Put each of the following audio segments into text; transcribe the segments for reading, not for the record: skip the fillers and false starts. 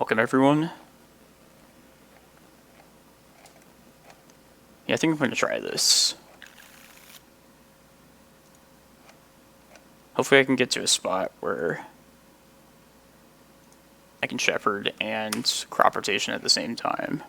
Welcome everyone. Yeah, I think I'm going to try this. Hopefully I can get to a spot where I can Shepherd and crop rotation at the same time.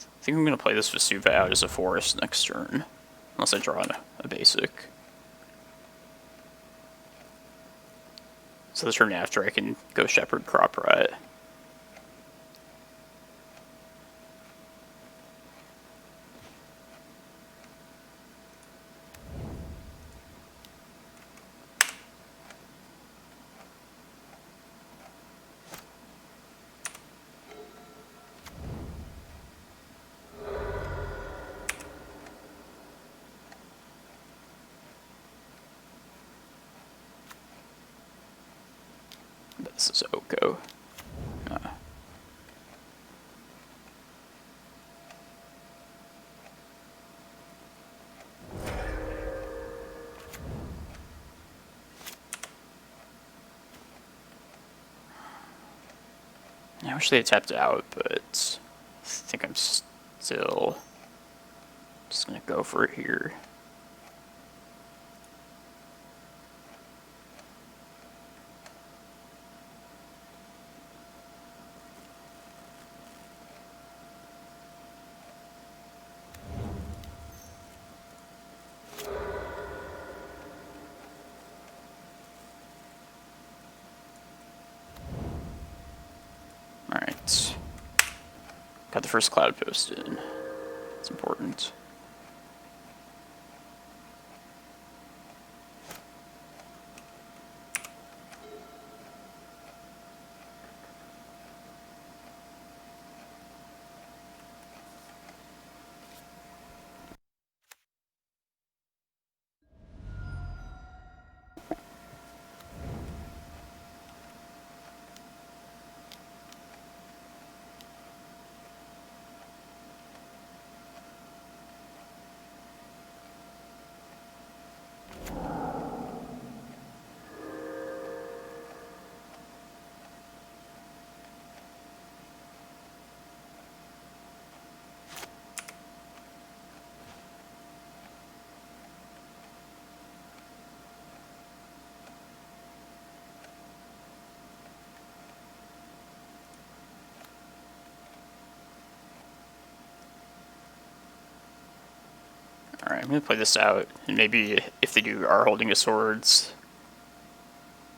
I think I'm going to play this Vesuva out as a forest next turn, unless I draw a basic. So the turn after I can go Shepherd Crop Riot. This is Oko. I wish they had tapped out, but I think I'm still just gonna go for it here. Alright. Got the first Cloudpost in. It's important. Alright, I'm gonna play this out, and maybe if they are holding a swords,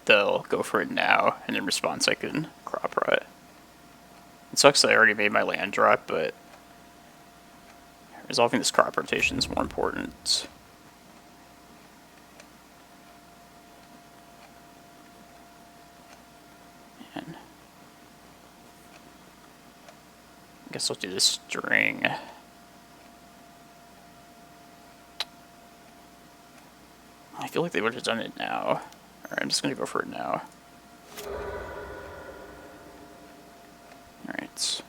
they'll go for it now, and in response I can crop riot. It sucks that I already made my land drop, but resolving this crop rotation is more important. And I guess I'll do this string. I feel like they would have done it now. Alright, I'm just gonna go for it now. Alright.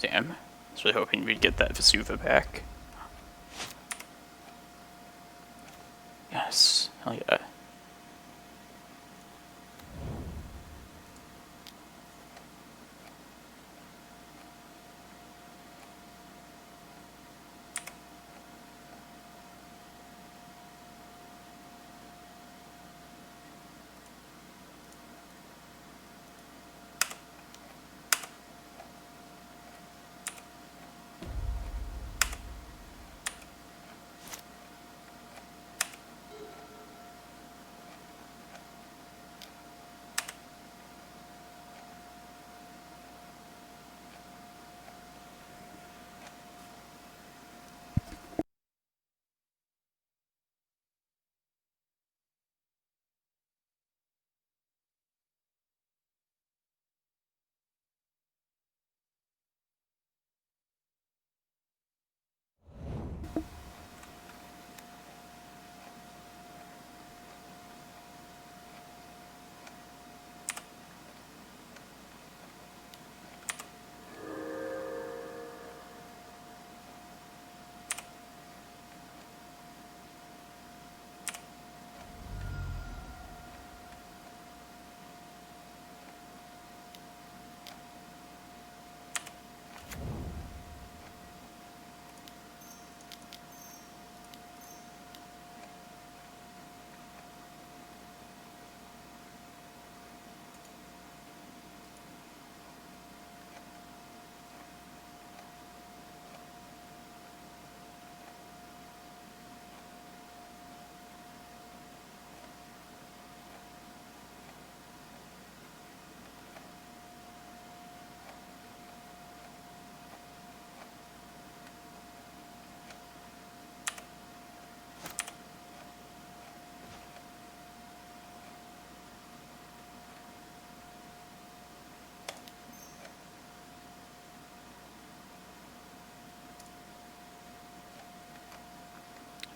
Damn. I was really hoping we'd get that Vesuva back. Yes. Hell yeah.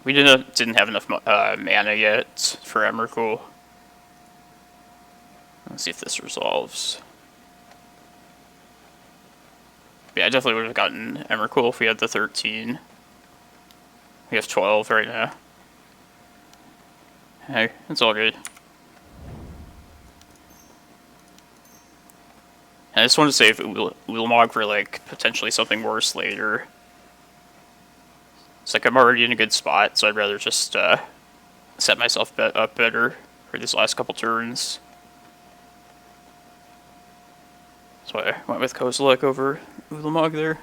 We didn't have enough mana yet for Emrakul. Let's see if this resolves. Yeah, I definitely would have gotten Emrakul if we had the 13. We have 12 right now. Hey, it's all good. And I just want to save Ulamog for, like, potentially something worse later. It's like I'm already in a good spot, so I'd rather just set myself up better for these last couple turns. That's why I went with Kozilek over Ulamog there.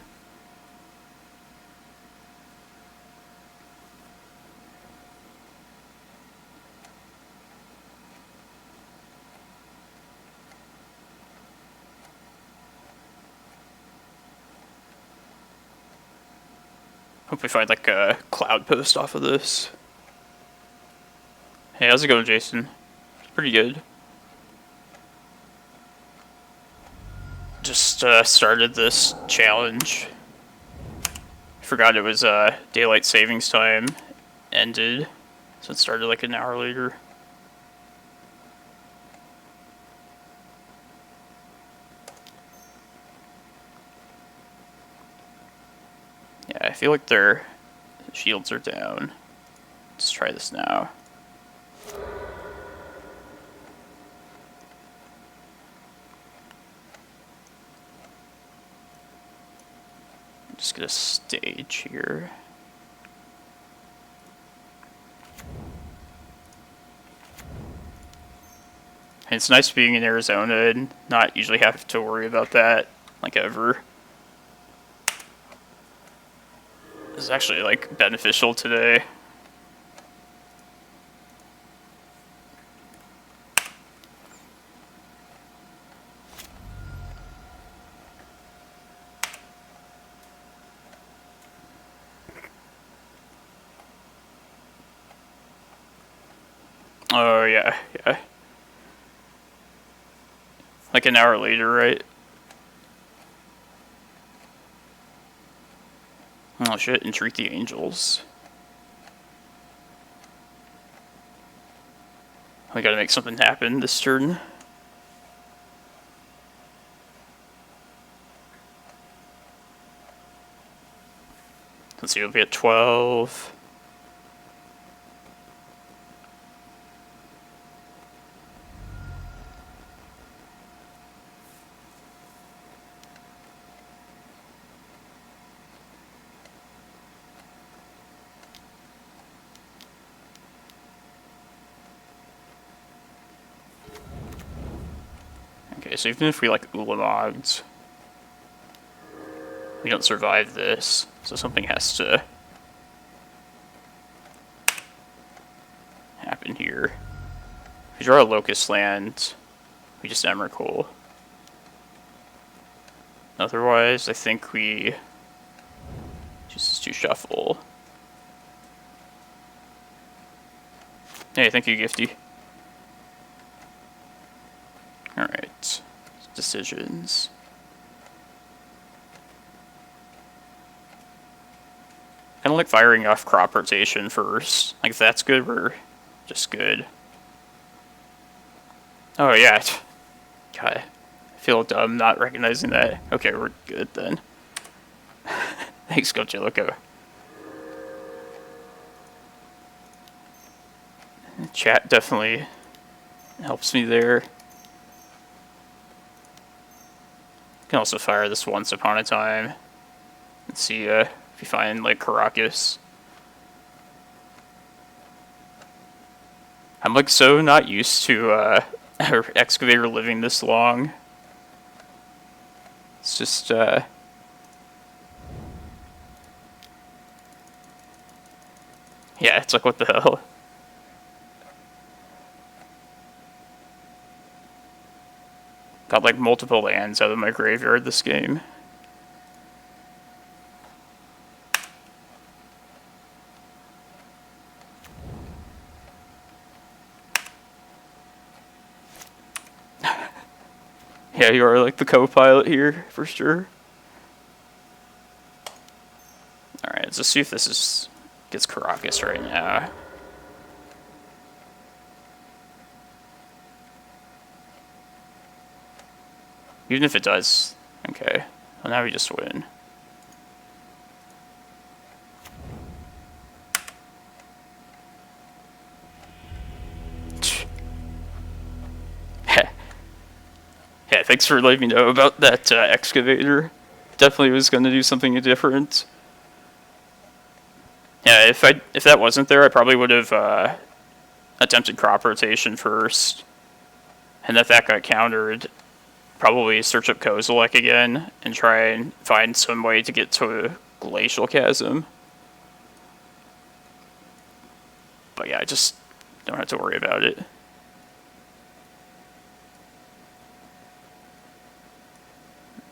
Hope we find like a Cloudpost off of this. Hey, how's it going, Jason? Pretty good. Just started this challenge. Forgot it was daylight savings time ended, so it started like an hour later. Yeah, I feel like their shields are down. Let's try this now. I'm just gonna stage here. And it's nice being in Arizona and not usually have to worry about that, like, ever. This is actually, like, beneficial today. Oh, yeah, yeah. Like an hour later, right? Oh shit, entreat the angels. We gotta make something happen this turn. Let's see, we'll be at 12. Okay, so even if we like Ulamogs, we don't survive this, so something has to happen here. If we draw a Locust Land, we just Emrakul. Otherwise, I think we just to shuffle. Hey, thank you, Gifty. Alright, decisions. Kind of like firing off crop rotation first. Like, if that's good, we're just good. Oh, yeah. God, I feel dumb not recognizing that. Okay, we're good then. Thanks, Gojilico. Chat definitely helps me there. Can also fire this Once Upon a Time and see if you find like Karakas. I'm like so not used to our excavator living this long. It's just yeah, it's like what the hell. Got like multiple lands out of my graveyard this game. Yeah, you are like the co-pilot here, for sure. Alright, let's see if this gets Karakas right now. Even if it does, okay. Well, now we just win. Yeah, thanks for letting me know about that excavator. Definitely was going to do something different. Yeah, if that wasn't there, I probably would have attempted crop rotation first. And if that got countered, probably search up Kozilek again and try and find some way to get to Glacial Chasm. But yeah, I just don't have to worry about it.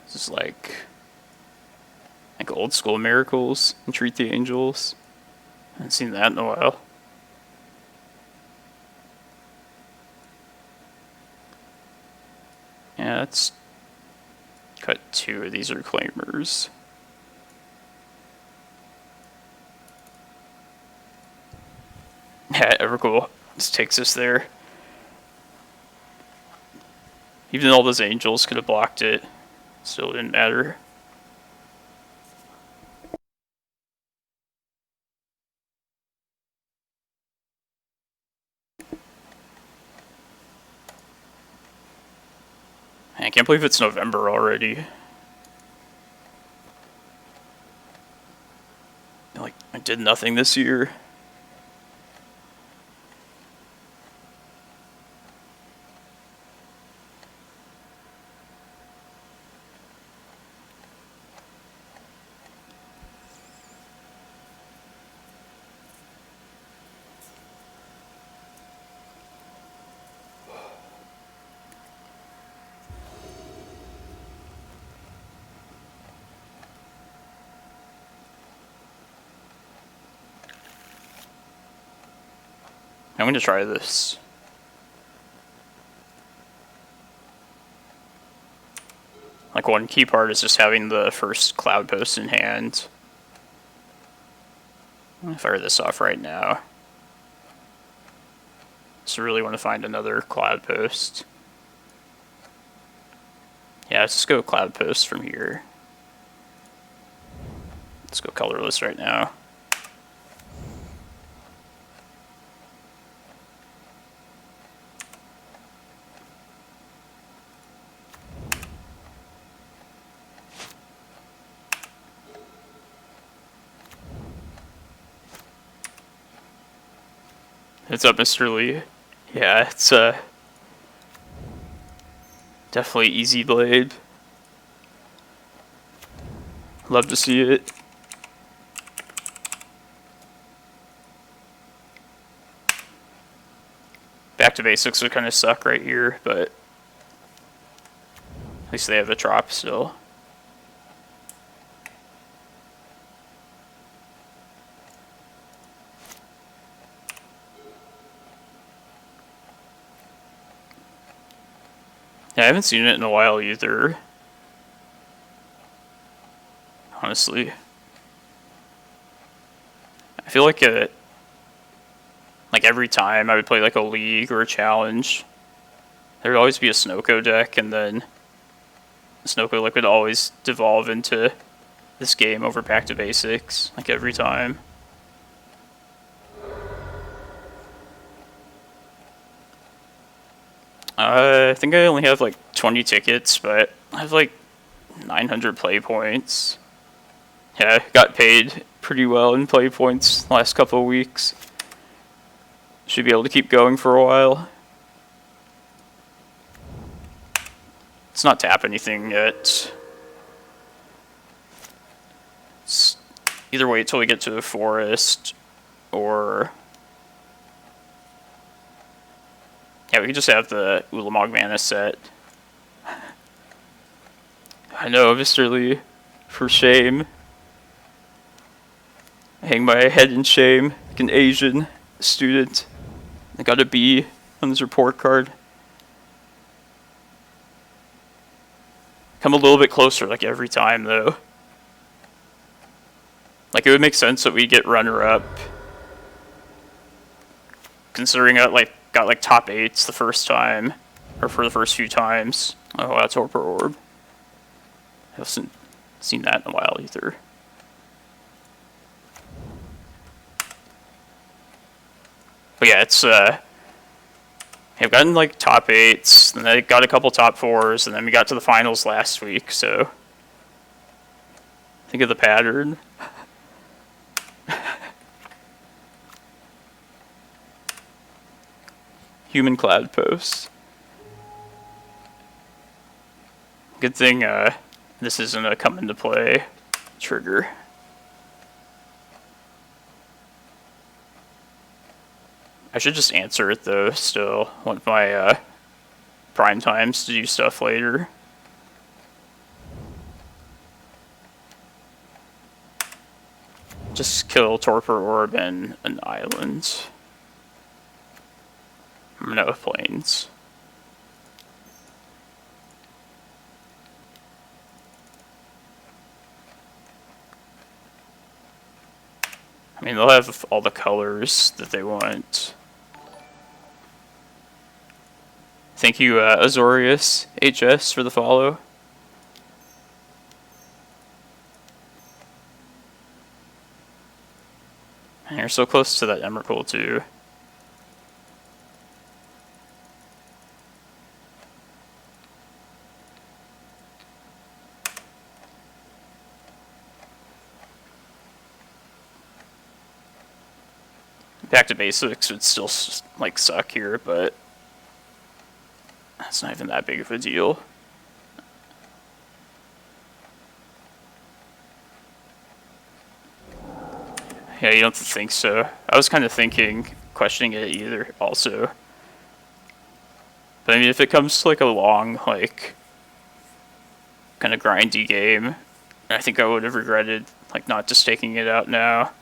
This is like old school miracles and treat the angels. I haven't seen that in a while. Yeah, let's cut 2 of these Reclaimers. Yeah, Emrakul just takes us there. Even all those angels could have blocked it. Still didn't matter. I can't believe it's November already. Like, I did nothing this year. I'm going to try this. Like, one key part is just having the first Cloudpost in hand. I'm going to fire this off right now. So I really want to find another Cloudpost. Yeah, let's just go Cloudpost from here. Let's go colorless right now. What's up, Mr. Lee? Yeah, it's definitely easy blade. Love to see it. Back to basics would kind of suck right here, but at least they have a drop still. Yeah, I haven't seen it in a while either. Honestly. I feel like every time I would play like a league or a challenge, there would always be a Snoko deck, and then Snoko would always devolve into this game over back to basics, like every time. I think I only have like 20 tickets, but I have like 900 play points. Yeah, I got paid pretty well in play points the last couple of weeks. Should be able to keep going for a while. Let's not tap anything yet. Let's either wait till we get to the forest, or... yeah, we could just have the Ulamog mana set. I know, Mr. Lee. For shame. I hang my head in shame like an Asian student. I got a B on his report card. Come a little bit closer, like every time, though. Like, it would make sense that we get runner-up. Considering I got like top 8s the first time, or for the first few times. Oh, that's Torpor Orb. I haven't seen that in a while either. But yeah, it's I've gotten like top 8s, and I got a couple top 4s, and then we got to the finals last week. So think of the pattern. Human Cloudpost. Good thing this isn't a come into play trigger. I should just answer it though, still. Want my prime times to do stuff later. Just kill Torpor Orb and an island. No planes. I mean, they'll have all the colors that they want. Thank you, Azorius HS, for the follow. And you're so close to that Emrakul, too. Back to basics would still like suck here, but that's not even that big of a deal. Yeah, you don't think so. I was kind of questioning it either, also. But I mean, if it comes to like a long, like, kind of grindy game, I think I would have regretted like not just taking it out now.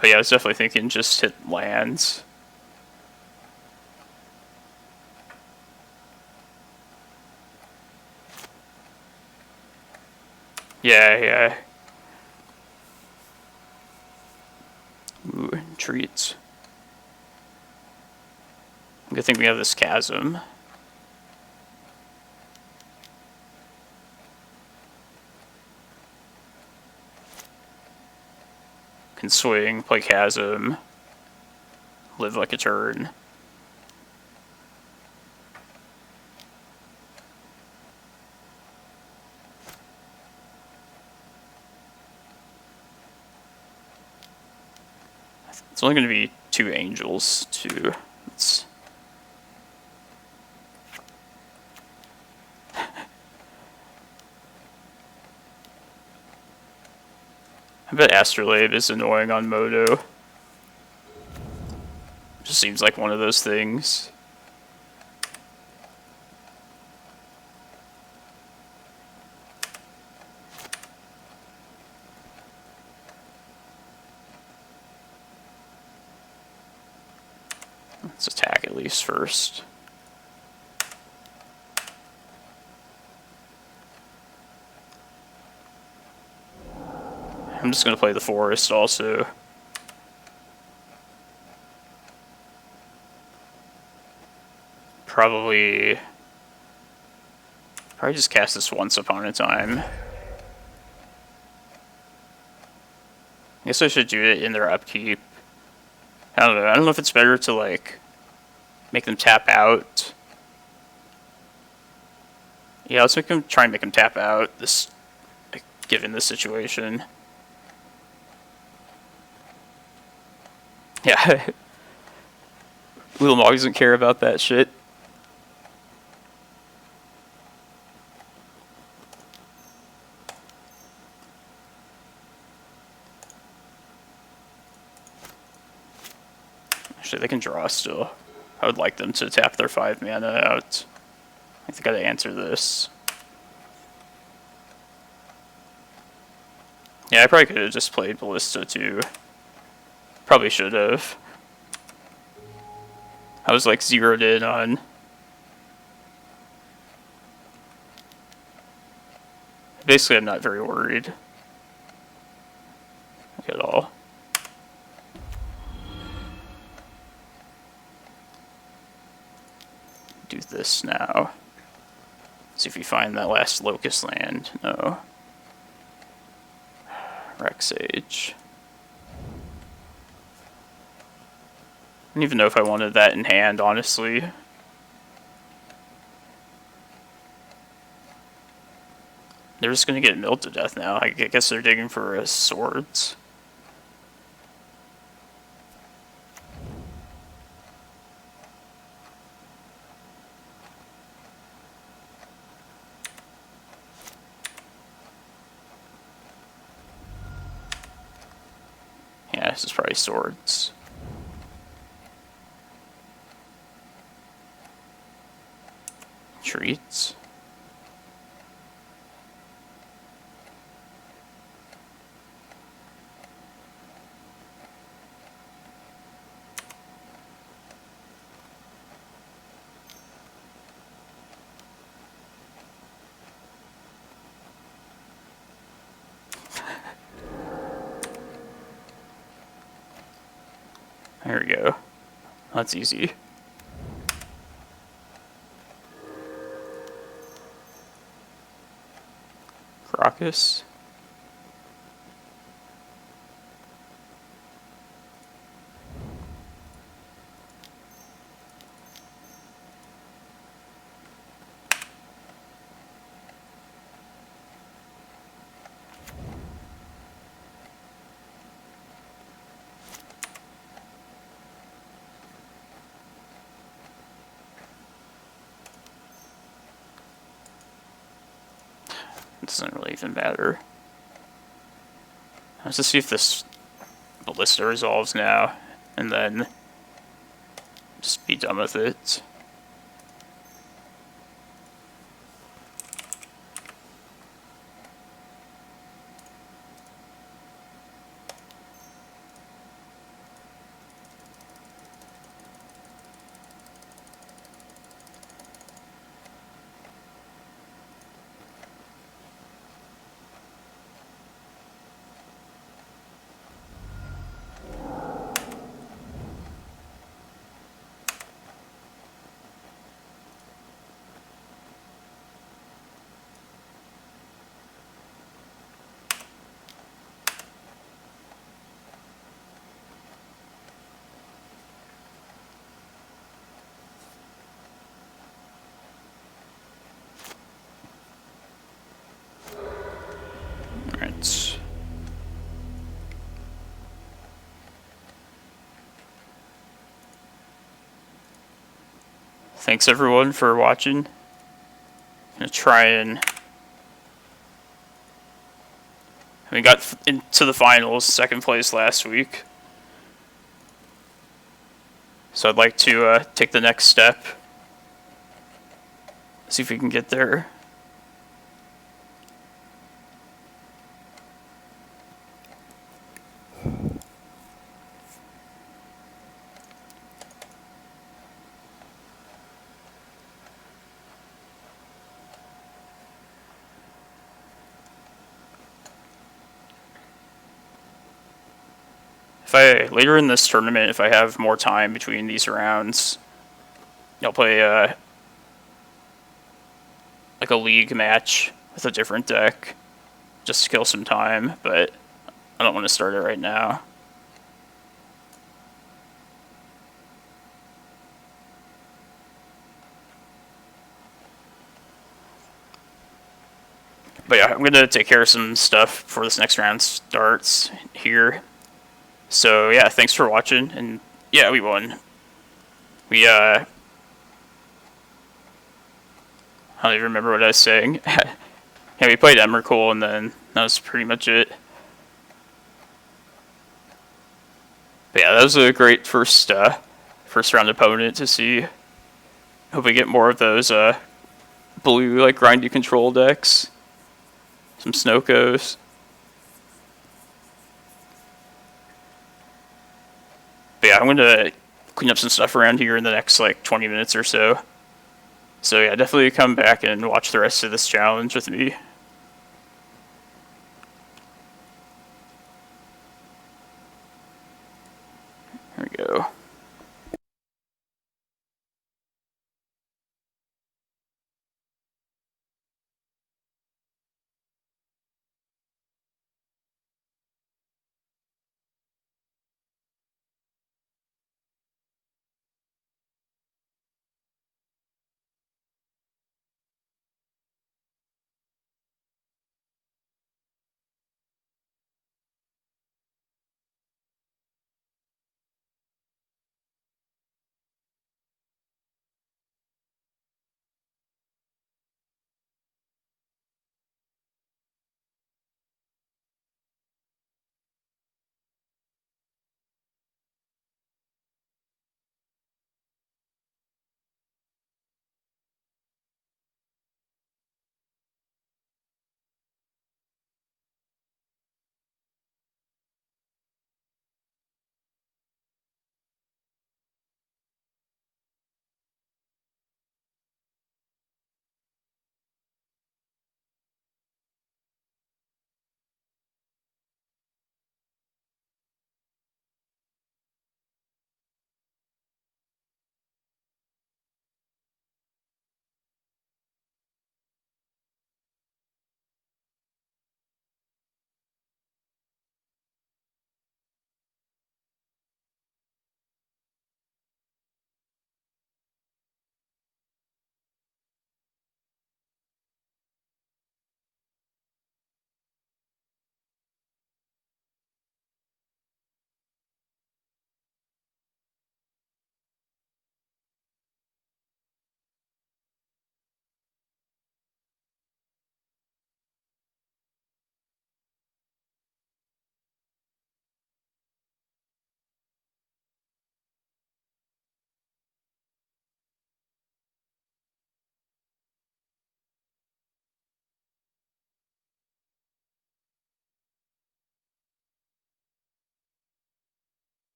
But yeah, I was definitely thinking just hit lands. Yeah. Ooh, treats. Good thing we have this chasm. Can swing, play chasm, live like a turn. It's only going to be 2 angels, too. It's I bet Astrolabe is annoying on Moto. Just seems like one of those things. Let's attack at least first. I'm just going to play the forest also. Probably just cast this once upon a time. I guess I should do it in their upkeep. I don't know. I don't know if it's better to like make them tap out. Yeah, let's try and make them tap out. This, like, given the situation. Yeah. Ulamog doesn't care about that shit. Actually, they can draw still. I would like them to tap their 5 mana out. I think they gotta answer this. Yeah, I probably could have just played Ballista too. Probably should have. I was like zeroed in on. Basically, I'm not very worried at all. Do this now. See if we find that last Locust land. No. Rec Sage. I don't even know if I wanted that in hand, honestly. They're just gonna get milled to death now. I guess they're digging for swords. Yeah, this is probably swords. Treats. There we go. That's easy. Karakas. It doesn't really even matter. Let's just see if this Ballista resolves now, and then just be done with it. thanks everyone for watching. I'm gonna try and we got into the finals, second place last week. So I'd like to take the next step. See if we can get there. Later in this tournament, if I have more time between these rounds, I'll play like a league match with a different deck, just to kill some time, but I don't want to start it right now. But yeah, I'm going to take care of some stuff before this next round starts here. So yeah, thanks for watching, and yeah, we won. I don't even remember what I was saying. Yeah, we played Emrakul, and then that was pretty much it. But yeah, that was a great first round opponent to see. Hope we get more of those blue like grindy control decks. Some Snokos. But yeah, I'm gonna clean up some stuff around here in the next like 20 minutes or so. So yeah, definitely come back and watch the rest of this challenge with me. There we go.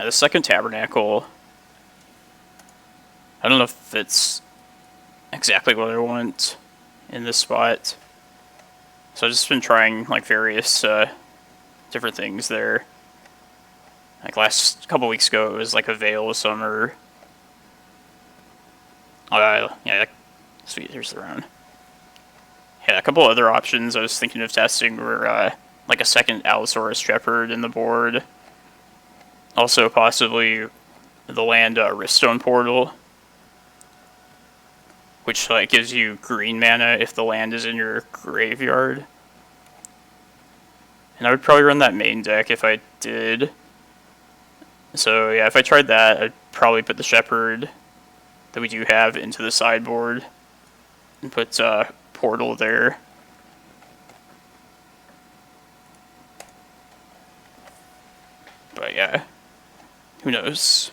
Yeah, the second Tabernacle, I don't know if it's exactly what I want in this spot. So I've just been trying like various different things there. Like last couple weeks ago, it was like a Veil of Summer. Yeah, sweet, here's the round. Yeah, a couple other options I was thinking of testing were like a second Allosaurus Shepherd in the board. Also possibly the land Riftstone Portal, which like gives you green mana if the land is in your graveyard. And I would probably run that main deck if I did. So yeah, if I tried that, I'd probably put the Shepherd that we do have into the sideboard and put Portal there. But yeah, who knows?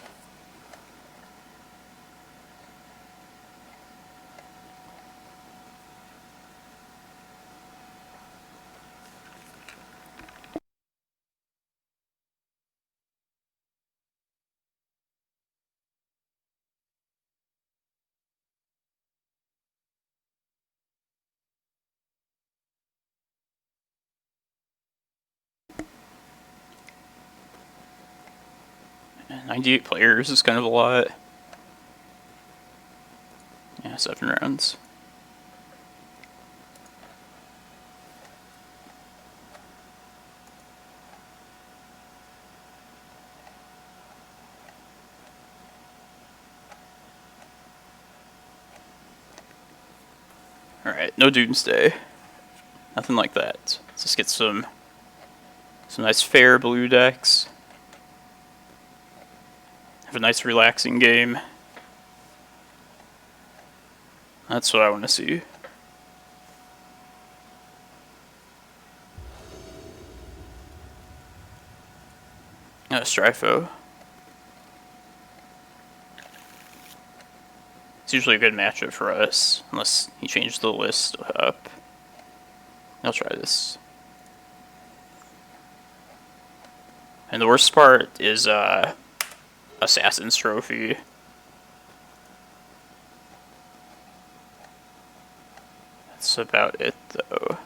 And 98 players is kind of a lot. Yeah, 7 rounds. Alright, no Doomsday. Nothing like that. Let's just get some nice fair blue decks. Have a nice relaxing game. That's what I want to see. Strifo. It's usually a good matchup for us, unless he changed the list up. I'll try this. And the worst part is Assassin's Trophy. That's about it, though.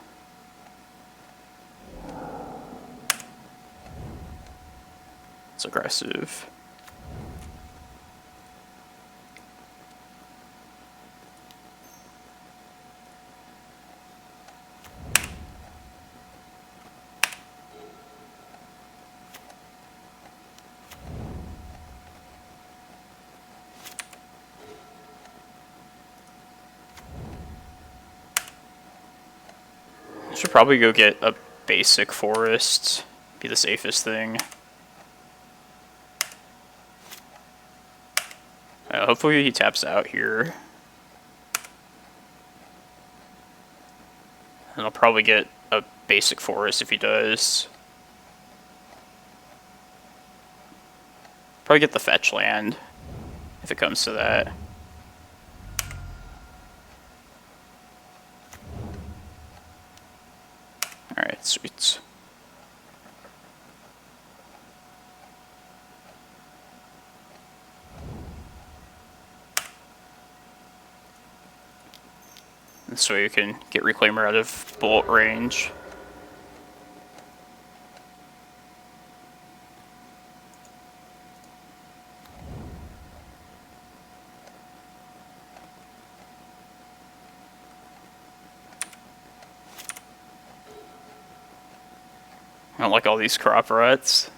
It's aggressive. Should probably go get a basic forest. Be the safest thing. Hopefully he taps out here. And I'll probably get a basic forest if he does. Probably get the fetch land if it comes to that. Alright, sweet. This way you can get Reclaimer out of bullet range. I don't like all these crop ruts.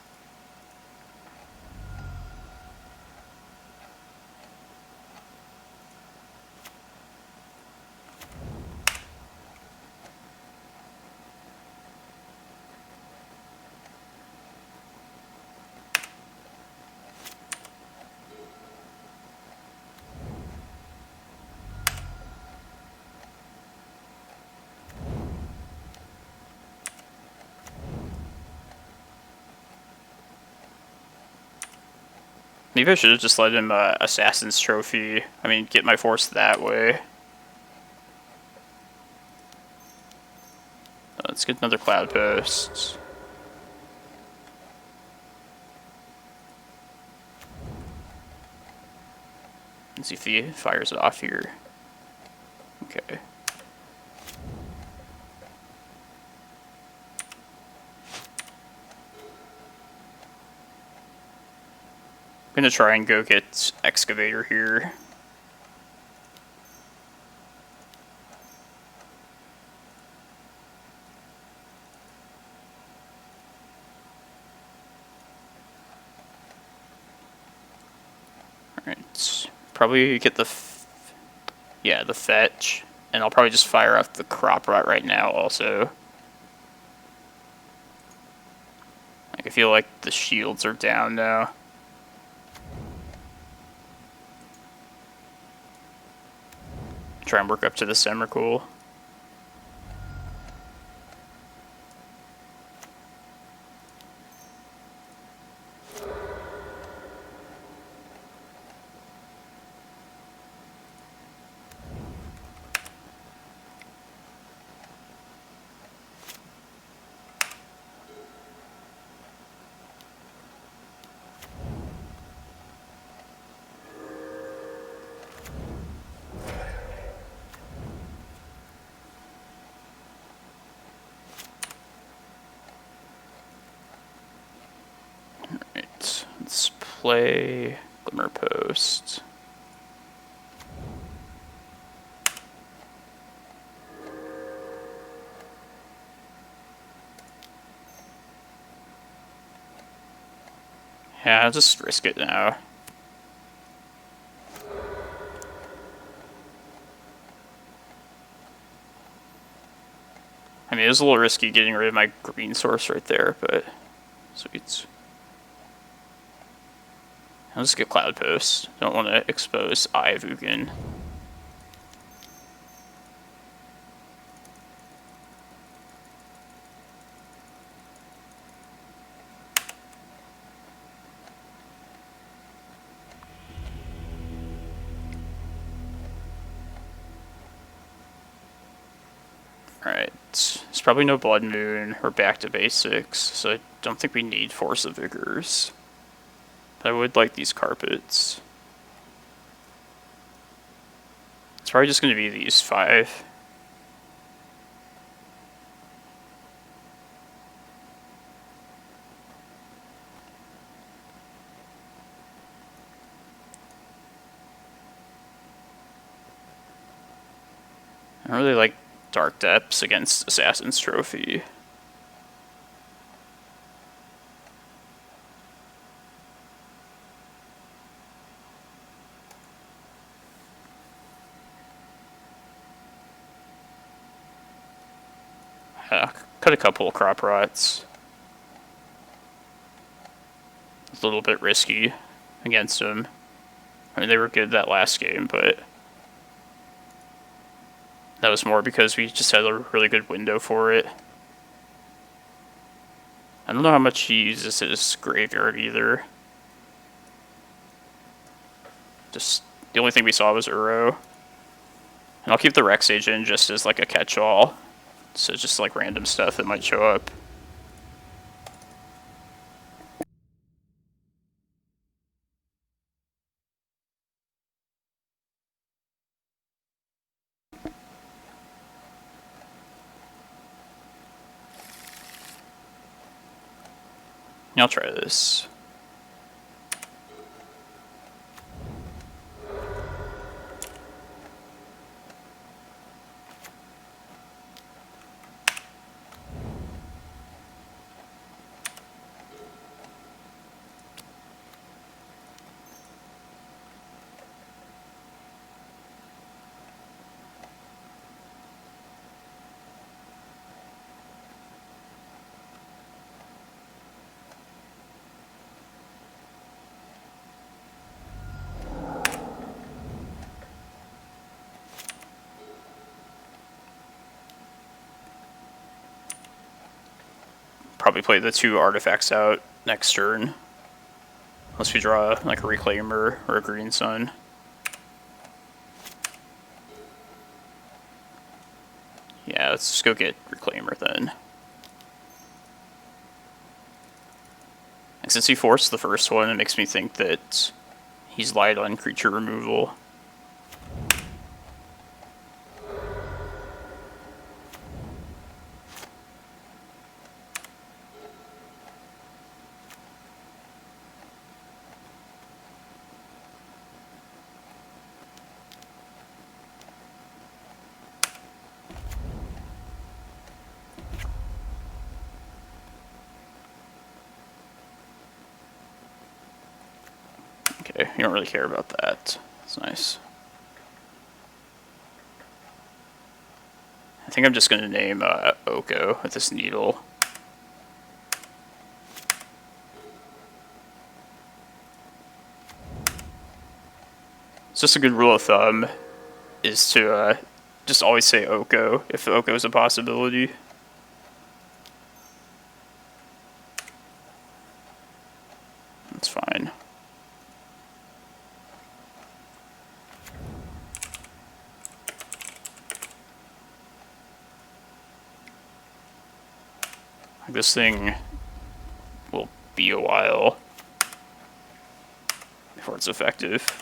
Maybe I should have just let him Assassin's Trophy. I mean, get my force that way. Let's get another Cloudpost. Let's see if he fires it off here. Okay. I'm gonna try and go get Excavator here. Alright, probably get the the fetch, and I'll probably just fire off the Crop Rot right now also. Like, I feel like the shields are down now. Try and work up to this Emrakul. Let's play Glimmerpost. Yeah, I'll just risk it now. I mean, it was a little risky getting rid of my green source right there, but sweet. I'll just get Cloudpost. Don't want to expose Eye of Ugin. Alright, it's probably no Blood Moon. We're back to basics, so I don't think we need Force of Vigors. But I would like these carpets. It's probably just going to be these 5. I don't really like Dark Depths against Assassin's Trophy. Cut a couple of Crop Rots. It's a little bit risky against them. I mean, they were good that last game, but that was more because we just had a really good window for it. I don't know how much he uses his graveyard either. Just the only thing we saw was Uro. And I'll keep the Rec Sage in just as like a catch-all. So just like random stuff that might show up. I'll try this. Probably play the 2 artifacts out next turn. Unless we draw like a Reclaimer or a Green Sun. Yeah, let's just go get Reclaimer then. And since he forced the first one, it makes me think that he's light on creature removal. Okay, you don't really care about that. That's nice. I think I'm just going to name Oko with this needle. It's just a good rule of thumb is to just always say Oko if Oko is a possibility. That's fine. This thing will be a while before it's effective.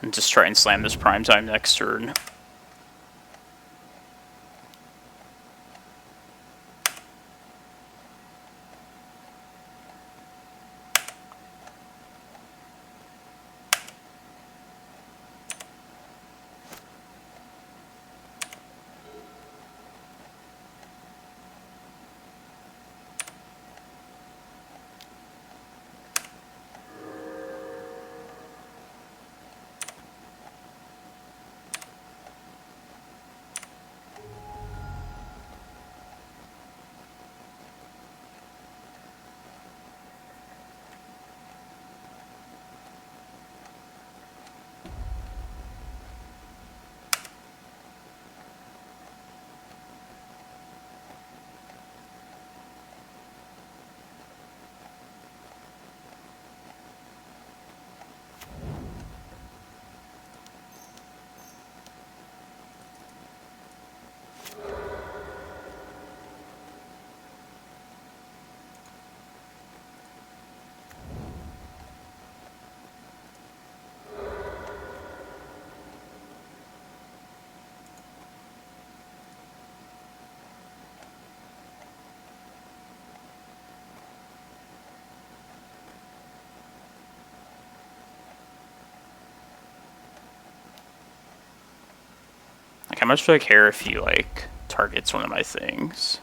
And just try and slam this prime time next turn. Like, how much do I care if he, like, targets one of my things?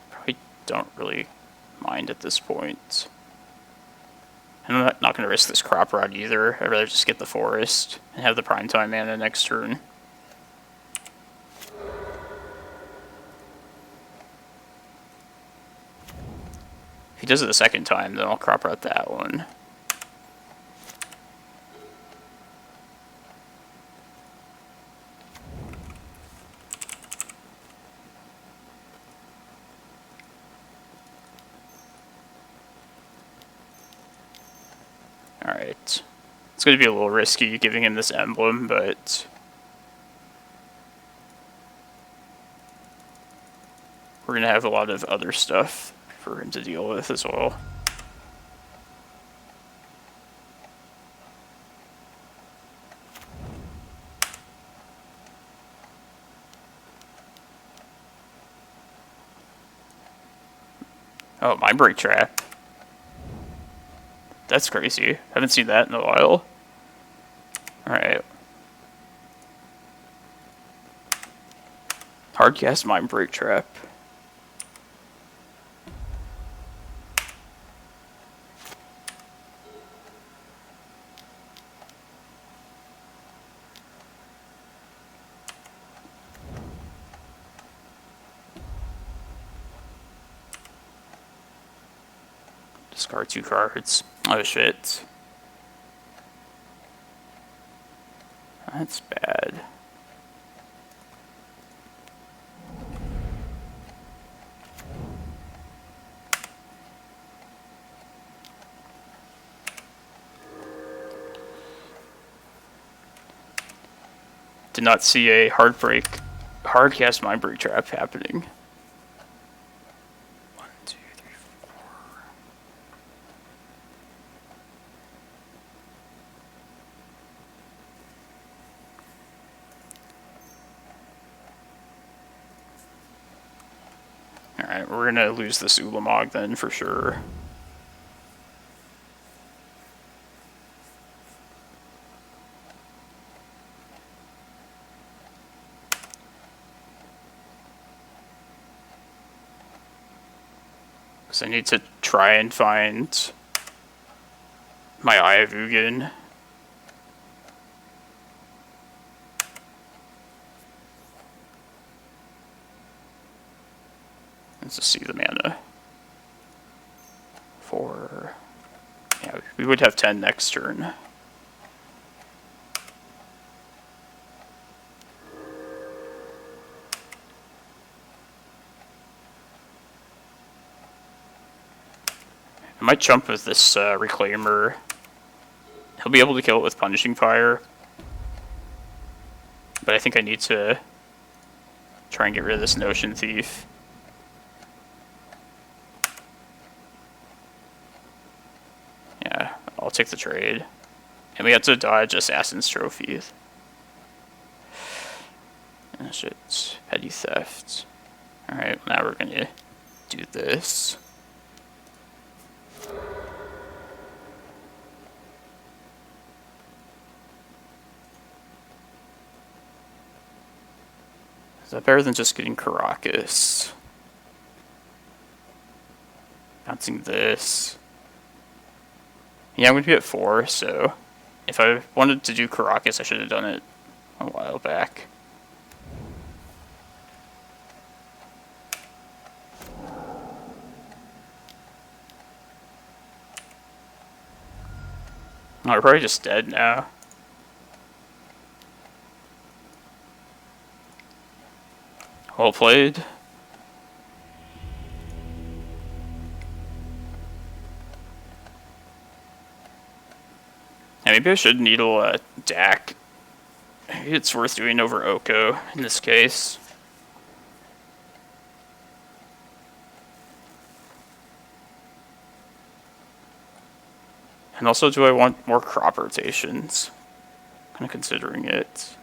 Probably don't really mind at this point. And I'm not going to risk this crop rod either. I'd rather just get the forest and have the primetime mana next turn. If he does it the second time, then I'll crop rot that one. Alright. It's going to be a little risky giving him this emblem, but we're going to have a lot of other stuff for him to deal with as well. Oh, Mindbreak Trap. That's crazy. Haven't seen that in a while. Alright. Hardcast Mindbreak Trap. Discard 2 cards. Oh shit. That's bad. Did not see a hardcast Mindbreak Trap happening. 1, 2, 3, 4. Alright, we're gonna lose this Ulamog then for sure. I need to try and find my Eye of Ugin. Let's just see the mana. 4. Yeah, we would have 10 next turn. I might jump with this Reclaimer. He'll be able to kill it with Punishing Fire. But I think I need to try and get rid of this Notion Thief. Yeah, I'll take the trade. And we have to dodge Assassin's Trophy. Oh shit, Petty Theft. Alright, now we're gonna do this. Is that better than just getting Karakas? Bouncing this. Yeah, I'm going to be at 4, so if I wanted to do Karakas, I should have done it a while back. Oh, we're probably just dead now. Well played. Yeah, maybe I should needle a Dak. Maybe it's worth doing over Oko in this case. And also, do I want more crop rotations? Kind of considering it.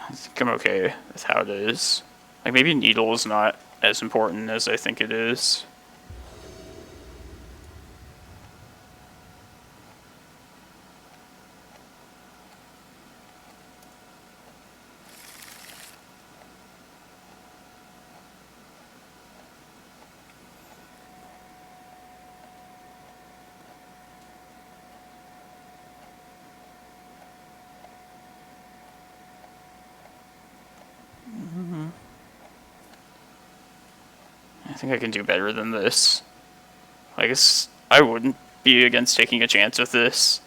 I think I'm okay with how it is. Like, maybe Needle is not as important as I think it is. I think I can do better than this. I guess I wouldn't be against taking a chance with this.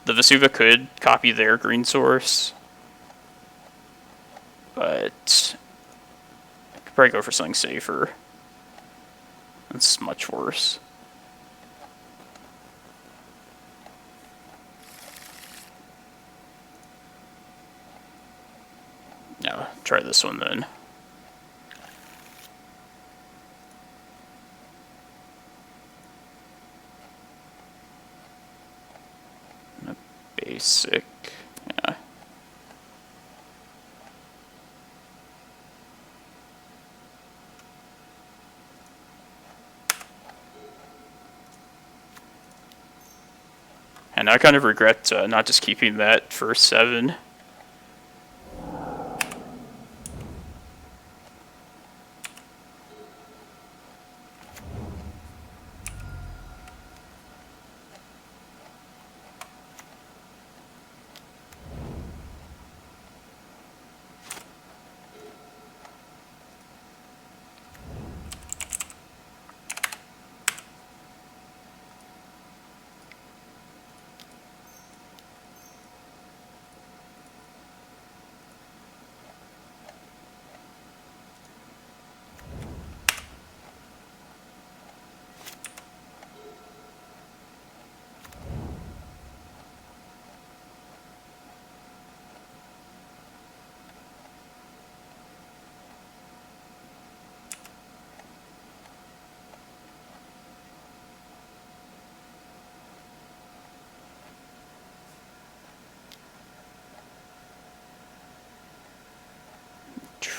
The Vesuva could copy their green source, but I could probably go for something safer. That's much worse. No, try this one then. Basic, yeah. And I kind of regret not just keeping that for 7.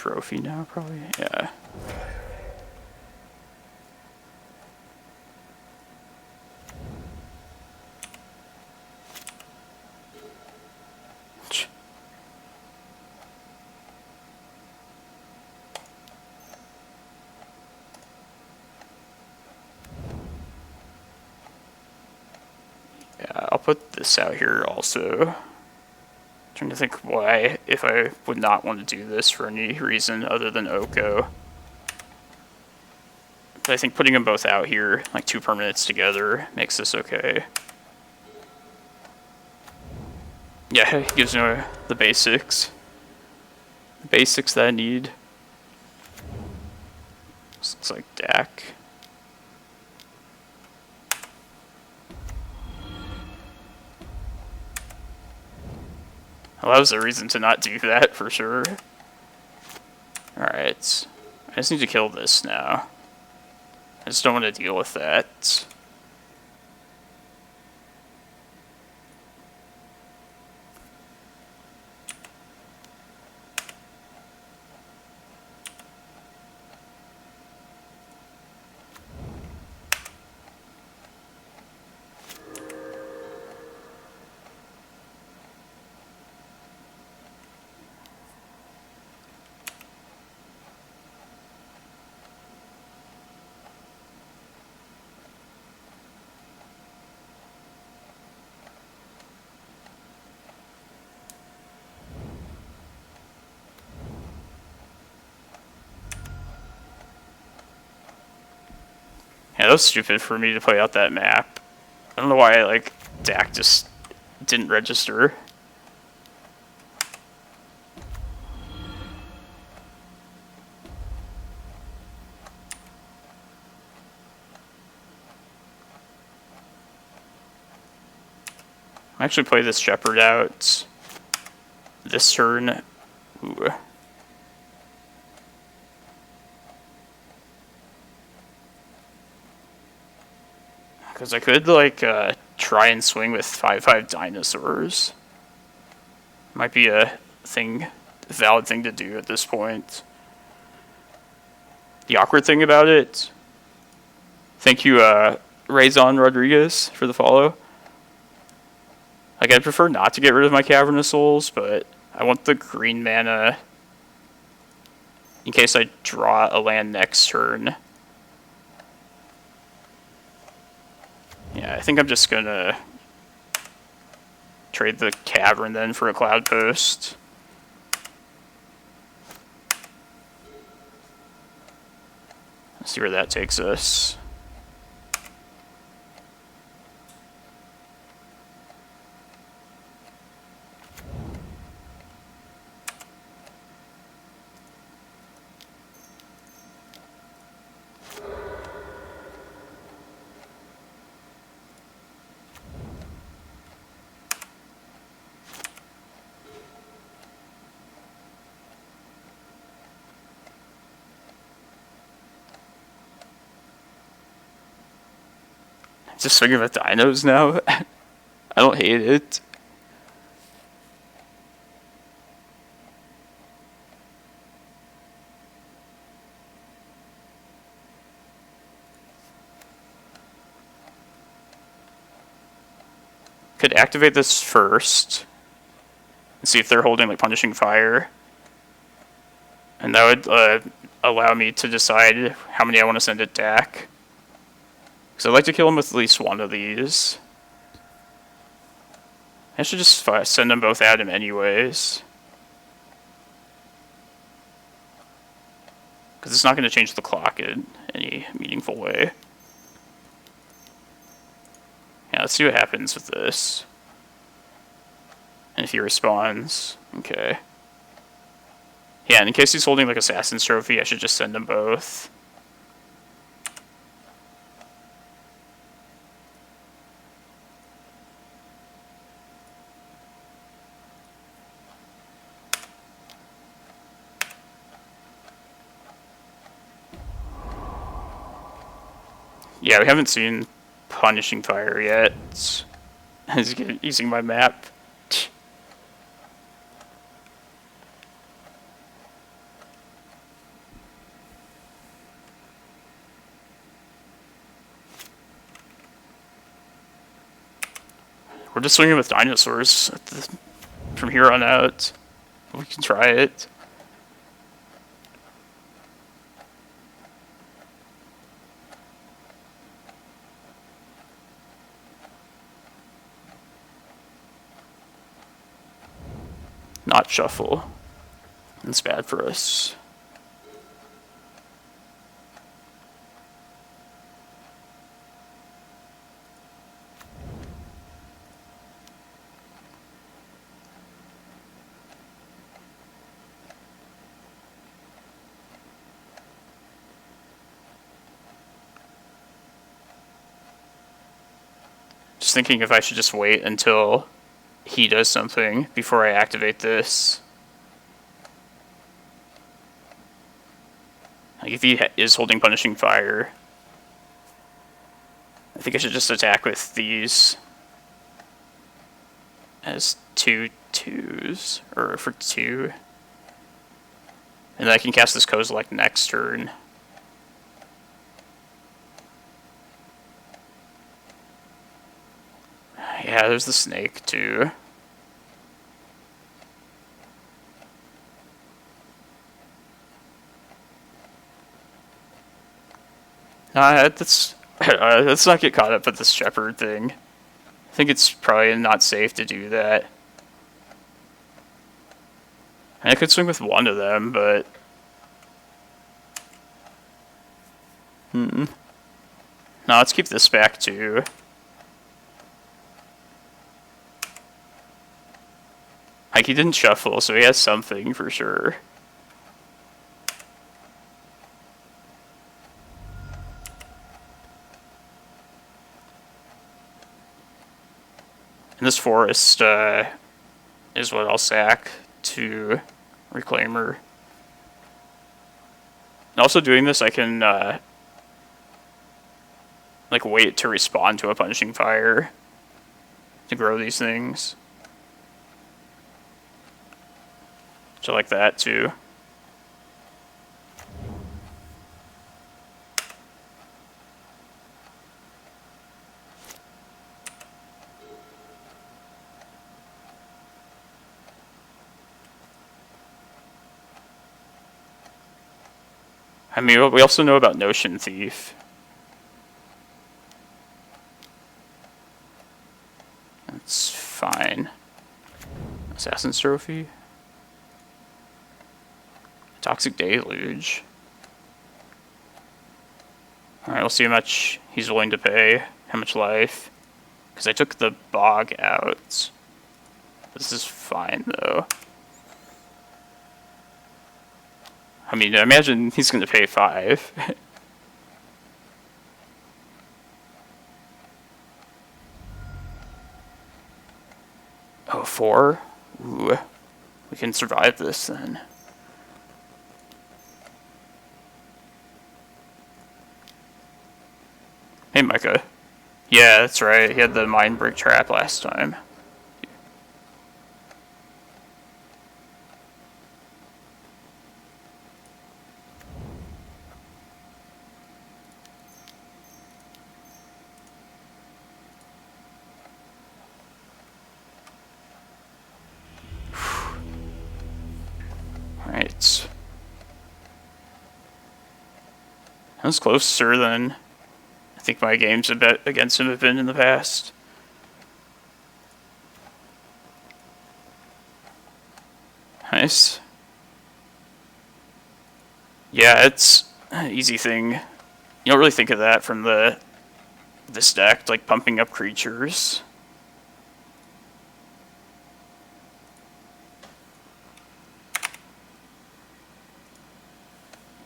trophy now, probably. Yeah. Yeah, I'll put this out here also. Trying to think why, if I would not want to do this for any reason other than Oko. But I think putting them both out here, like 2 permanents together, makes this okay. Yeah, it gives me the basics. The basics that I need. This looks like Dak. Well, that was a reason to not do that, for sure. Alright. I just need to kill this now. I just don't want to deal with that. Yeah, that was stupid for me to play out that map. I don't know why, like, Dak just didn't register. I actually play this Shepherd out this turn. Ooh. Because I could, like, try and swing with 5/5 dinosaurs. Might be a valid thing to do at this point. The awkward thing about it, thank you, Raison Rodriguez, for the follow. Like, I'd prefer not to get rid of my Cavern of Souls, but I want the green mana in case I draw a land next turn. Yeah, I think I'm just gonna trade the Cavern then for a Cloudpost. Let's see where that takes us. Just swinging with dinos now. I don't hate it. Could activate this first and see if they're holding like Punishing Fire, and that would allow me to decide how many I want to send at Dak. Because I'd like to kill him with at least one of these. I should just send them both at him anyways. Because it's not going to change the clock in any meaningful way. Yeah, let's see what happens with this. And if he responds, okay. Yeah, and in case he's holding like Assassin's Trophy, I should just send them both. Yeah, we haven't seen Punishing Fire yet. He's using my map. We're just swinging with dinosaurs from here on out. We can try it. Not shuffle. It's bad for us. Just thinking if I should just wait until he does something before I activate this. Like if he is holding Punishing Fire, I think I should just attack with these as 2/2s, or for 2. And then I can cast this Kozilek next turn. Yeah, there's the snake too. Let's not get caught up with this Shepherd thing. I think it's probably not safe to do that. I could swing with one of them, but... No, let's keep this back too. Like, he didn't shuffle, so he has something for sure. And this forest is what I'll sack to Reclaimer. And also doing this, I can like wait to respond to a Punishing Fire to grow these things. So like that too. I mean, we also know about Notion Thief. That's fine. Assassin's Trophy. Toxic Deluge. Alright, we'll see how much he's willing to pay. How much life. Because I took the Bog out. This is fine, though. I mean, I imagine he's going to pay 5. Oh, 4? Ooh. We can survive this, then. Hey, Micah. Yeah, that's right. He had the Mindbreak Trap last time. Alright. That was closer than I think my games a bit against him have been in the past. Nice. Yeah, it's an easy thing. You don't really think of that from this deck, like pumping up creatures.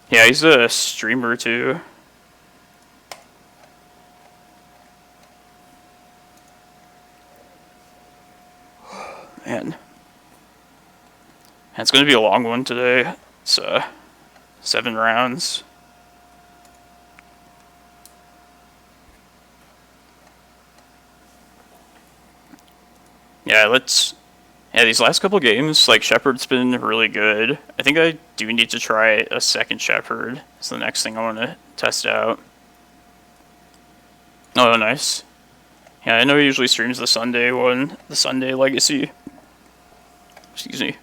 Yeah, he's a streamer too. Man. It's going to be a long one today. It's 7 rounds. Yeah, these last couple games, like, Shepherd's been really good. I think I do need to try a second Shepherd. It's the next thing I want to test out. Oh, nice. Yeah, I know he usually streams the Sunday one, the Sunday Legacy. Excuse me.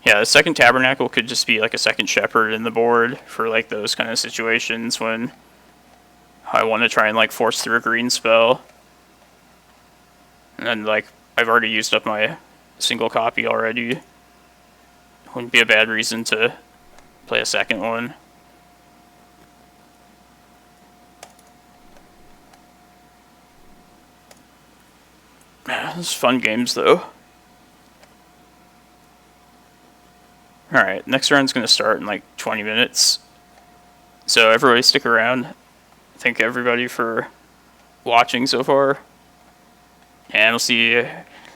Yeah, the second Tabernacle could just be like a second Shepherd in the board for like those kind of situations when I want to try and like force through a green spell. And then like I've already used up my single copy already. Wouldn't be a bad reason to play a second one. It's fun games though. Alright, next round's gonna start in like 20 minutes. So everybody stick around. Thank everybody for watching so far. And we'll see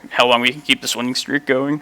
how long we can keep this winning streak going.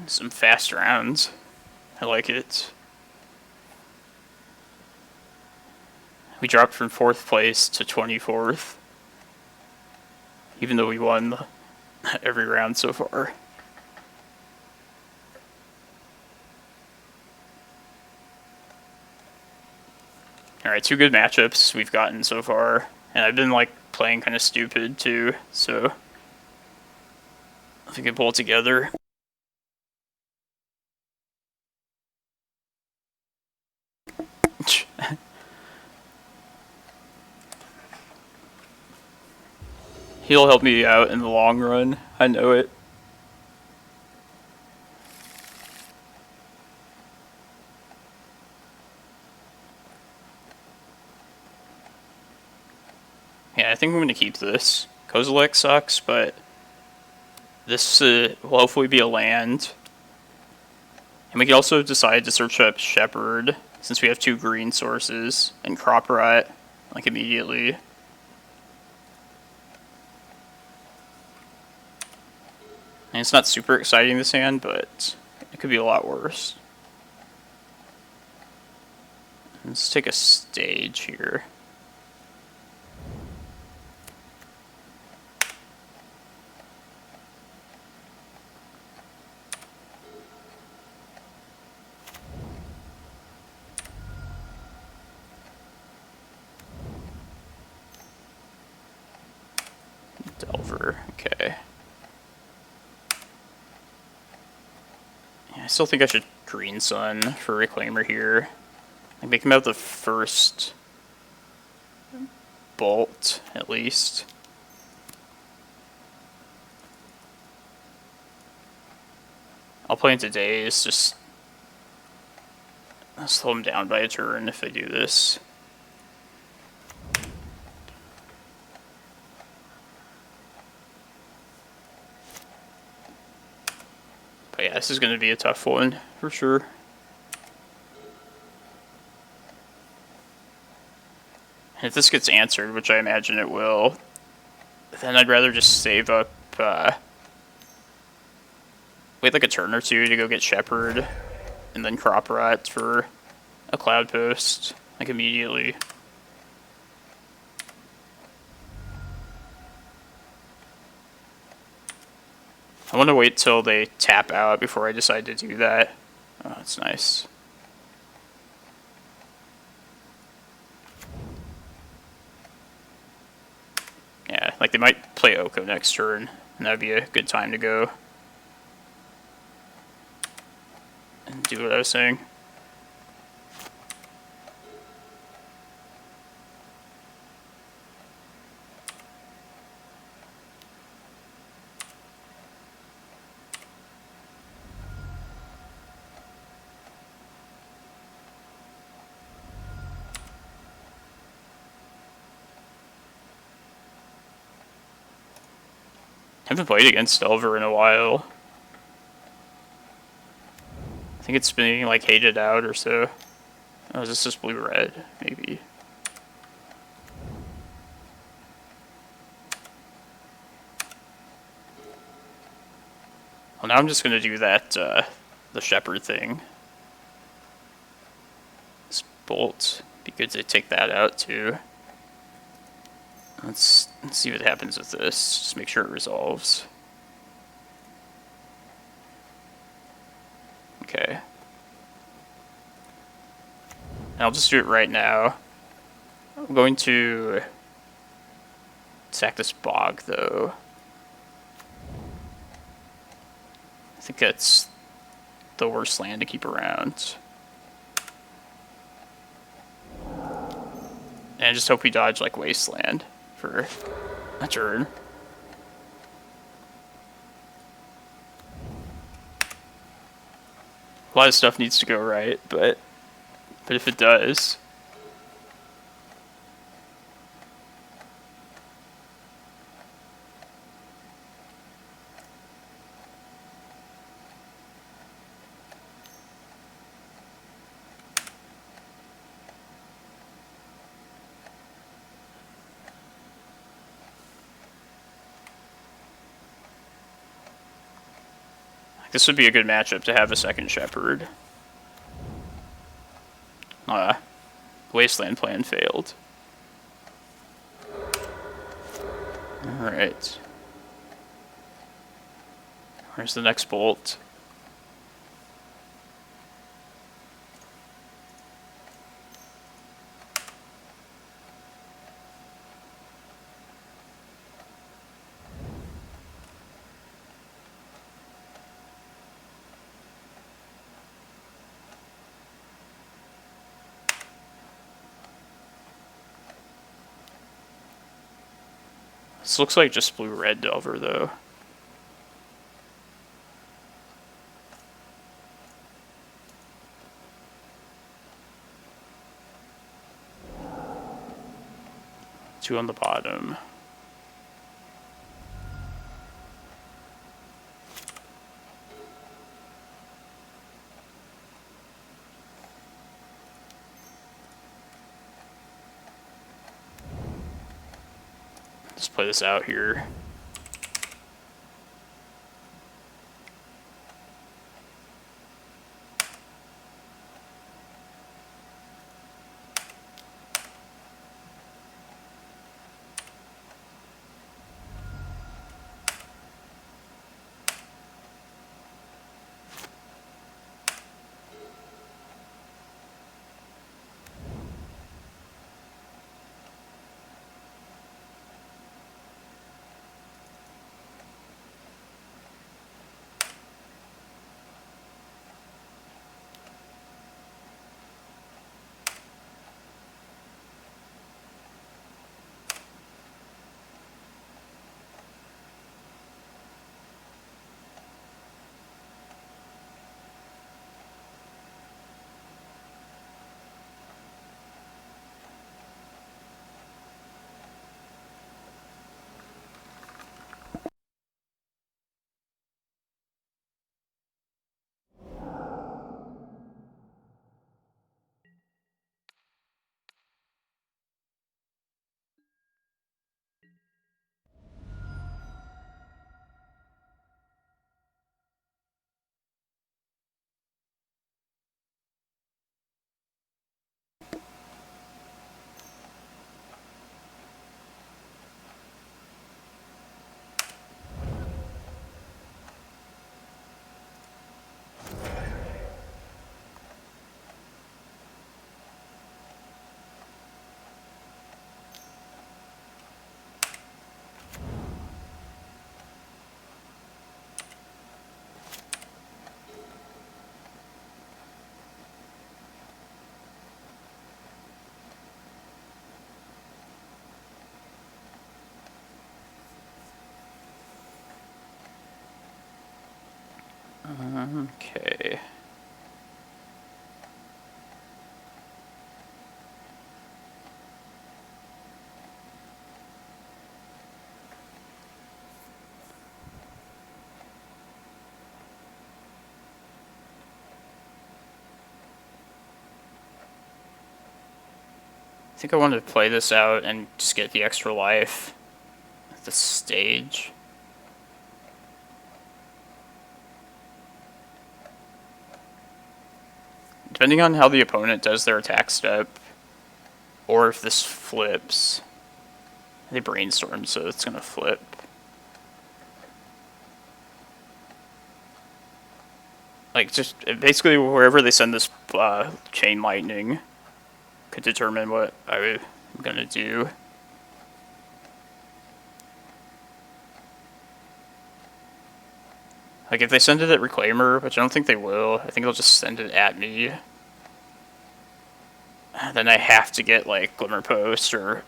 Some fast rounds. I like it. We dropped from 4th place to 24th. Even though we won every round so far. Alright, 2 good matchups we've gotten so far. And I've been like playing kind of stupid too, so I think we can pull it together. He'll help me out in the long run, I know it. Yeah, I think I'm going to keep this. Kozilek sucks, but this will hopefully be a land. And we can also decide to search up Shepherd, since we have 2 green sources, and Crop Rot, like, immediately. And it's not super exciting, this hand, but it could be a lot worse. Let's take a stage here. Delver, okay. Yeah, I still think I should Green Sun for Reclaimer here. Like, make him out the first bolt, at least. I'll play into Daze, just I'll slow him down by a turn if I do this. But yeah, this is going to be a tough one, for sure. And if this gets answered, which I imagine it will, then I'd rather just save up, wait like a turn or two to go get Shepherd, and then Crop Rot for a Cloudpost, like immediately. I want to wait till they tap out before I decide to do that. Oh, that's nice. Yeah, like they might play Oko next turn, and that'd be a good time to go and do what I was saying. I haven't played against Delver in a while. I think it's being like hated out or so. Oh, is this just blue-red? Maybe. Well, now I'm just gonna do that, the Shepherd thing. This bolt. Be good to take that out too. Let's see what happens with this. Just make sure it resolves. Okay. And I'll just do it right now. I'm going to sack this bog, though. I think that's the worst land to keep around. And I just hope we dodge, like, Wasteland for a turn. A lot of stuff needs to go right, but if it does... This would be a good matchup to have a second Shepherd. Wasteland plan failed. Alright. Where's the next bolt? This looks like just blue-red Delver, though. Two on the bottom. Let's play this out here. Okay. I think I wanted to play this out and just get the extra life at this stage. Depending on how the opponent does their attack step, or if this flips, they brainstorm, so it's gonna flip. Like, just basically wherever they send this chain lightning could determine what I'm gonna do. Like, if they send it at Reclaimer, which I don't think they will, I think they'll just send it at me. Then I have to get, like, Glimmerpost or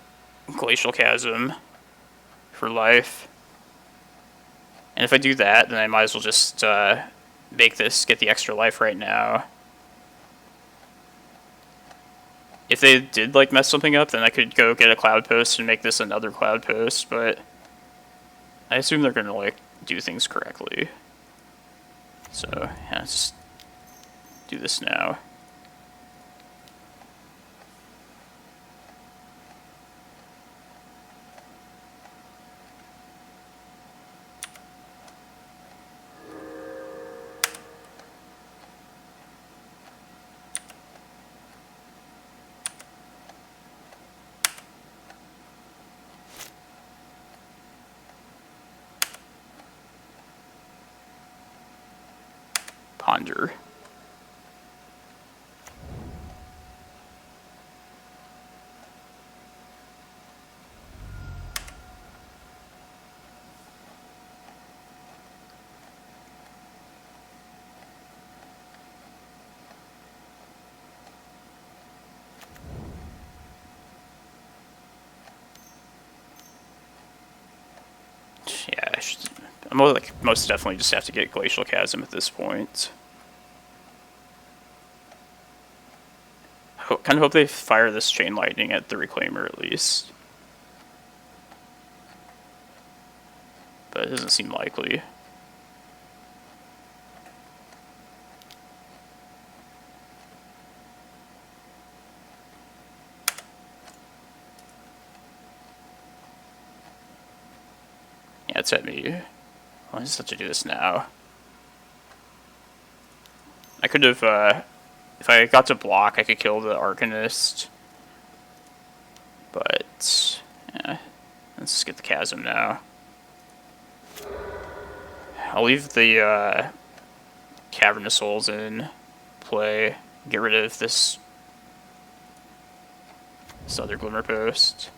Glacial Chasm for life. And if I do that, then I might as well just make this get the extra life right now. If they did, like, mess something up, then I could go get a Cloudpost and make this another Cloudpost, but I assume they're gonna, like, do things correctly. So, yeah, let's just do this now. ponder. Yeah, I'm like most definitely just have to get Glacial Chasm at this point. Kind of hope they fire this Chain Lightning at the Reclaimer at least. But it doesn't seem likely. Yeah, it's at me. I just have to do this now. I could have, if I got to block, I could kill the Arcanist. But, yeah, let's just get the Chasm now. I'll leave the Cavern of Souls in play. Get rid of this other Glimmerpost.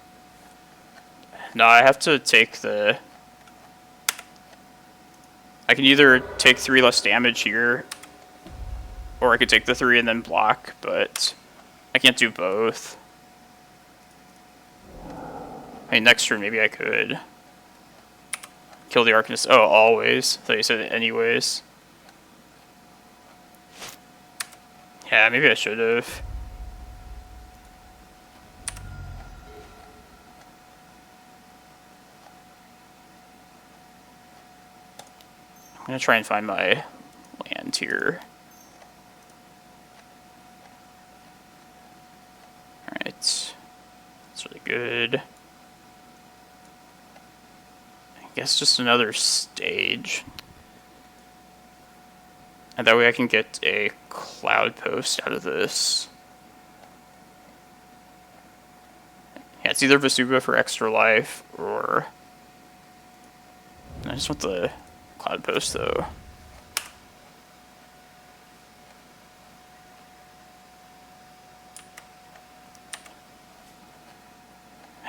No, I have to take the... I can either take 3 less damage here, or I could take the 3 and then block, but I can't do both. I mean, next turn maybe I could. Kill the Arcanist. Oh, always. I thought you said it anyways. Yeah, maybe I should have. I'm gonna try and find my land here. Alright. That's really good. I guess just another stage. And that way I can get a Cloudpost out of this. Yeah, it's either Vesuva for extra life, or... I just want the Cloudpost, though.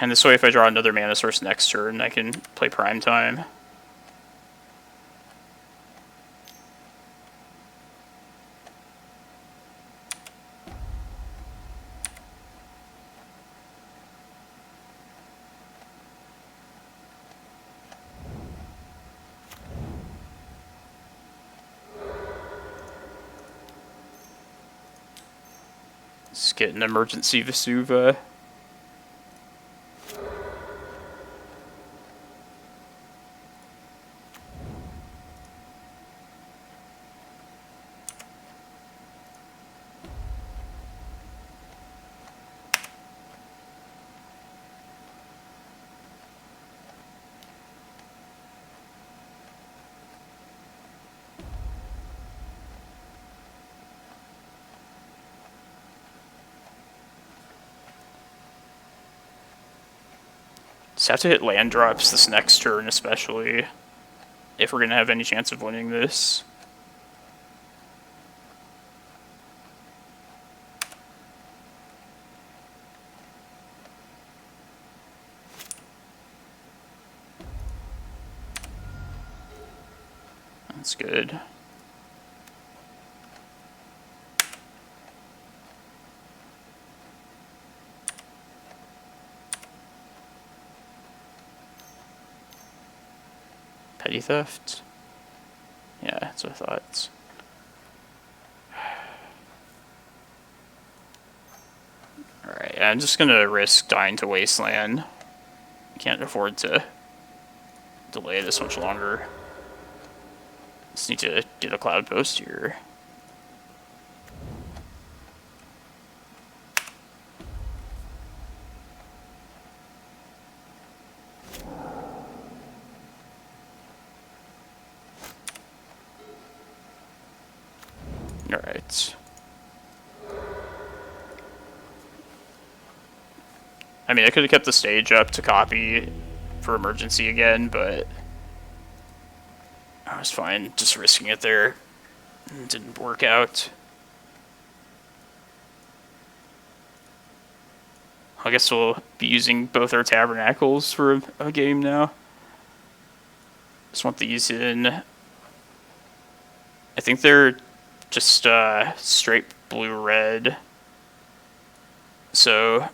And this way, if I draw another mana source next turn, I can play Prime Time. Let's get an emergency Vesuva. Just have to hit land drops this next turn, especially if we're going to have any chance of winning this. That's good. Petty theft? Yeah, that's what I thought. Alright, I'm just gonna risk dying to Wasteland. Can't afford to delay this much longer. Just need to get a Cloudpost here. Alright. I mean, I could have kept the stage up to copy for emergency again, but I was fine just risking it there. It didn't work out. I guess we'll be using both our tabernacles for a game now. Just want these in. I think they're just straight blue-red. So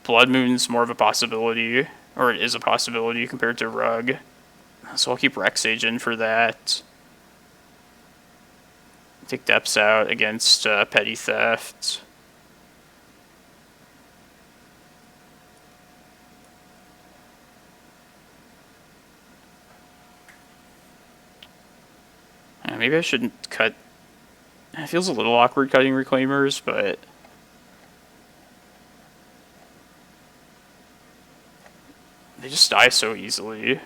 Blood Moon's more of a possibility, or it is a possibility compared to Rug. So I'll keep Rex Sage in for that. Take Depths out against Petty Theft. Maybe I shouldn't cut. It feels a little awkward cutting Reclaimers, but they just die so easily.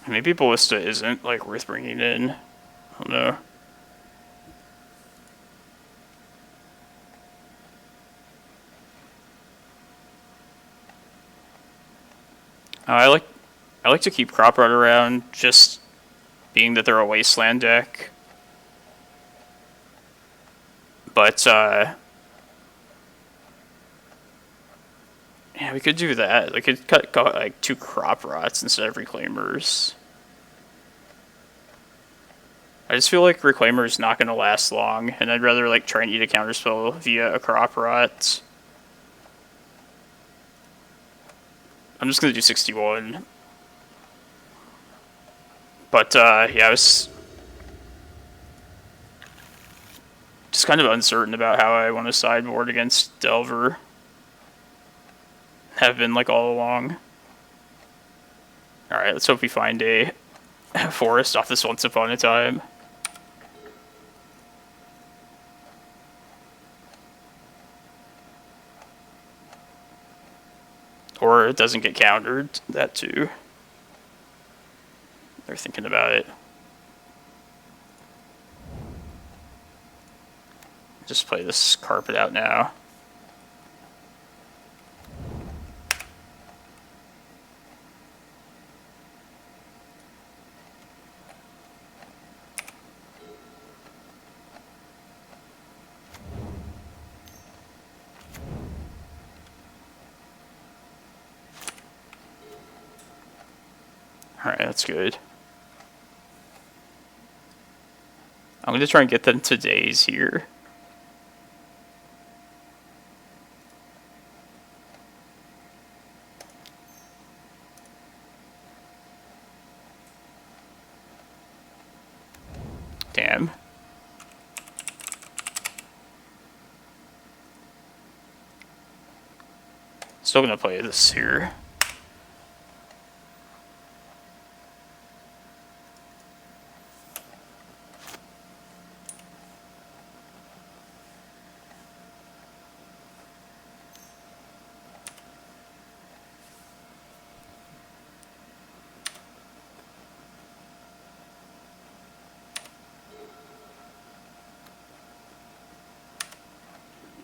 Maybe Ballista isn't, like, worth bringing in. I don't know. I like to keep Crop Rot around, just being that they're a Wasteland deck. But, yeah, we could do that. We could cut like 2 Crop Rots instead of Reclaimers. I just feel like Reclaimer is not going to last long, and I'd rather like try and eat a counterspell via a Crop Rot. I'm just going to do 61. But, yeah, I was just kind of uncertain about how I want to sideboard against Delver. Have been, like, all along. Alright, let's hope we find a forest off this Once Upon a Time. Or it doesn't get countered, that too. They're thinking about it. Just play this carpet out now. Alright, that's good. I'm going to try and get them to days here. Damn. Still going to play this here.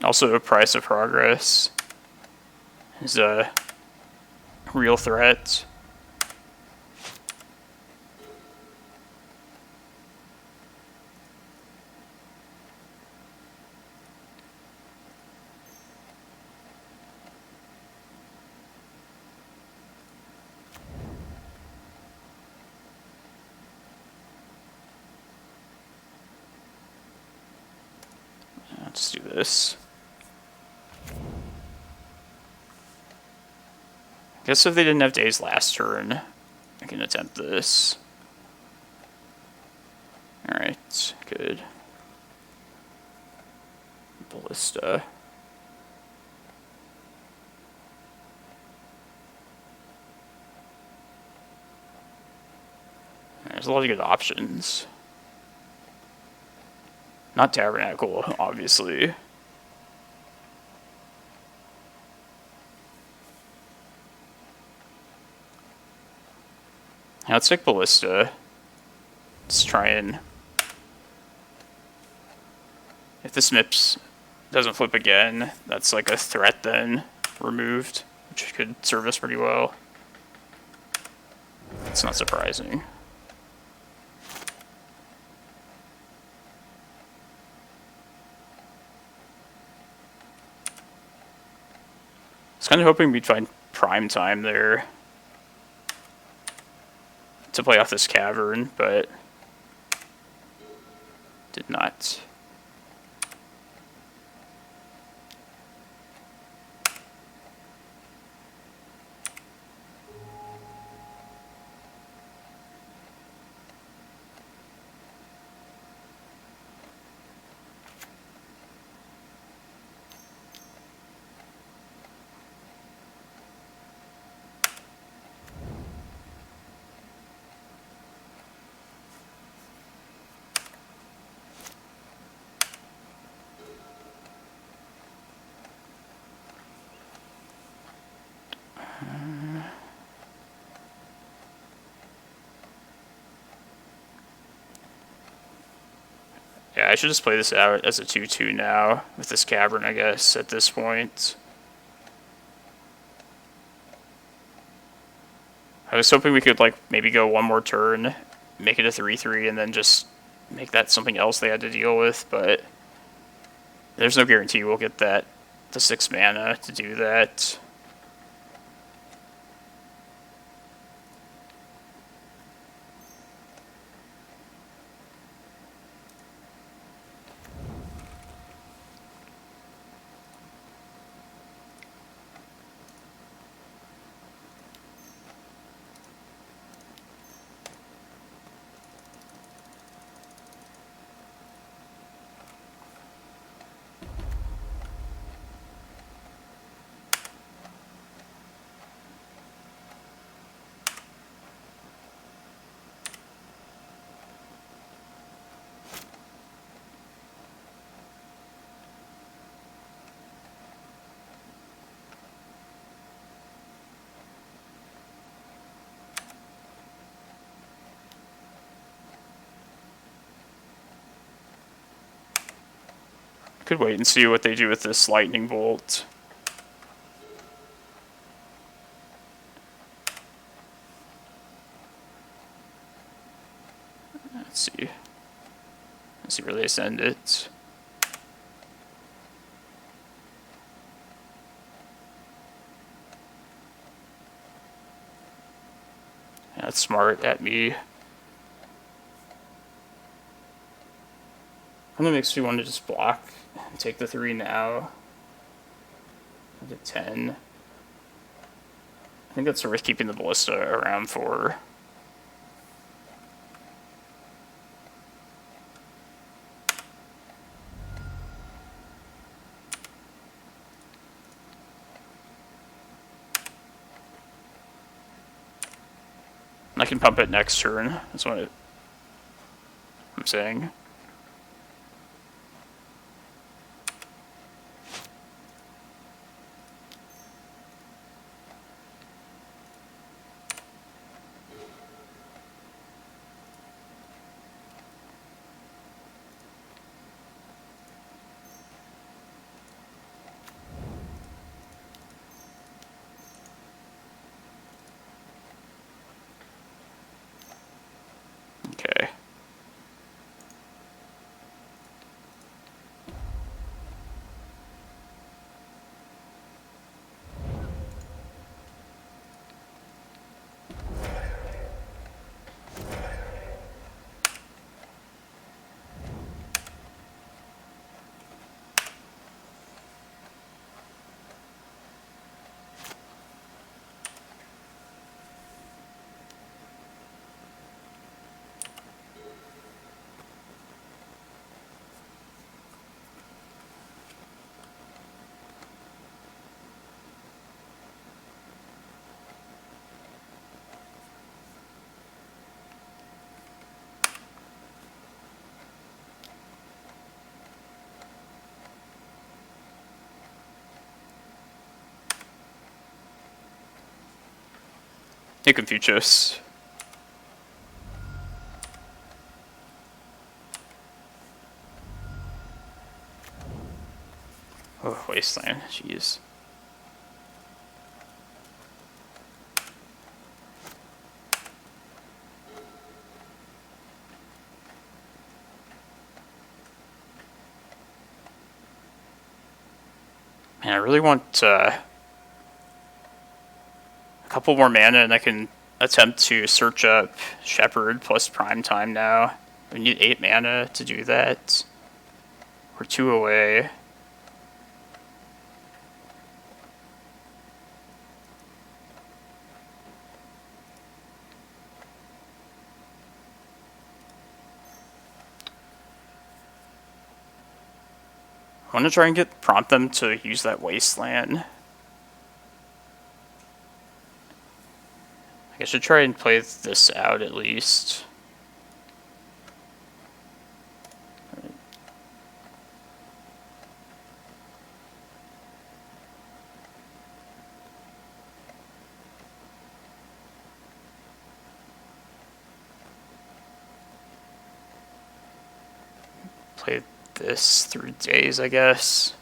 Also, a Price of Progress is a real threat. Let's do this. Guess if they didn't have days last turn, I can attempt this. Alright, good. Ballista. There's a lot of good options. Not Tabernacle, obviously. Now let's take Ballista. Let's try and... If this MIPS doesn't flip again, that's like a threat then removed, which could serve us pretty well. It's not surprising. I was kind of hoping we'd find prime time there to play off this cavern, but did not. Yeah, I should just play this out as a 2-2 now, with this cavern, I guess, at this point. I was hoping we could, like, maybe go one more turn, make it a 3-3, and then just make that something else they had to deal with, but there's no guarantee we'll get that, the 6 mana to do that. Could wait and see what they do with this lightning bolt. Let's see. Let's see where they send it. That's smart at me. And that makes me want to just block and take the 3 now. I get 10. I think that's worth keeping the Ballista around for. I can pump it next turn. That's what I'm saying. Okay. Hey, Confucius. Oh, Wasteland, jeez. Man, I really want a couple more mana and I can attempt to search up Shepherd plus Prime Time now. We need 8 mana to do that. We're 2 away. I want to try and prompt them to use that Wasteland. I should try and play this out at least. Play this through days, I guess.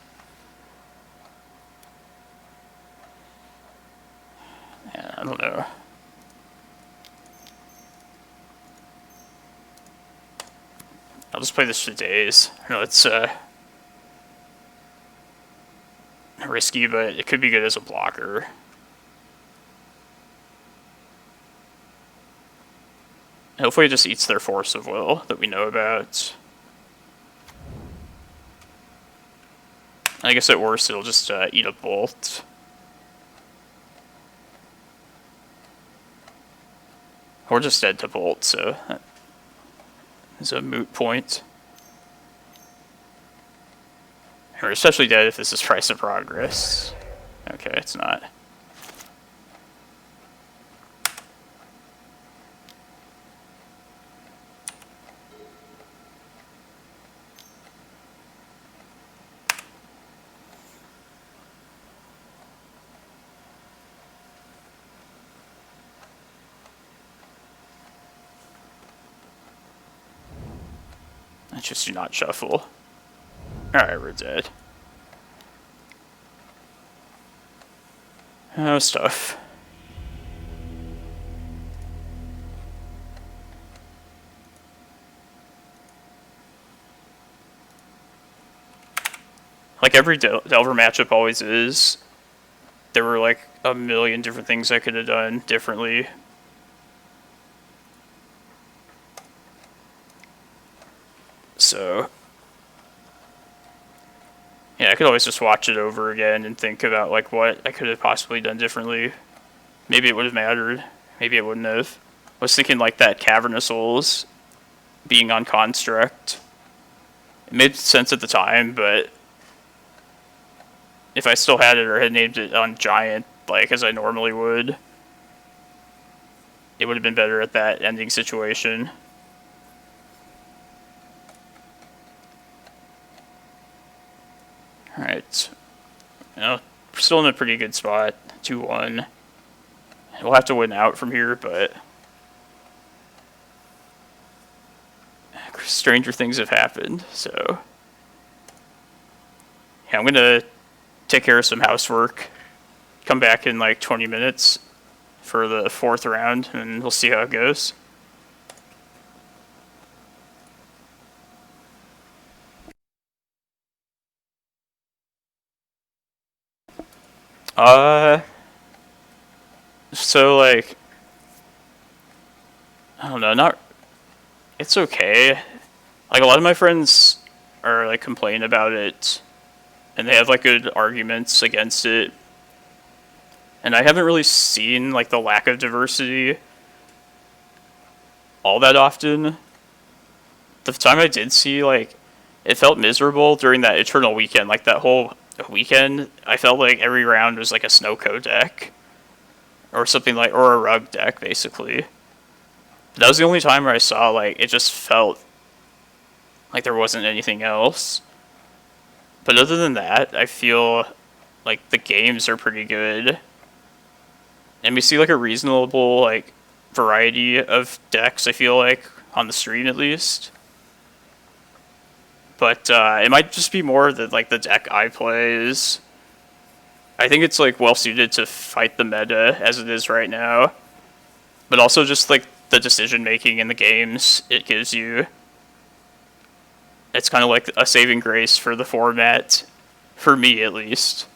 Yeah, I don't know. I'll just play this for days. I know it's risky, but it could be good as a blocker. Hopefully it just eats their Force of Will that we know about. I guess at worst it'll just eat a Bolt. Or just dead to Bolt, so that is a moot point. Or especially dead if this is Price of Progress. Okay, it's not. Just do not shuffle. Alright, we're dead. Oh, stuff. Like every Delver matchup always is, there were like a million different things I could have done differently. So, yeah, I could always just watch it over again and think about like what I could have possibly done differently. Maybe it would have mattered. Maybe it wouldn't have. I was thinking like that Cavern of Souls being on Construct. It made sense at the time, but if I still had it or had named it on Giant, like as I normally would, it would have been better at that ending situation. Alright, we're still in a pretty good spot, 2-1. We'll have to win out from here, but stranger things have happened, so yeah, I'm going to take care of some housework, come back in like 20 minutes for the 4th round, and we'll see how it goes. So like, I don't know, it's okay. Like a lot of my friends are like complain about it, and they have like good arguments against it. And I haven't really seen like the lack of diversity all that often. The time I did see, like, it felt miserable during that Eternal weekend. Like that whole weekend, I felt like every round was like a Snowco deck. Or something like, or a rug deck, basically. But that was the only time where I saw, like, it just felt like there wasn't anything else. But other than that, I feel like the games are pretty good. And we see, like, a reasonable, like, variety of decks, I feel like, on the stream at least. but it might just be more that like the deck I play is. I think it's like well suited to fight the meta as it is right now, but also just like the decision making in the games it gives you. It's kind of like a saving grace for the format, for me at least.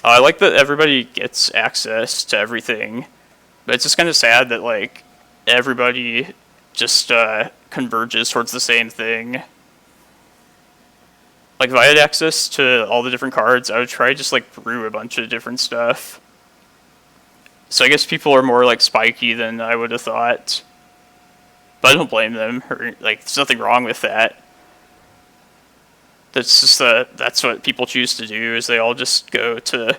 I like that everybody gets access to everything, but it's just kind of sad that like everybody just converges towards the same thing. Like if I had access to all the different cards, I would try just like brew a bunch of different stuff. So I guess people are more like spiky than I would have thought. But I don't blame them, or like there's nothing wrong with that. That's just that's what people choose to do, is they all just go to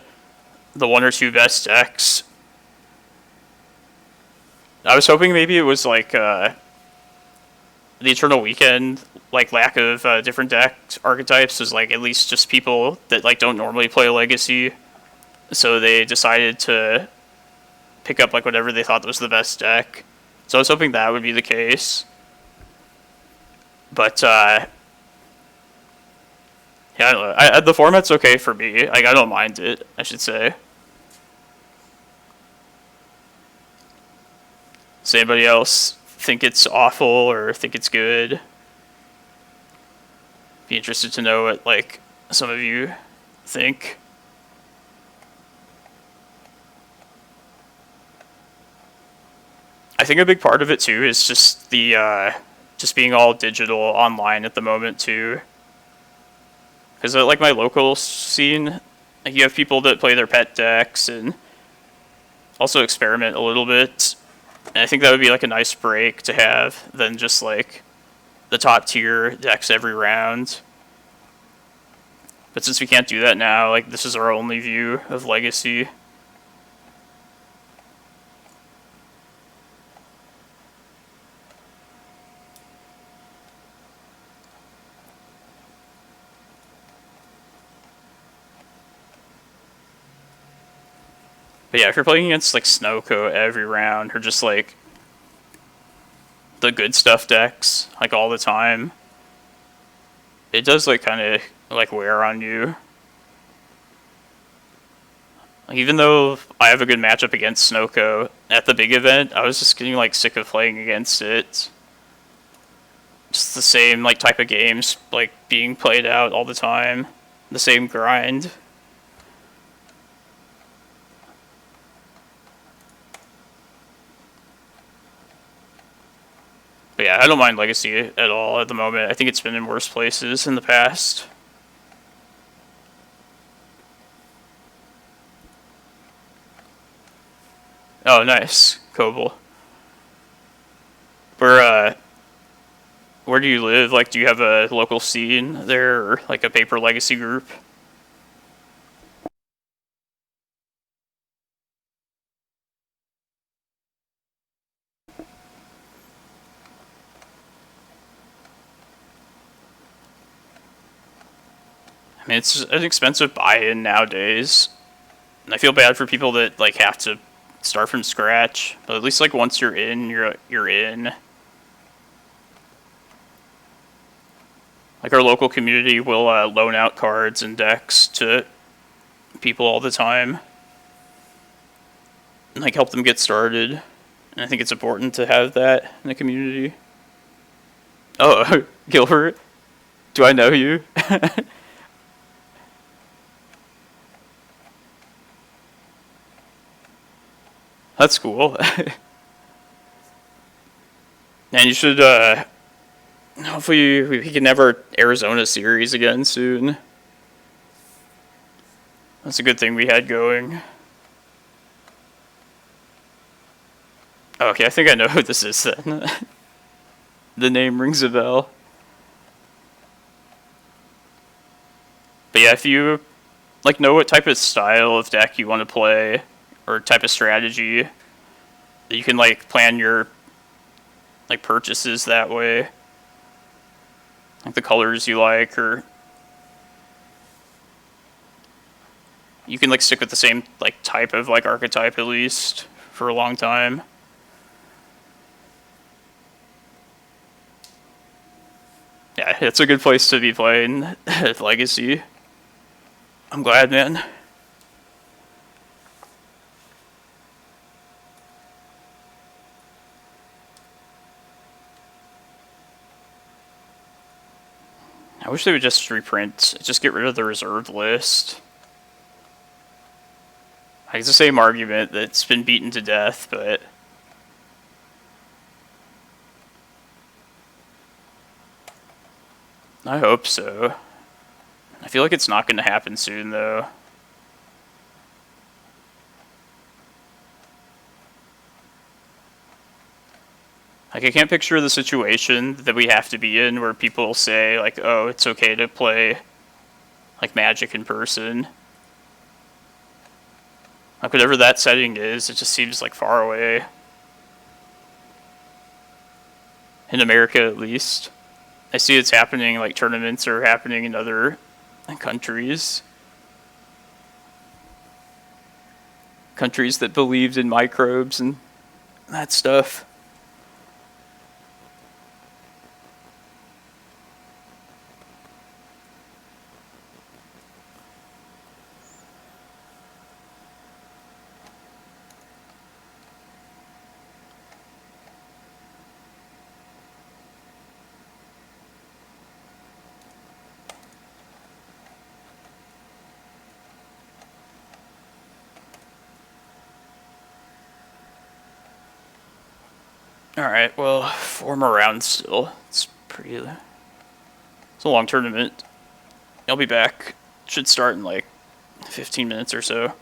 the one or two best decks. I was hoping maybe it was like the Eternal Weekend, like lack of different deck archetypes is like at least just people that like don't normally play Legacy, so they decided to pick up like whatever they thought was the best deck. So I was hoping that would be the case. But yeah, I don't know. The format's okay for me. Like I don't mind it, I should say. Does anybody else think it's awful or think it's good? Be interested to know what like some of you think. I think a big part of it too is just the just being all digital online at the moment too. Because like my local scene, like you have people that play their pet decks and also experiment a little bit. And I think that would be like a nice break to have than just like the top tier decks every round. But since we can't do that now, like this is our only view of Legacy. But yeah, if you're playing against like Snowco every round, or just like the good stuff decks, like all the time, it does like kind of like wear on you. Like, even though I have a good matchup against Snowco at the big event, I was just getting like sick of playing against it. Just the same like type of games like being played out all the time, the same grind. But yeah, I don't mind Legacy at all at the moment. I think it's been in worse places in the past. Oh, nice. Koval. Where do you live? Like, do you have a local scene there, or like a paper Legacy group? I mean, it's an expensive buy-in nowadays, and I feel bad for people that like have to start from scratch. But at least like once you're in, you're in. Like our local community will loan out cards and decks to people all the time, and like help them get started. And I think it's important to have that in the community. Oh, Gilbert, do I know you? That's cool. And you should, hopefully we can have our Arizona series again soon. That's a good thing we had going. Okay, I think I know who this is then. The name rings a bell. But yeah, if you like know what type of style of deck you want to play, or type of strategy, you can like plan your like purchases that way. Like the colors you like, or you can like stick with the same like type of like archetype at least for a long time. It's a good place to be playing Legacy. I'm glad, man. I wish they would just reprint, just get rid of the reserved list. Like, it's the same argument that's been beaten to death, but... I hope so. I feel like it's not going to happen soon, though. Like, I can't picture the situation that we have to be in where people say, like, oh, it's okay to play, like, Magic in person. Like, whatever that setting is, it just seems, like, far away. In America, at least. I see it's happening, like, tournaments are happening in other countries. Countries that believed in microbes and that stuff. Alright, well, 4 more rounds still. It's a long tournament. I'll be back. Should start in like 15 minutes or so.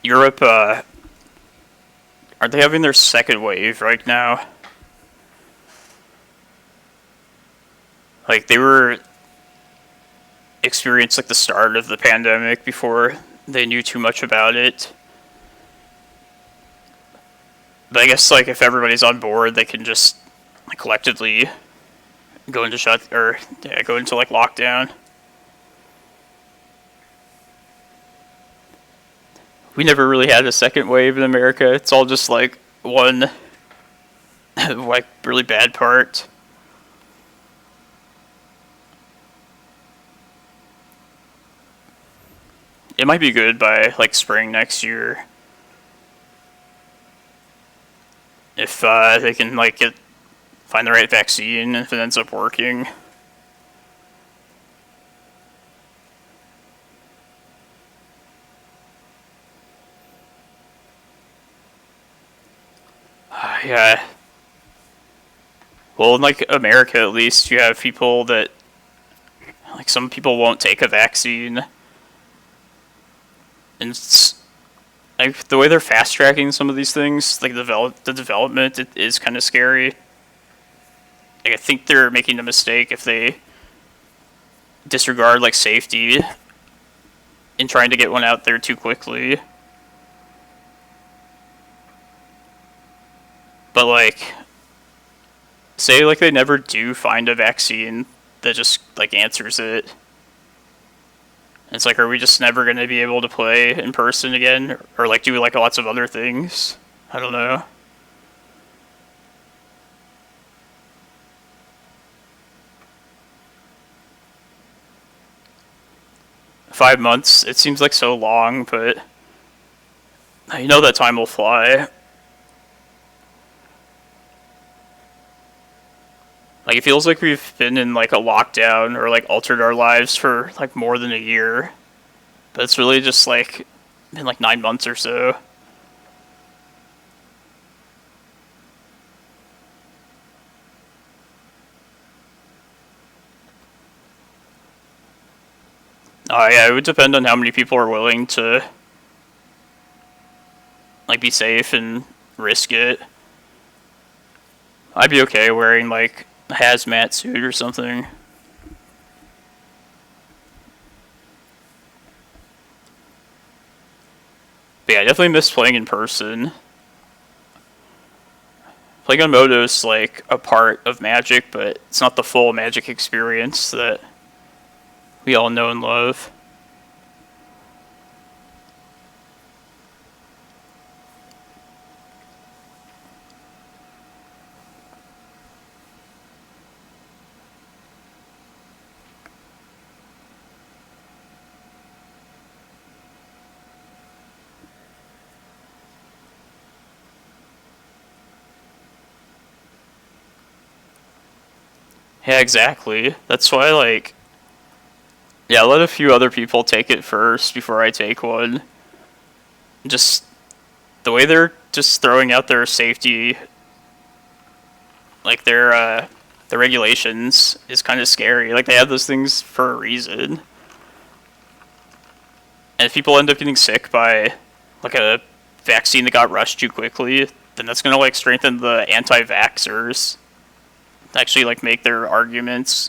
Europe, aren't they having their second wave right now? Like, they were experienced like the start of the pandemic before they knew too much about it. But I guess, like, if everybody's on board, they can just, like, collectively go into go into, like, lockdown. We never really had a second wave in America. It's all just, like, one, like, really bad part. It might be good by, like, spring next year. If they can, like, find the right vaccine, if it ends up working. Yeah. Well, in like America at least, you have people that like some people won't take a vaccine, and it's, like the way they're fast tracking some of these things, like the development, it is kind of scary. Like I think they're making a mistake if they disregard like safety in trying to get one out there too quickly. But like, say like they never do find a vaccine that just like answers it. It's like, are we just never going to be able to play in person again, or like do like lots of other things? I don't know. $5 months, it seems like so long, but you know that time will fly. Like it feels like we've been in like a lockdown or like altered our lives for like more than a year, but it's really just like been like 9 months or so. Yeah, it would depend on how many people are willing to like be safe and risk it. I'd be okay wearing like a hazmat suit or something. But yeah, I definitely miss playing in person. Playing on Moto is like a part of Magic, but it's not the full Magic experience that we all know and love. Yeah, exactly. That's why, like, yeah, let a few other people take it first before I take one. Just the way they're just throwing out their safety, like their regulations, is kind of scary. Like they have those things for a reason, and if people end up getting sick by like a vaccine that got rushed too quickly, then that's gonna like strengthen the anti-vaxxers to actually like make their arguments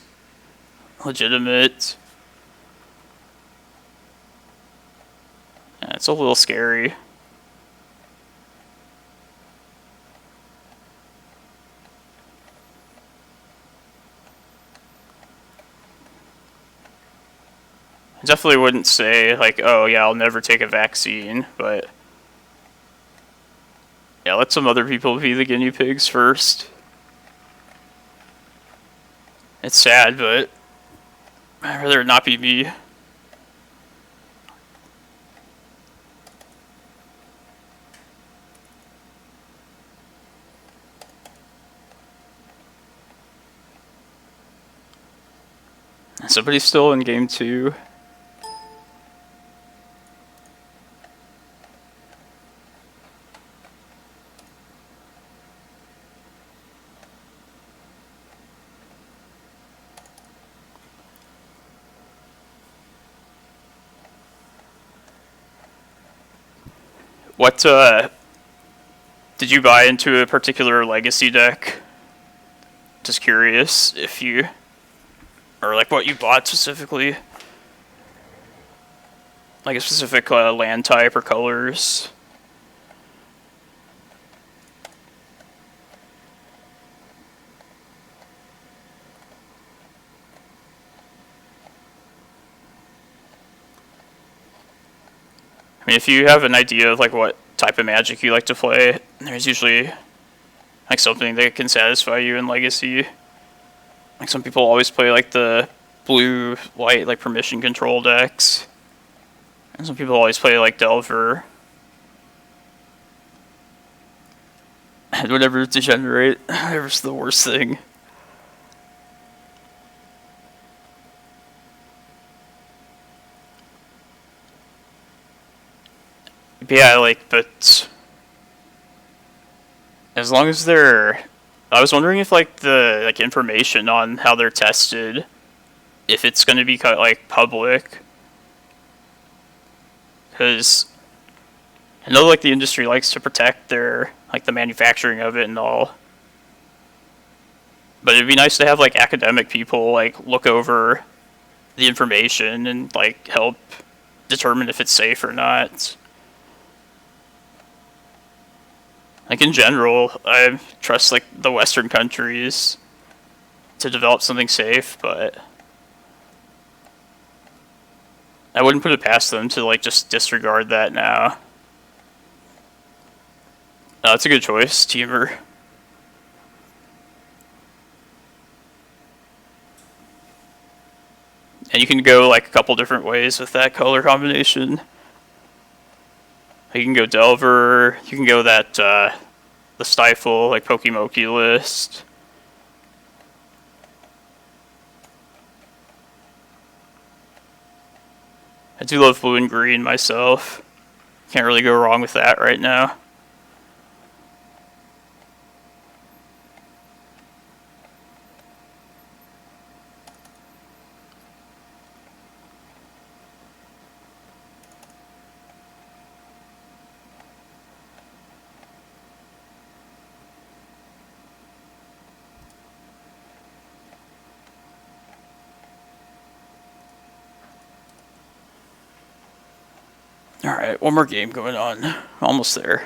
legitimate. Yeah, it's a little scary. I definitely wouldn't say like, oh yeah, I'll never take a vaccine, but yeah, let some other people be the guinea pigs first. It's sad, but I'd rather it not be me. Somebody's still in game 2. What, did you buy into a particular legacy deck? Just curious if you, or like what you bought specifically. Like a specific land type or colors. I mean, if you have an idea of like what type of Magic you like to play, there's usually like something that can satisfy you in Legacy. Like some people always play like the blue, white, like permission control decks. And some people always play like Delver. And whatever degenerate, whatever's the worst thing. Yeah, like, but As long as they're... I was wondering if, like, the information on how they're tested, if it's going to be, like, public. Because I know, like, the industry likes to protect their, like, the manufacturing of it and all. But it'd be nice to have, like, academic people, like, look over the information and, like, help determine if it's safe or not. Like, in general, I trust, like, the Western countries to develop something safe, but I wouldn't put it past them to, like, just disregard that now. No, that's a good choice, Teamer. And you can go, like, a couple different ways with that color combination. You can go Delver, you can go that, the Stifle, like, Pokemoki list. I do love blue and green myself. Can't really go wrong with that right now. Alright, one more game going on. Almost there.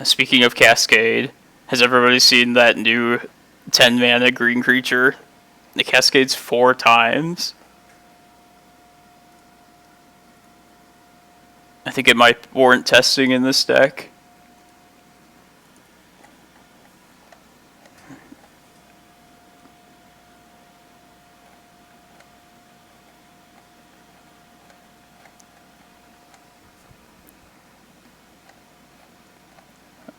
Speaking of Cascade, has everybody seen that new 10 mana green creature? It cascades 4 times. I think it might warrant testing in this deck.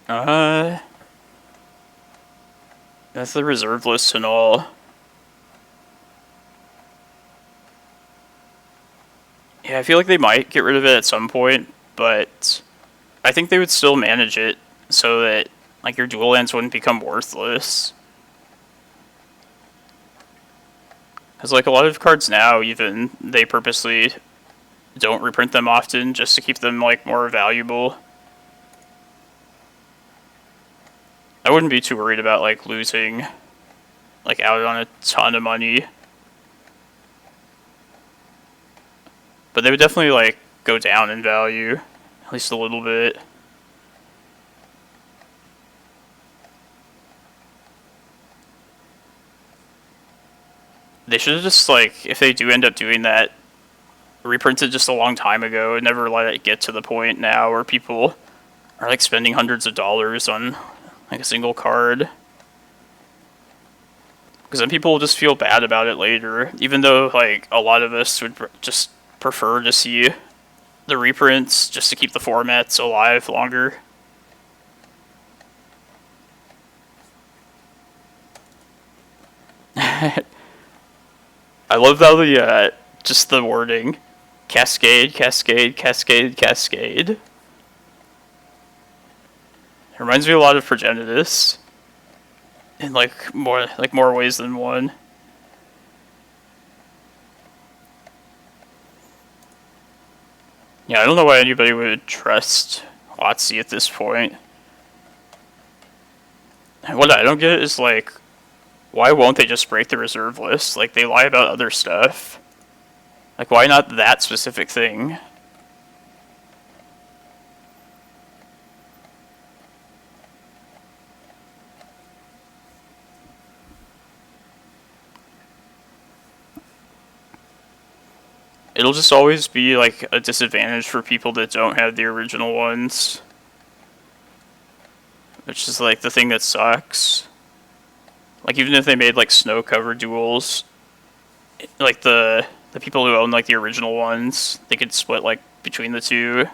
Uh, that's the reserve list and all. Yeah, I feel like they might get rid of it at some point, but I think they would still manage it so that like your dual lands wouldn't become worthless. Because like a lot of cards now, even they purposely don't reprint them often just to keep them like more valuable. I wouldn't be too worried about like losing like out on a ton of money. But they would definitely like go down in value, at least a little bit. They should have just like, if they do end up doing that, reprinted just a long time ago and never let it get to the point now where people are like spending hundreds of dollars on like a single card. Because then people will just feel bad about it later, even though like a lot of us would just prefer to see the reprints just to keep the formats alive longer. I love how the just the wording, cascade, cascade, cascade, cascade. It reminds me a lot of Progenitus in like more ways than one. Yeah, I don't know why anybody would trust WotC at this point. What I don't get is like, why won't they just break the reserve list? Like, they lie about other stuff. Like, why not that specific thing? It'll just always be, like, a disadvantage for people that don't have the original ones. Which is, like, the thing that sucks. Like, even if they made, like, snow-covered duels, like, the people who own, like, the original ones, they could split, like, between the two.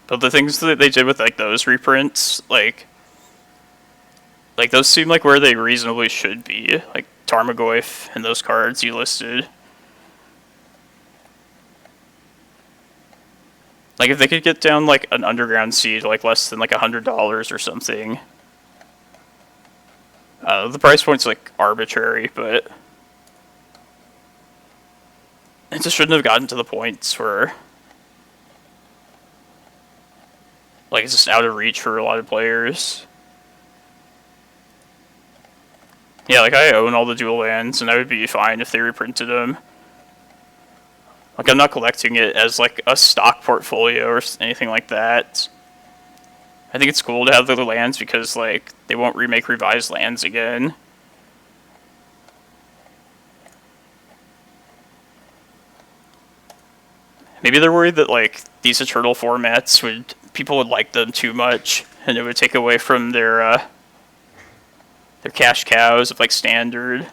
But the things that they did with, like, those reprints, like those seem like where they reasonably should be. Like, Tarmogoyf and those cards you listed. Like, if they could get down, like, an Underground Seed, like, less than, like, $100 or something. The price point's, like, arbitrary, but it just shouldn't have gotten to the points where, like, it's just out of reach for a lot of players. Yeah, like, I own all the dual lands, and I would be fine if they reprinted them. Like, I'm not collecting it as, like, a stock portfolio or anything like that. I think it's cool to have the lands because, like, they won't remake revised lands again. Maybe they're worried that, like, these Eternal formats people would like them too much, and it would take away from their cash cows of, like, Standard.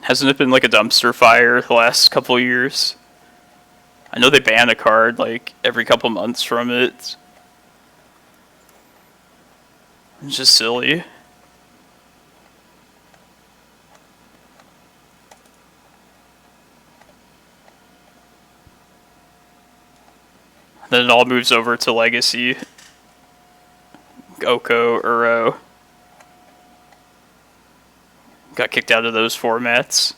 Hasn't it been like a dumpster fire the last couple of years? I know they ban a card like every couple months from it. It's just silly. Then it all moves over to Legacy. Oko, Uro. Got kicked out of those formats.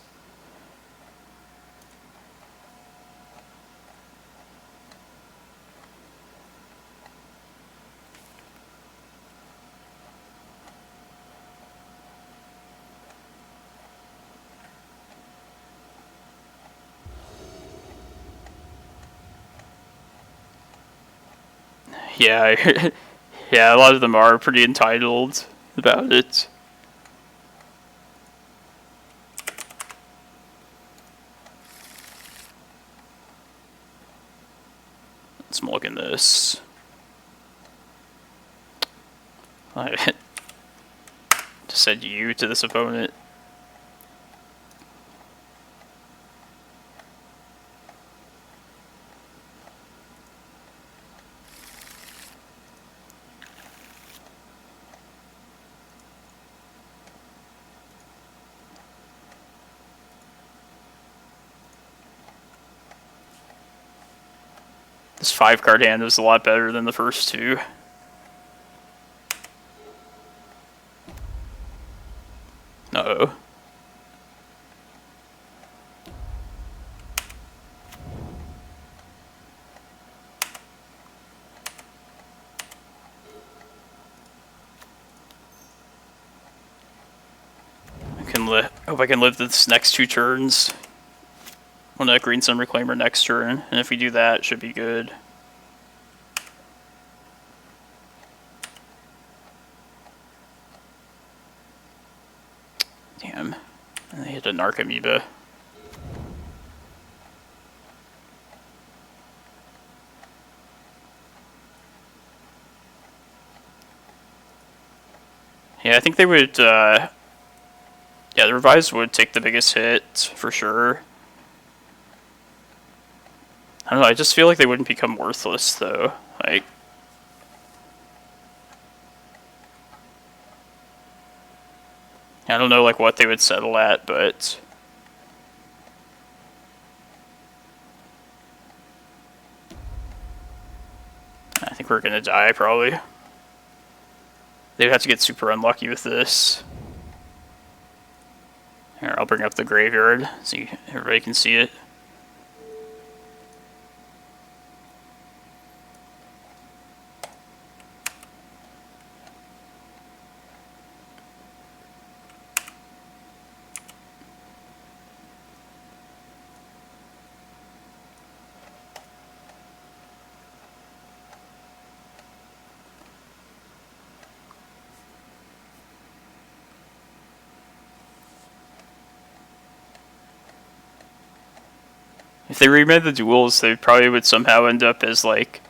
Yeah, yeah, a lot of them are pretty entitled about it. Let's look in this. I just said you to this opponent. This 5-card hand was a lot better than the first two. Uh-oh. Hope I can live this next 2 turns. I'm gonna green some Reclaimer next turn, and if we do that, it should be good. Damn. And they hit a Narc Amoeba. Yeah, I think they would, yeah, the Revives would take the biggest hit, for sure. I don't know, I just feel like they wouldn't become worthless, though. Like... I don't know, like, what they would settle at, but... I think we're gonna die, probably. They would have to get super unlucky with this. Here, I'll bring up the graveyard so everybody can see it. If they remade the duels, they probably would somehow end up as, like,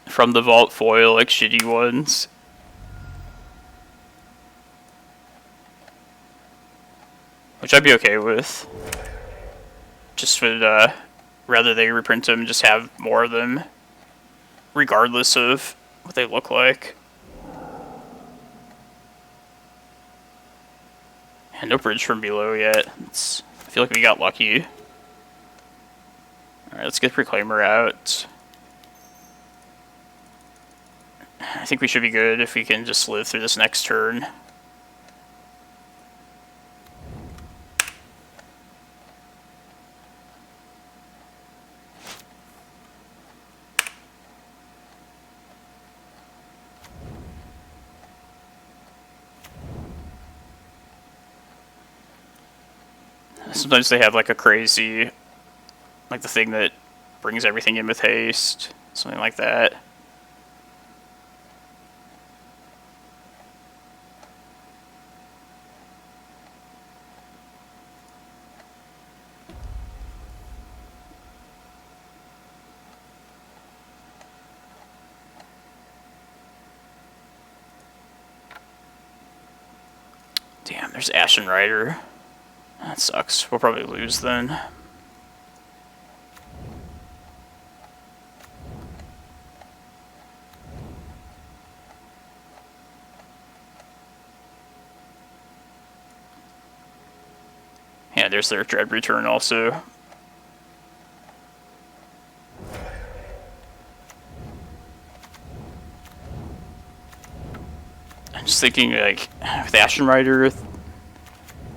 from the vault foil, like, shitty ones. Which I'd be okay with. Just would, rather they reprint them and just have more of them, regardless of what they look like. And no bridge from below yet. I feel like we got lucky. Alright, let's get Reclaimer out. I think we should be good if we can just live through this next turn. Sometimes they have like a crazy, like the thing that brings everything in with haste, something like that. Damn, there's Ashen Rider. That sucks. We'll probably lose then. Yeah, there's their Dread Return also. I'm just thinking, like, with Ashen Rider,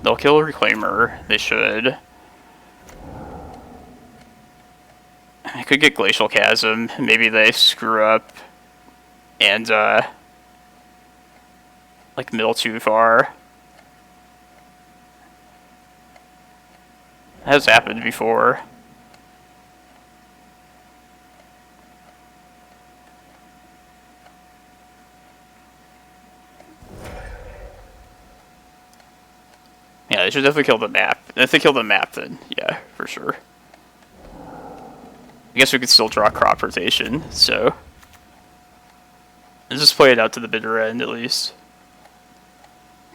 they'll kill a Reclaimer. They should. I could get Glacial Chasm. Maybe they screw up and, like, mill too far. That has happened before. Yeah, they should definitely kill the map. If they kill the map, then yeah, for sure. I guess we could still draw crop rotation, so let's just play it out to the bitter end at least.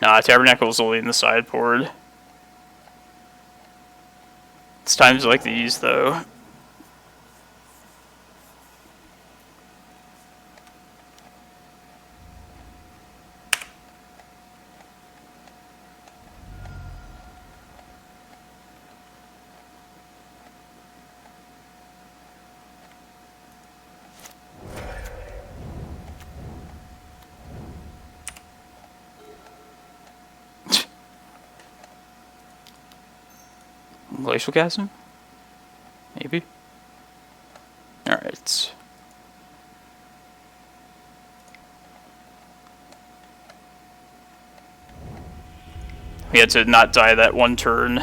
Nah, Tabernacle's only in the sideboard. It's times like these, though. Glacial Chasm? Maybe? Alright. We had to not die that one turn.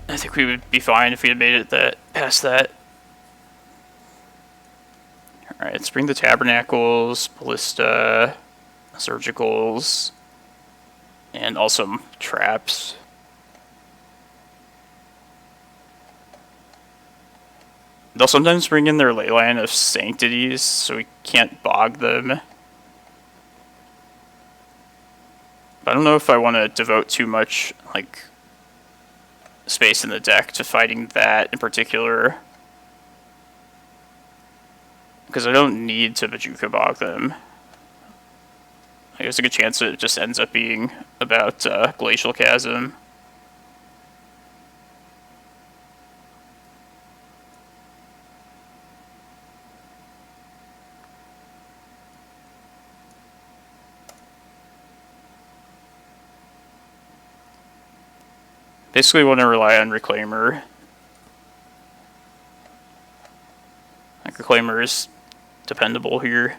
I think we would be fine if we had made it past that. Alright, let's bring the Tabernacles, Ballista, Surgicals, and also traps. They'll sometimes bring in their Leyline of Sanctities, so we can't bog them. But I don't know if I want to devote too much, like, space in the deck to fighting that in particular. Because I don't need to Bojuka Bog them. There's a good chance it just ends up being about Glacial Chasm. Basically want to rely on Reclaimer. Like, Reclaimer is dependable here.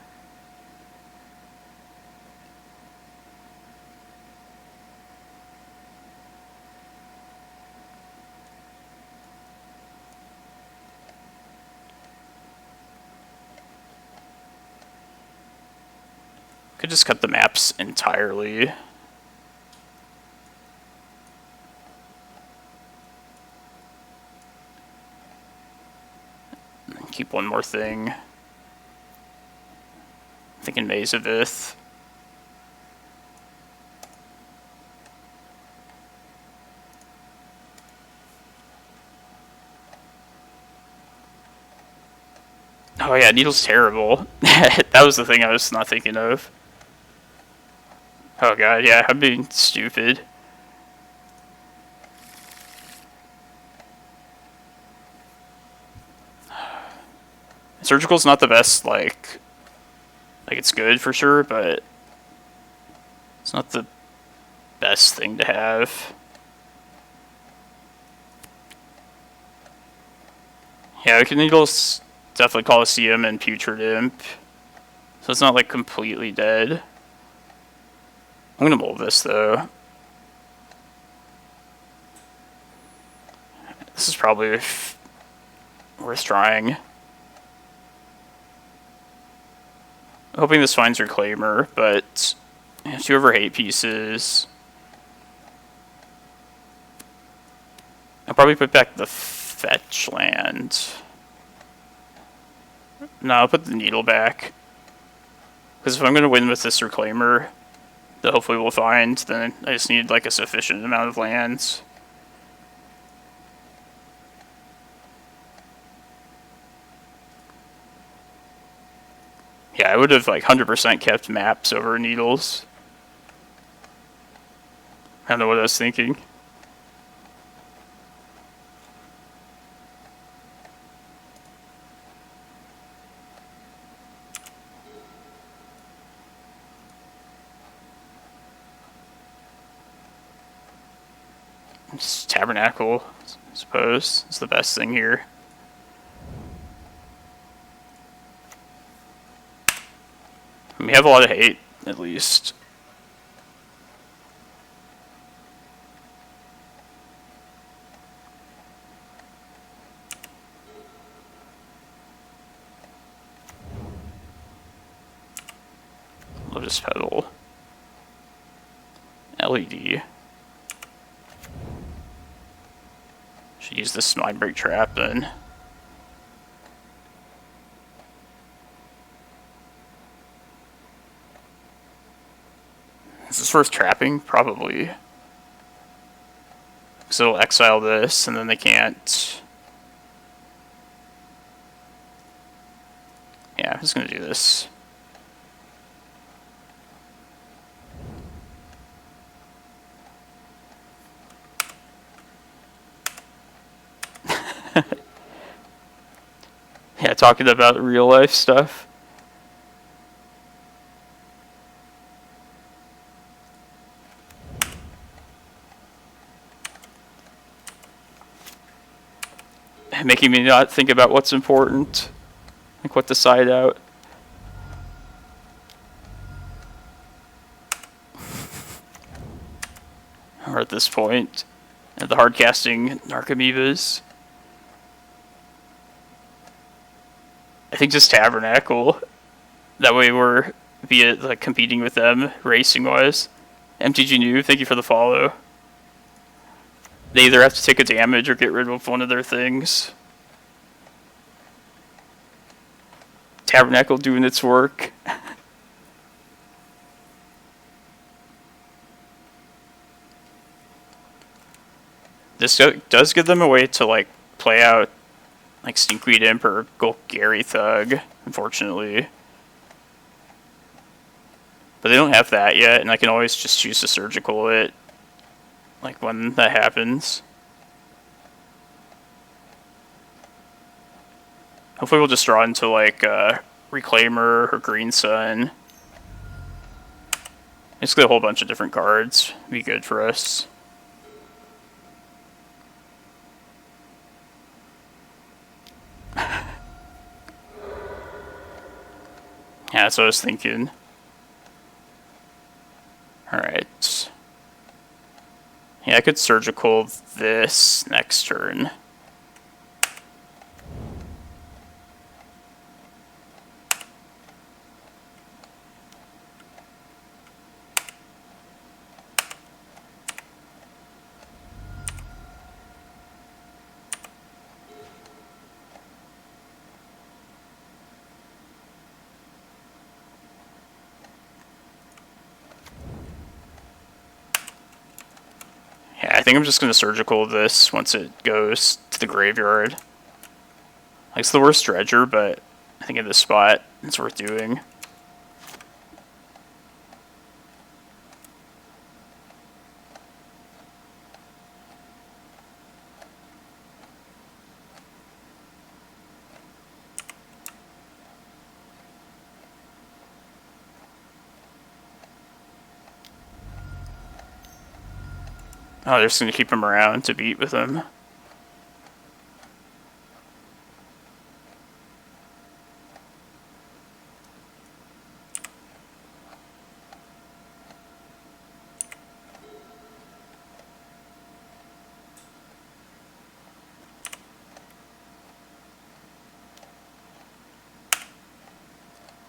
Could just cut the maps entirely. Keep one more thing. I'm thinking Maze of Ith. Oh yeah, Needle's terrible. That was the thing I was not thinking of. Oh god, yeah, I'm being stupid. Surgical's not the best, like it's good for sure, but it's not the best thing to have. Yeah, Wicked Needle's definitely Colosseum and Putrid Imp, so it's not like completely dead. I'm gonna mold this though. This is probably worth trying. Hoping this finds Reclaimer, but yeah, 2 overhate pieces. I'll probably put back the fetch land. No, I'll put the Needle back. Because if I'm going to win with this Reclaimer, that hopefully we'll find, then I just need like a sufficient amount of lands. Yeah, I would have like 100% kept maps over Needles. I don't know what I was thinking. Just Tabernacle, I suppose, is the best thing here. We have a lot of hate, at least. Lotus Petal. LED. Should use this Mindbreak Trap then. Is this worth trapping? Probably. Because it'll exile this, and then they can't... Yeah, I'm just going to do this. Yeah, talking about real life stuff. Making me not think about what's important. Like what to side out. Or at this point, the hard casting Narcomoebas. I think just Tabernacle. That way we're like competing with them racing wise. MTG New, thank you for the follow. They either have to take a damage or get rid of one of their things. Tabernacle doing its work. This does give them a way to like play out like Stinkweed Imp or Golgari Thug, unfortunately. But they don't have that yet, and I can always just choose to surgical it like when that happens. Hopefully we'll just draw into like Reclaimer or Green Sun. Basically a whole bunch of different cards. Be good for us. Yeah, that's what I was thinking. Alright. Yeah, I could surgical this next turn. I think I'm just going to surgical this once it goes to the graveyard. Like, it's the worst dredger, but I think in this spot, it's worth doing. Oh, they're just going to keep him around to beat with him.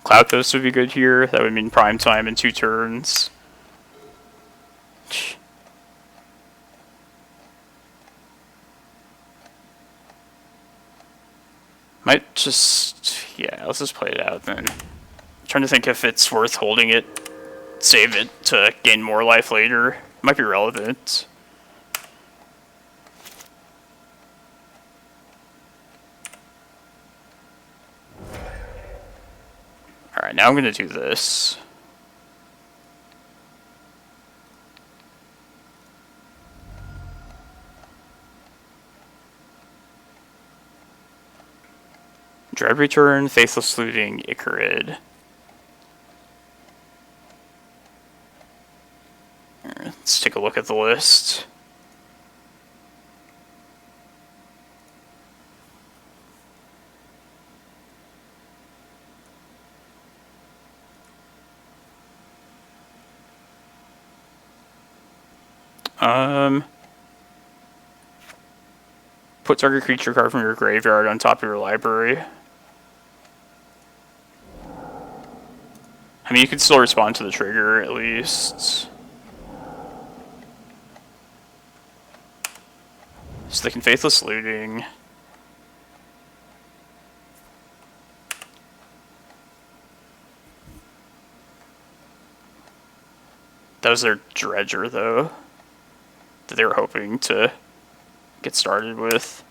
Cloudpost would be good here. That would mean prime time in 2 turns. Might just... yeah, let's just play it out then. I'm trying to think if it's worth holding it. Save it to gain more life later. Might be relevant. Alright, now I'm going to do this. Dread Return, Faithless Looting, Icarid. Let's take a look at the list. Put target creature card from your graveyard on top of your library. I mean, you could still respond to the trigger, at least. So they can Faithless Looting. That was their Dredger, though, that they were hoping to get started with.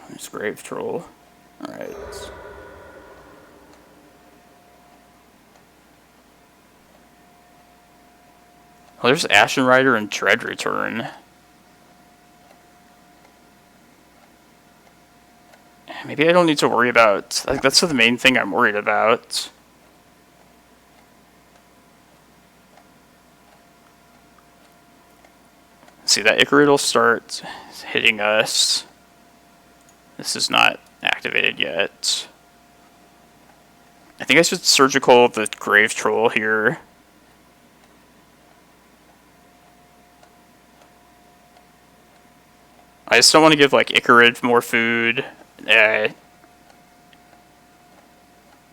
There's Grave Troll. Alright. Well, there's Ashen Rider and Dread Return. Maybe I don't need to worry about... Like, that's the main thing I'm worried about. See, that Icarid will start hitting us. This is not activated yet. I think I should Surgical the Grave Troll here. I just don't want to give, like, Icarid more food.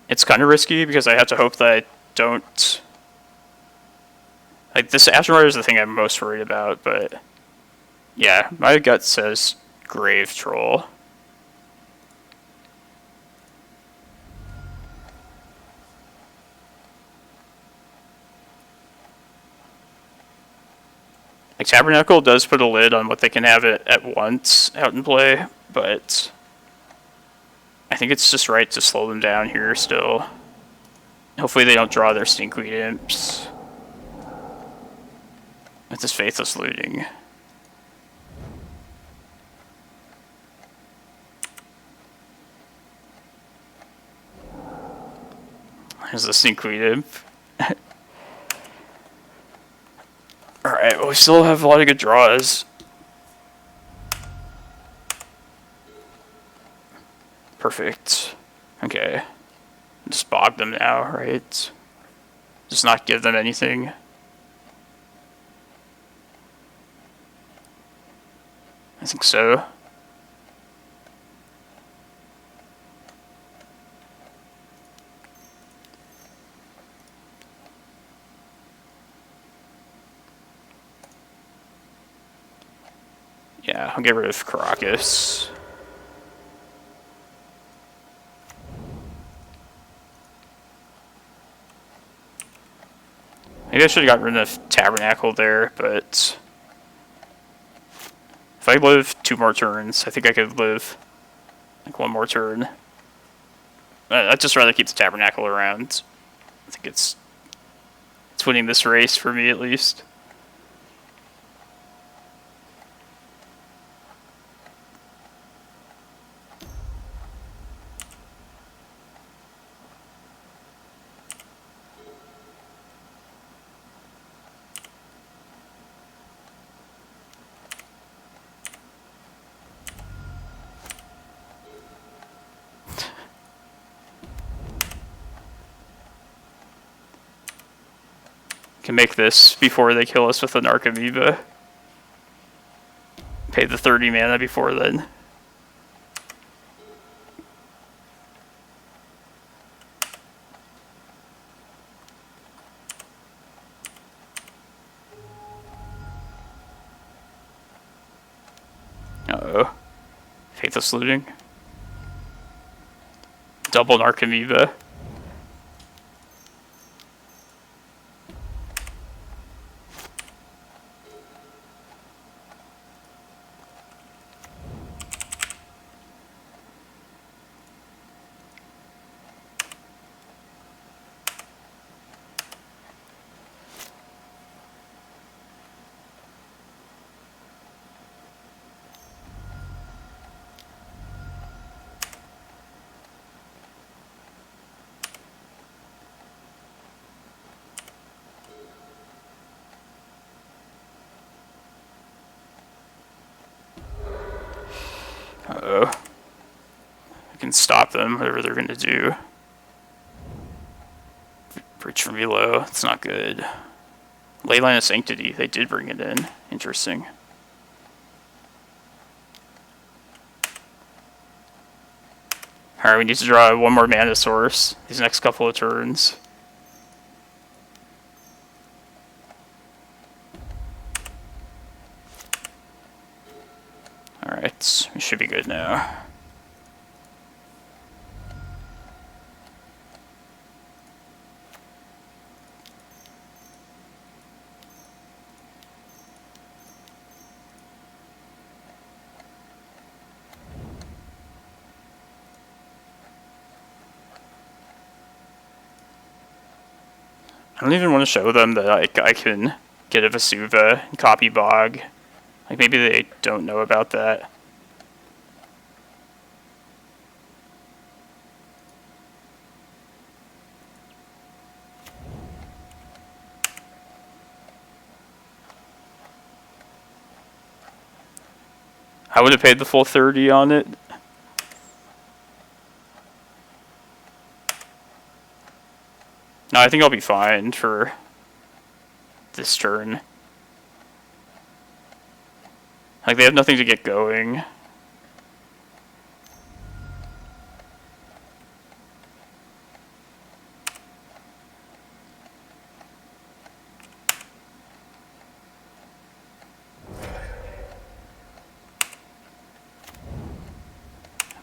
It's kind of risky because I have to hope that I don't... Like, this Ashen Rider is the thing I'm most worried about, but... Yeah, my gut says Grave Troll. Like, Tabernacle does put a lid on what they can have it at once out in play, but I think it's just right to slow them down here still. Hopefully they don't draw their Stinkweed Imps with this Faithless Looting. There's the Stinkweed Imp. Alright, well, we still have a lot of good draws. Perfect. Okay. Just bog them now, right? Just not give them anything. I think so. Yeah, I'll get rid of Karakas. Maybe I should have gotten rid of Tabernacle there, but if I live 2 more turns, I think I could live like 1 more turn. I'd just rather keep the Tabernacle around. I think it's winning this race for me at least. Can make this before they kill us with an Archamoeba. Pay the 30 mana before then. Uh-oh. Faithless Looting. Double Archamoeba. can stop them, whatever they're going to do. Breach from below, it's not good. Leyline of Sanctity, they did bring it in. Interesting. Alright, we need to draw one more mana source these next couple of turns. Alright, we should be good now. I don't even want to show them that I can get a Vesuva and copy Bog. Like, maybe they don't know about that. I would have paid the full 30 on it. No, I think I'll be fine for this turn. Like, they have nothing to get going.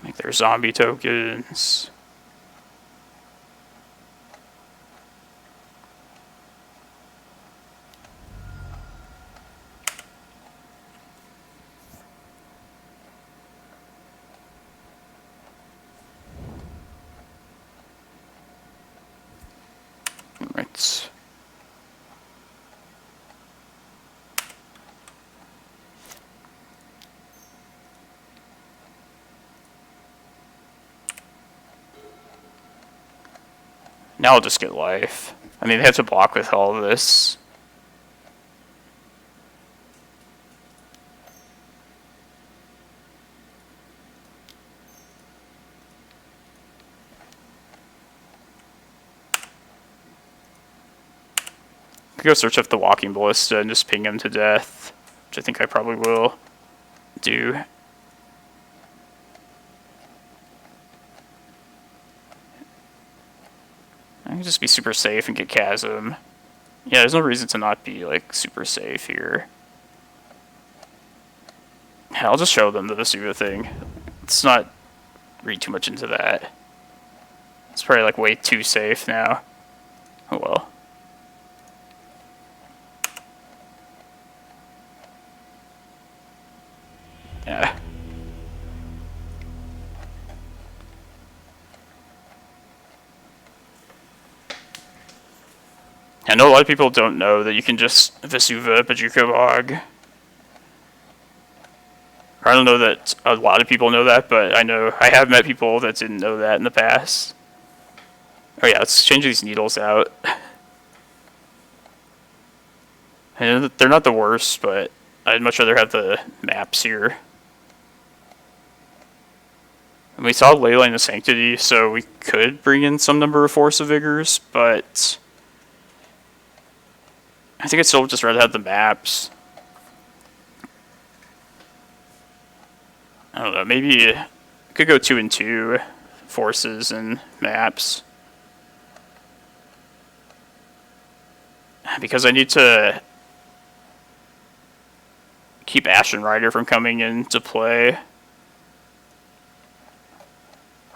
Make their zombie tokens. Right. Now I'll just get life. I mean, they have to block with all of this. Could go search up the Walking Ballista and just ping him to death, which I think I probably will do. I can just be super safe and get Chasm. Yeah, there's no reason to not be, like, super safe here. Yeah, I'll just show them the Vesuva thing. Let's not read too much into that. It's probably, like, way too safe now. Oh well. Yeah. I know a lot of people don't know that you can just Vesuva Bojuka Bog. I don't know that a lot of people know that, but I know I have met people that didn't know that in the past. Oh yeah, let's change these needles out. And they're not the worst, but I'd much rather have the maps here. And we saw Leyline of Sanctity, so we could bring in some number of Force of Vigors, but I think I'd still just rather have the maps. I don't know, maybe I could go 2 and 2 forces and maps. Because I need to keep Ashen Rider from coming into play.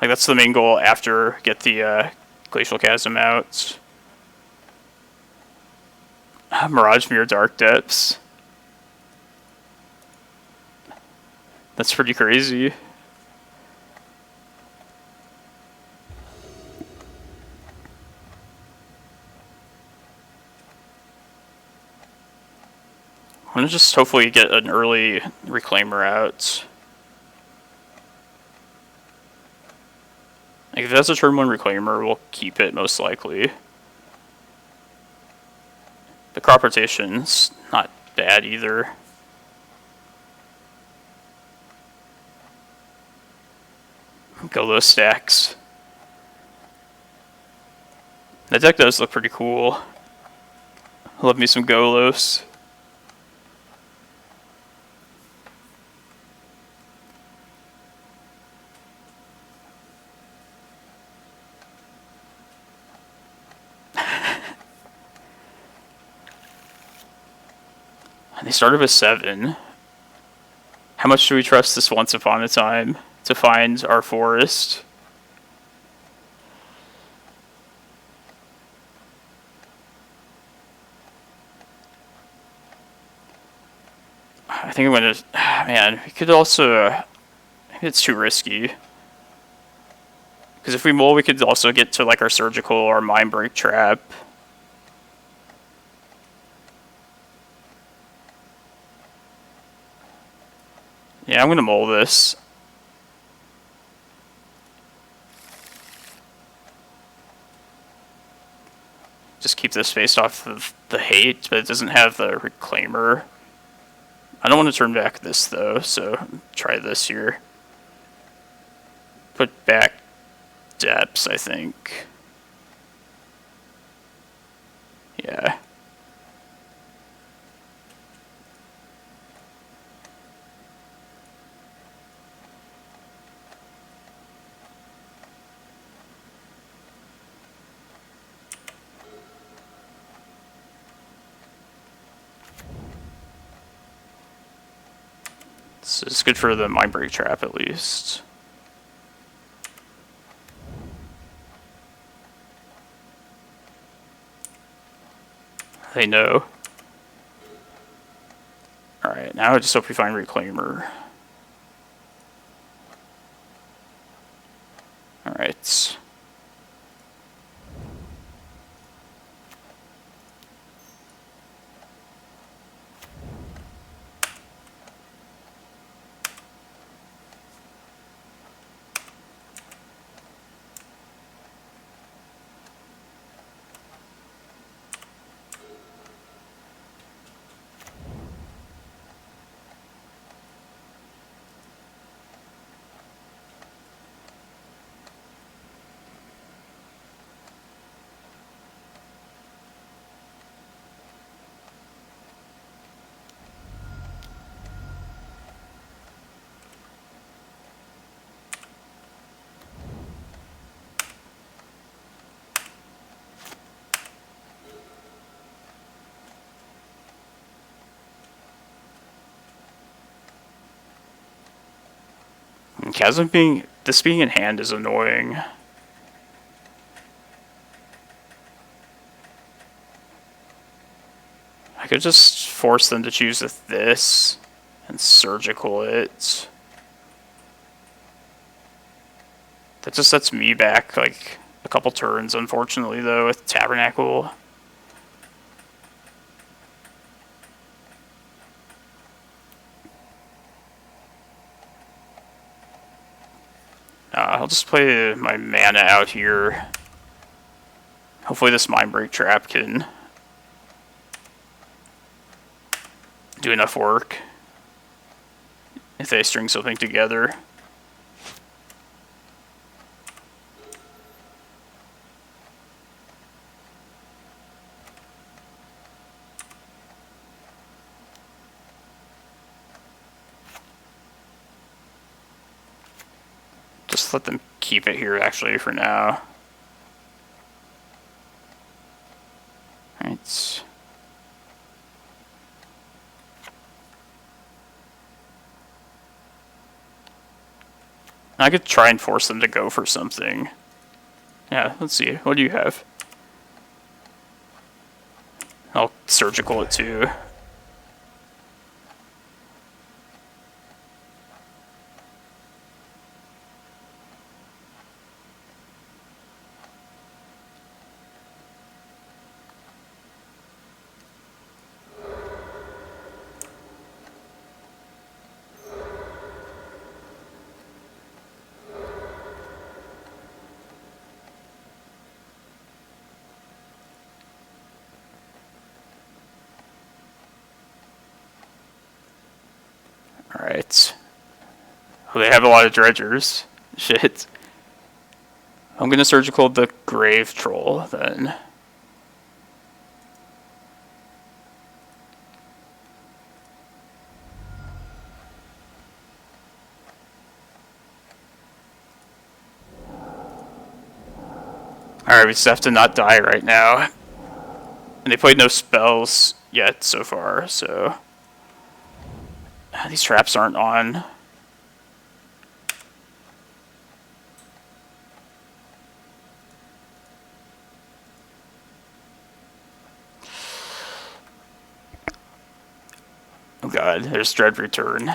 Like, that's the main goal after get the Glacial Chasm out. Mirage Mirror Dark Depths. That's pretty crazy. I'm gonna just hopefully get an early Reclaimer out. Like, if that's a turn 1 Reclaimer, we'll keep it most likely. The crop rotation's not bad either. Golo stacks. That deck does look pretty cool. Love me some Golos. They started with 7. How much do we trust this Once Upon a Time to find our forest? I think I'm gonna... Man, we could also... Maybe it's too risky. Because if we mull, we could also get to like our Surgical or Mindbreak Trap. Yeah, I'm gonna mull this. Just keep this based off of the hate, but it doesn't have the Reclaimer. I don't want to turn back this though, so try this here. Put back depths, I think. Yeah. So it's good for the Mindbreak Trap at least. They know. Alright, now I just hope we find Reclaimer. Alright. Chasm this being in hand is annoying. I could just force them to choose this and Surgical it. That just sets me back like a couple turns, unfortunately, though, with Tabernacle. I'll just play my mana out here. Hopefully this Mindbreak Trap can do enough work if they string something together. Just let them keep it here, actually, for now. Alright. I could try and force them to go for something. Yeah, let's see. What do you have? I'll Surgical it too. Alright. Well, they have a lot of dredgers. Shit. I'm gonna surgical the Grave Troll then. Alright, we just have to not die right now. And they played no spells yet so far, so these traps aren't on. Oh god, there's Dread Return.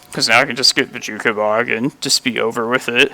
Because now I can just get Bojuka Bog and just be over with it.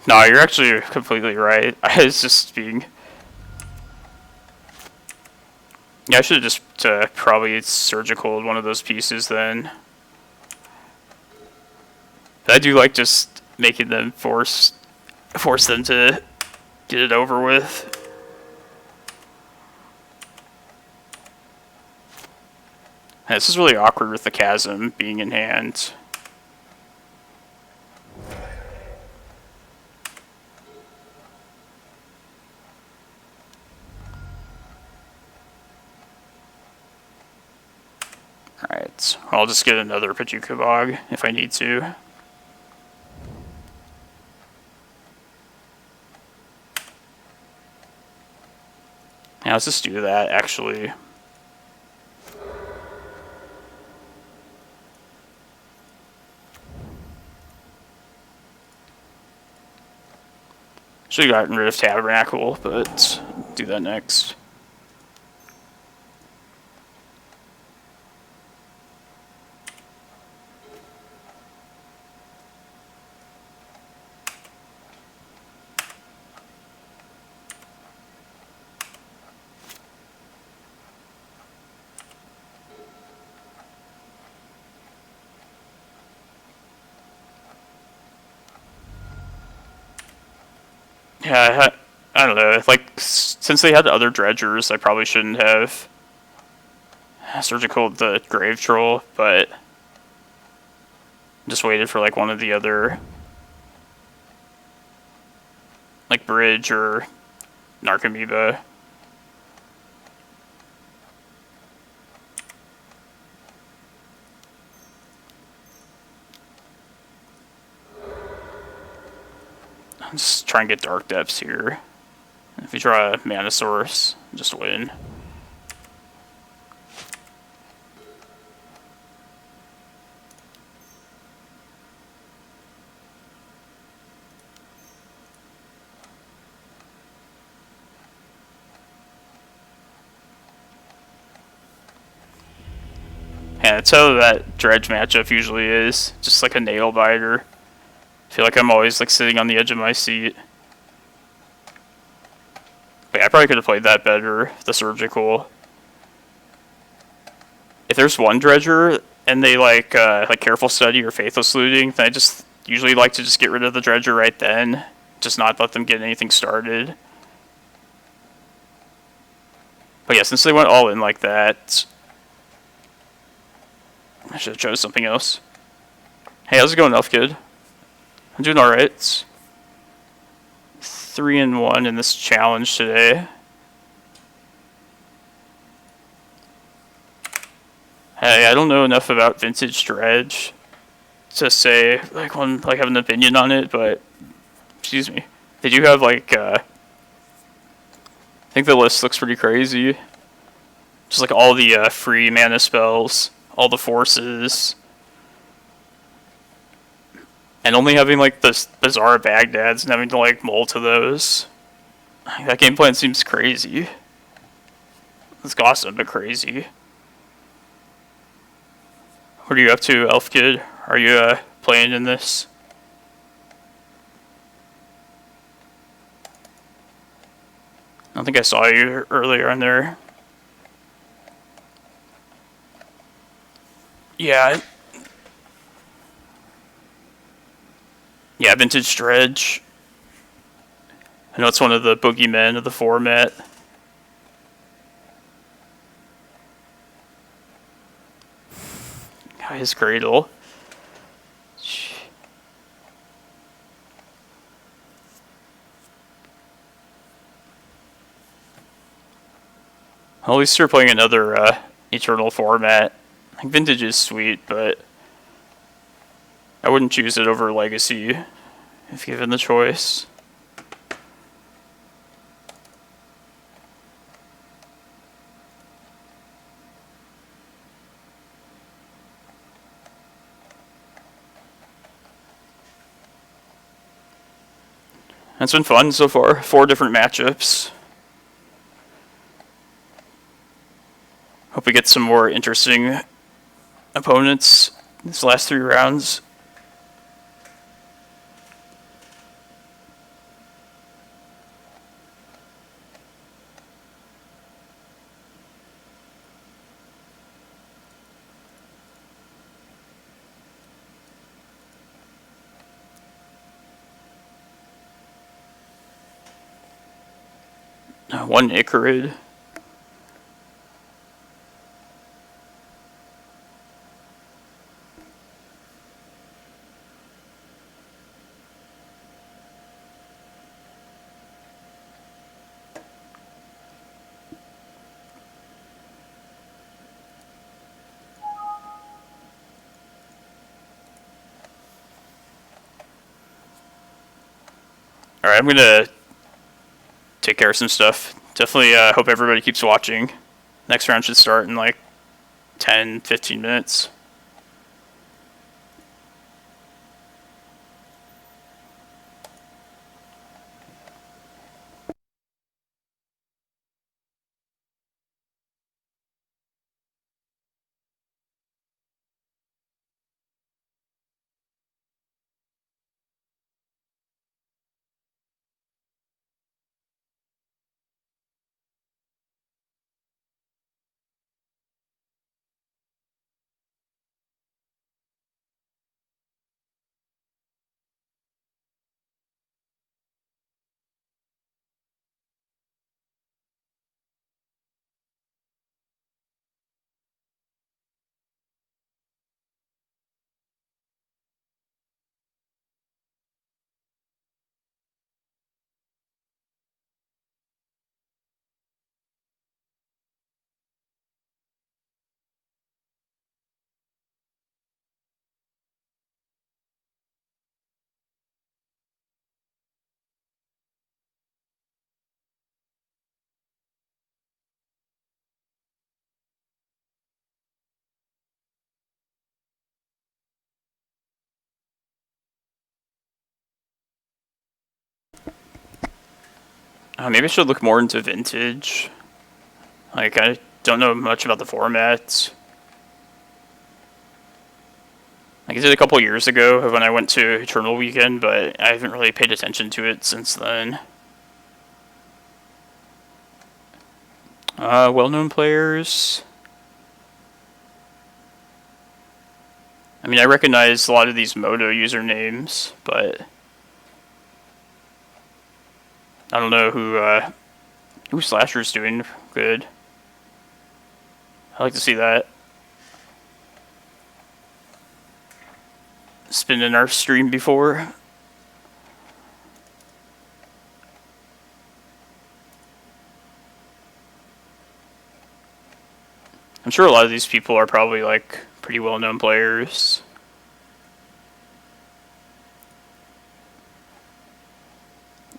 No, you're actually completely right. I was just being... Yeah, I should have just probably surgical one of those pieces then. But I do like just making them force them to get it over with. And this is really awkward with the chasm being in hand. Alright, I'll just get another Bojuka Bog if I need to. Yeah, let's just do that, actually. Should have gotten rid of Tabernacle, but do that next. Yeah, I don't know. Like, since they had other dredgers, I probably shouldn't have surgical the Grave Troll, but just waited for like one of the other, like Bridge or Narcomoeba. I'm just trying to get Dark Depths here. If you draw a Mana Source, just win. Yeah, that's how that Dredge matchup usually is. Just like a nail biter. I feel like I'm always like sitting on the edge of my seat. But yeah, I probably could have played that better, the surgical. If there's one dredger and they like Careful Study or Faithless Looting, then I just usually like to just get rid of the dredger right then. Just not let them get anything started. But yeah, since they went all in like that, I should have chose something else. Hey, how's it going, Elf Kid? I'm doing alright. 3-1 in this challenge today. I don't know enough about vintage dredge to say have an opinion on it, but excuse me, they do have I think the list looks pretty crazy. Just like all the free mana spells, all the forces, and only having like the bizarre Baghdad's and having to like mull to those. That game plan seems crazy. It's awesome, but crazy. What are you up to, Elf Kid? Are you playing in this? I don't think I saw you earlier on there. Yeah. Yeah, Vintage Dredge. I know it's one of the boogeymen of the format. His Cradle. At least you're playing another Eternal format. I think Vintage is sweet, but I wouldn't choose it over Legacy if given the choice. It's been fun so far. 4 different matchups. Hope we get some more interesting opponents these last 3 rounds. One Icarid. Alright, I'm gonna take care of some stuff. Definitely hope everybody keeps watching. Next round should start in like 10-15 minutes. Maybe I should look more into Vintage. Like, I don't know much about the format. Like, I did a couple years ago when I went to Eternal Weekend, but I haven't really paid attention to it since then. Well-known players. I mean, I recognize a lot of these Moto usernames, but I don't know who Slasher's doing good. I like to see that. It's been in our stream before. I'm sure a lot of these people are probably like pretty well-known players.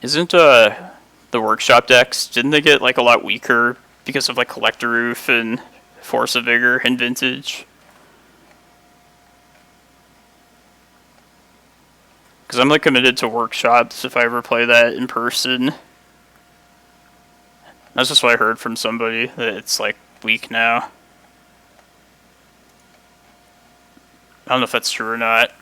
Isn't the workshop decks, didn't they get like a lot weaker because of like Collector Roof and Force of Vigor and Vintage? Because I'm like committed to workshops if I ever play that in person. That's just what I heard from somebody, that it's like weak now. I don't know if that's true or not.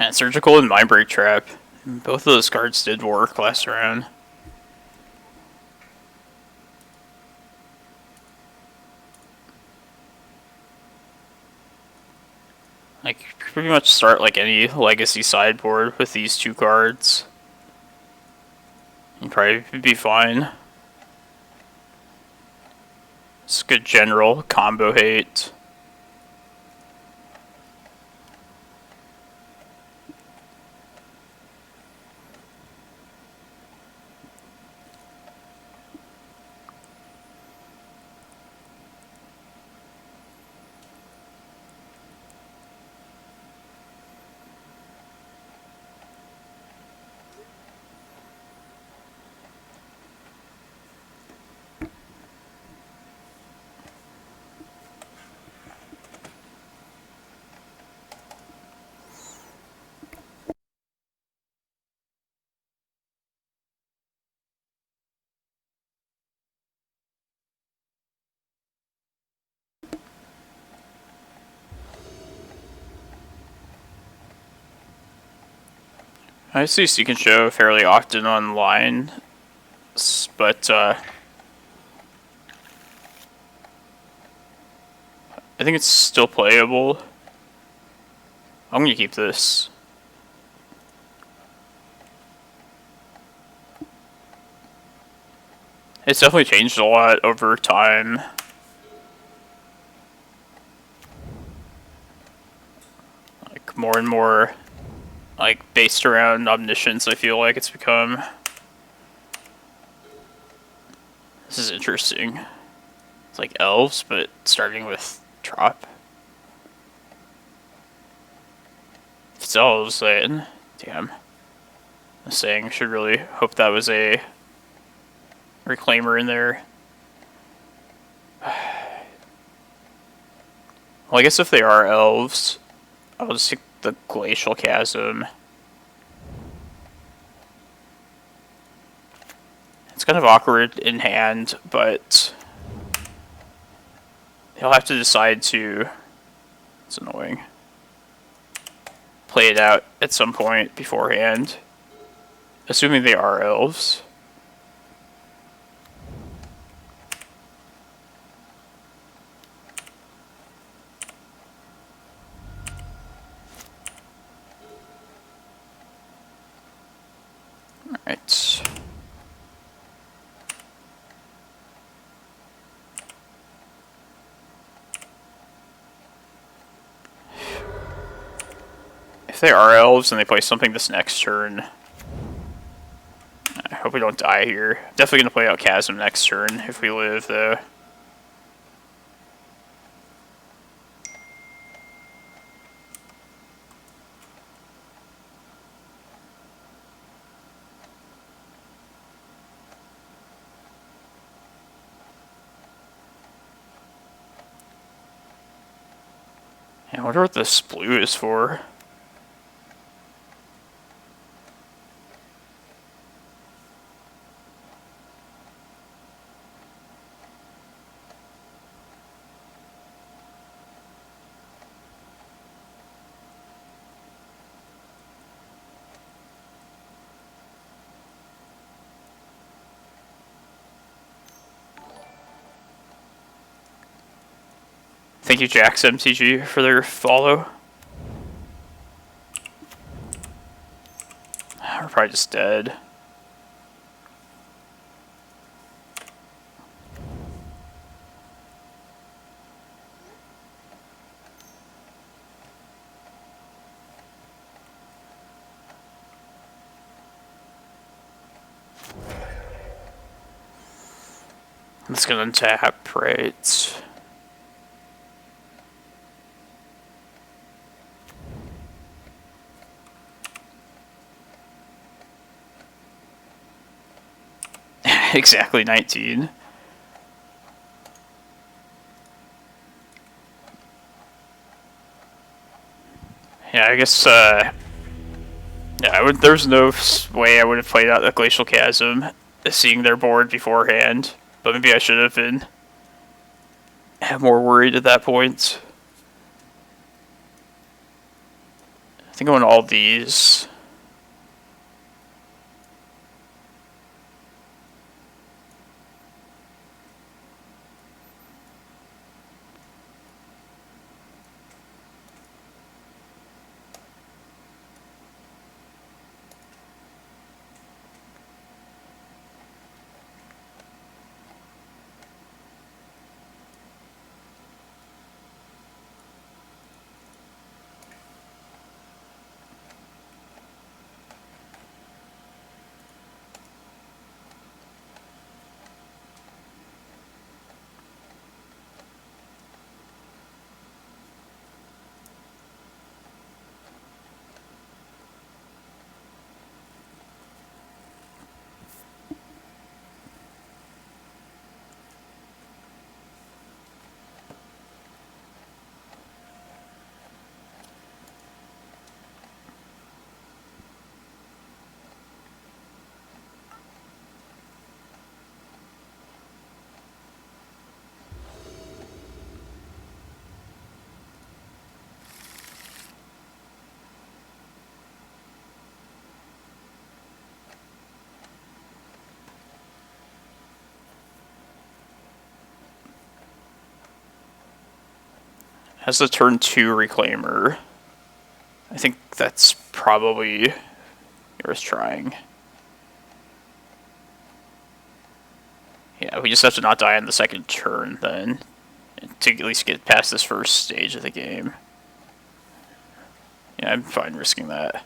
And Surgical and Mindbreak Trap. Both of those cards did work last round. Like, pretty much start like any legacy sideboard with these two cards. You'd probably be fine. It's good general combo hate. I see Seek and Show fairly often online, but I think it's still playable. I'm gonna keep this. It's definitely changed a lot over time. Like, more and more, like, based around omniscience, I feel like it's become. This is interesting. It's like elves, but starting with drop. It's elves, then. Damn. I'm saying, should really hope that was a Reclaimer in there. Well, I guess if they are elves, I'll just take the Glacial Chasm. It's kind of awkward in hand, but he'll have to decide to, it's annoying, play it out at some point beforehand, assuming they are elves. Alright. If they are elves and they play something this next turn, I hope we don't die here. Definitely going to play out Chasm next turn if we live, though. I wonder what this blue is for. Thank you, Jax MTG, for their follow. We're probably just dead. I'm just gonna untap, right? Exactly 19. Yeah, I guess, yeah, there's no way I would have played out the Glacial Chasm, seeing their board beforehand, but maybe I should have been more worried at that point. I think I want all these. Has the turn 2 Reclaimer. I think that's probably worth trying. Yeah, we just have to not die on the second turn then, to at least get past this first stage of the game. Yeah, I'm fine risking that.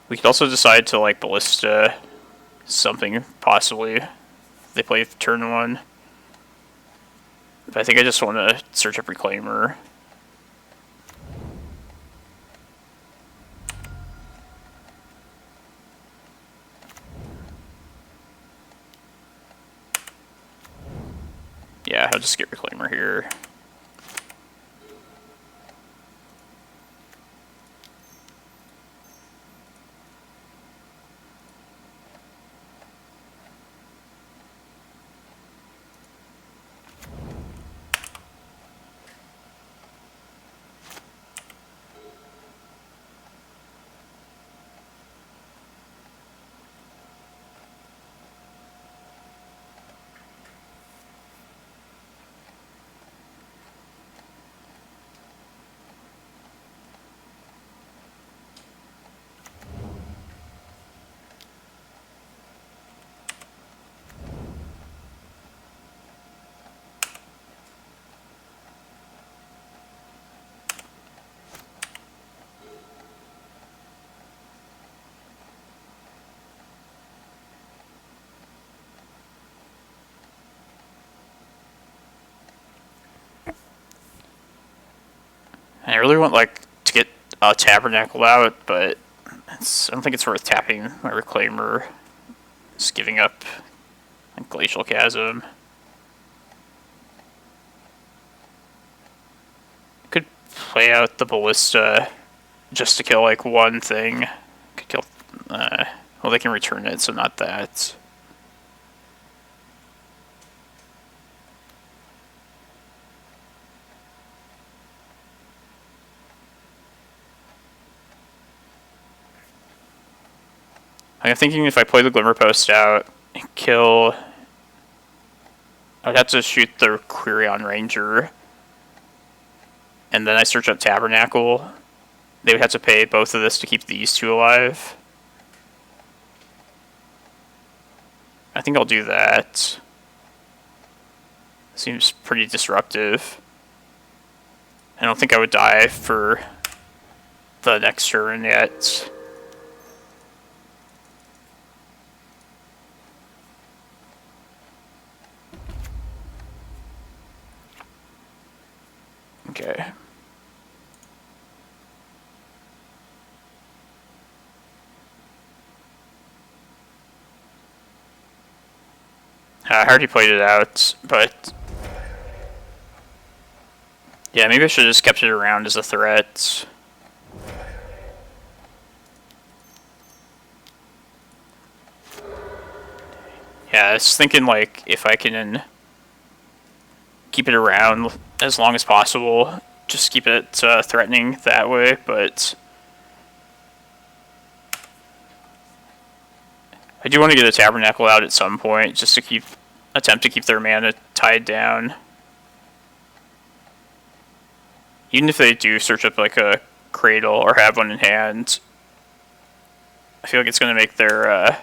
We could also decide to, like, Ballista something, possibly. They play turn 1. But I think I just want to search up Reclaimer. Yeah, I'll just get Reclaimer here. And I really want, like, to get Tabernacle out, but I don't think it's worth tapping my Reclaimer. Just giving up Glacial Chasm. Could play out the Ballista just to kill, like, one thing. Could kill... well, they can return it, so not that. I'm thinking if I play the Glimmerpost out and kill... I'd have to shoot the Quirion Ranger. And then I search up Tabernacle. They would have to pay both of this to keep these two alive. I think I'll do that. Seems pretty disruptive. I don't think I would die for the next turn yet. Okay. I already played it out, but... yeah, maybe I should have just kept it around as a threat. Yeah, I was thinking, like, if I can keep it around as long as possible, just keep it threatening that way, but I do want to get a Tabernacle out at some point, just to attempt to keep their mana tied down. Even if they do search up, like, a Cradle or have one in hand, I feel like it's going to make their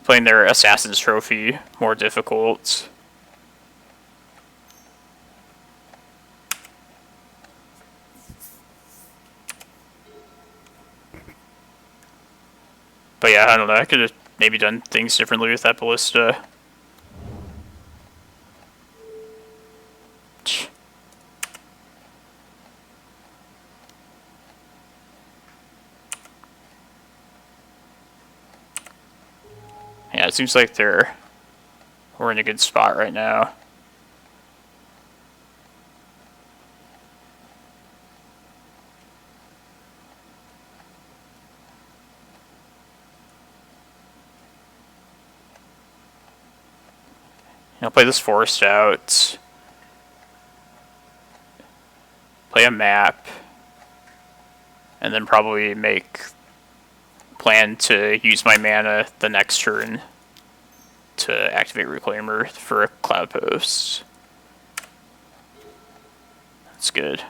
playing their Assassin's Trophy more difficult. But yeah, I don't know, I could have maybe done things differently with that Ballista. Yeah, it seems like we're in a good spot right now. I'll play this forest out. Play a map. And then probably plan to use my mana the next turn to activate Reclaimer for a Cloudpost. That's good.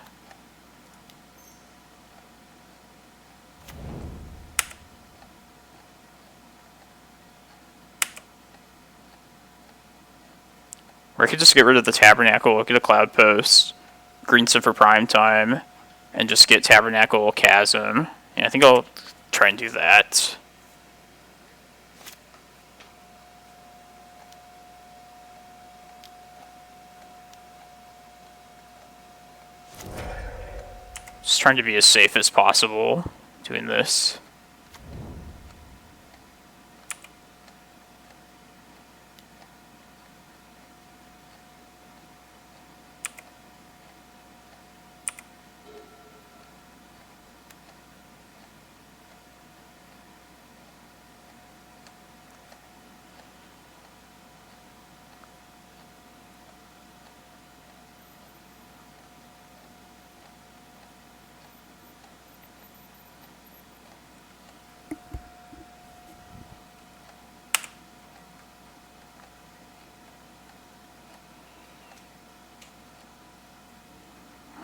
Or I could just get rid of the Tabernacle, get a Cloudpost, green some for prime time, and just get Tabernacle Chasm. Yeah, I think I'll try and do that. Just trying to be as safe as possible doing this.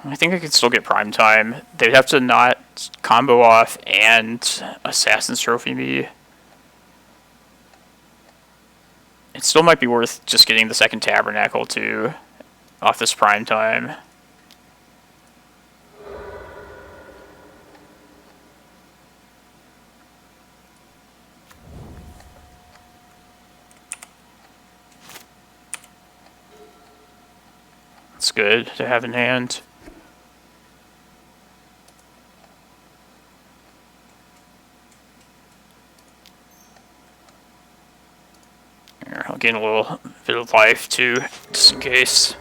I think I could still get prime time. They'd have to not combo off and Assassin's Trophy me. It still might be worth just getting the second Tabernacle too off this prime time. It's good to have in hand. Here, I'll gain a little bit of life too, just in case.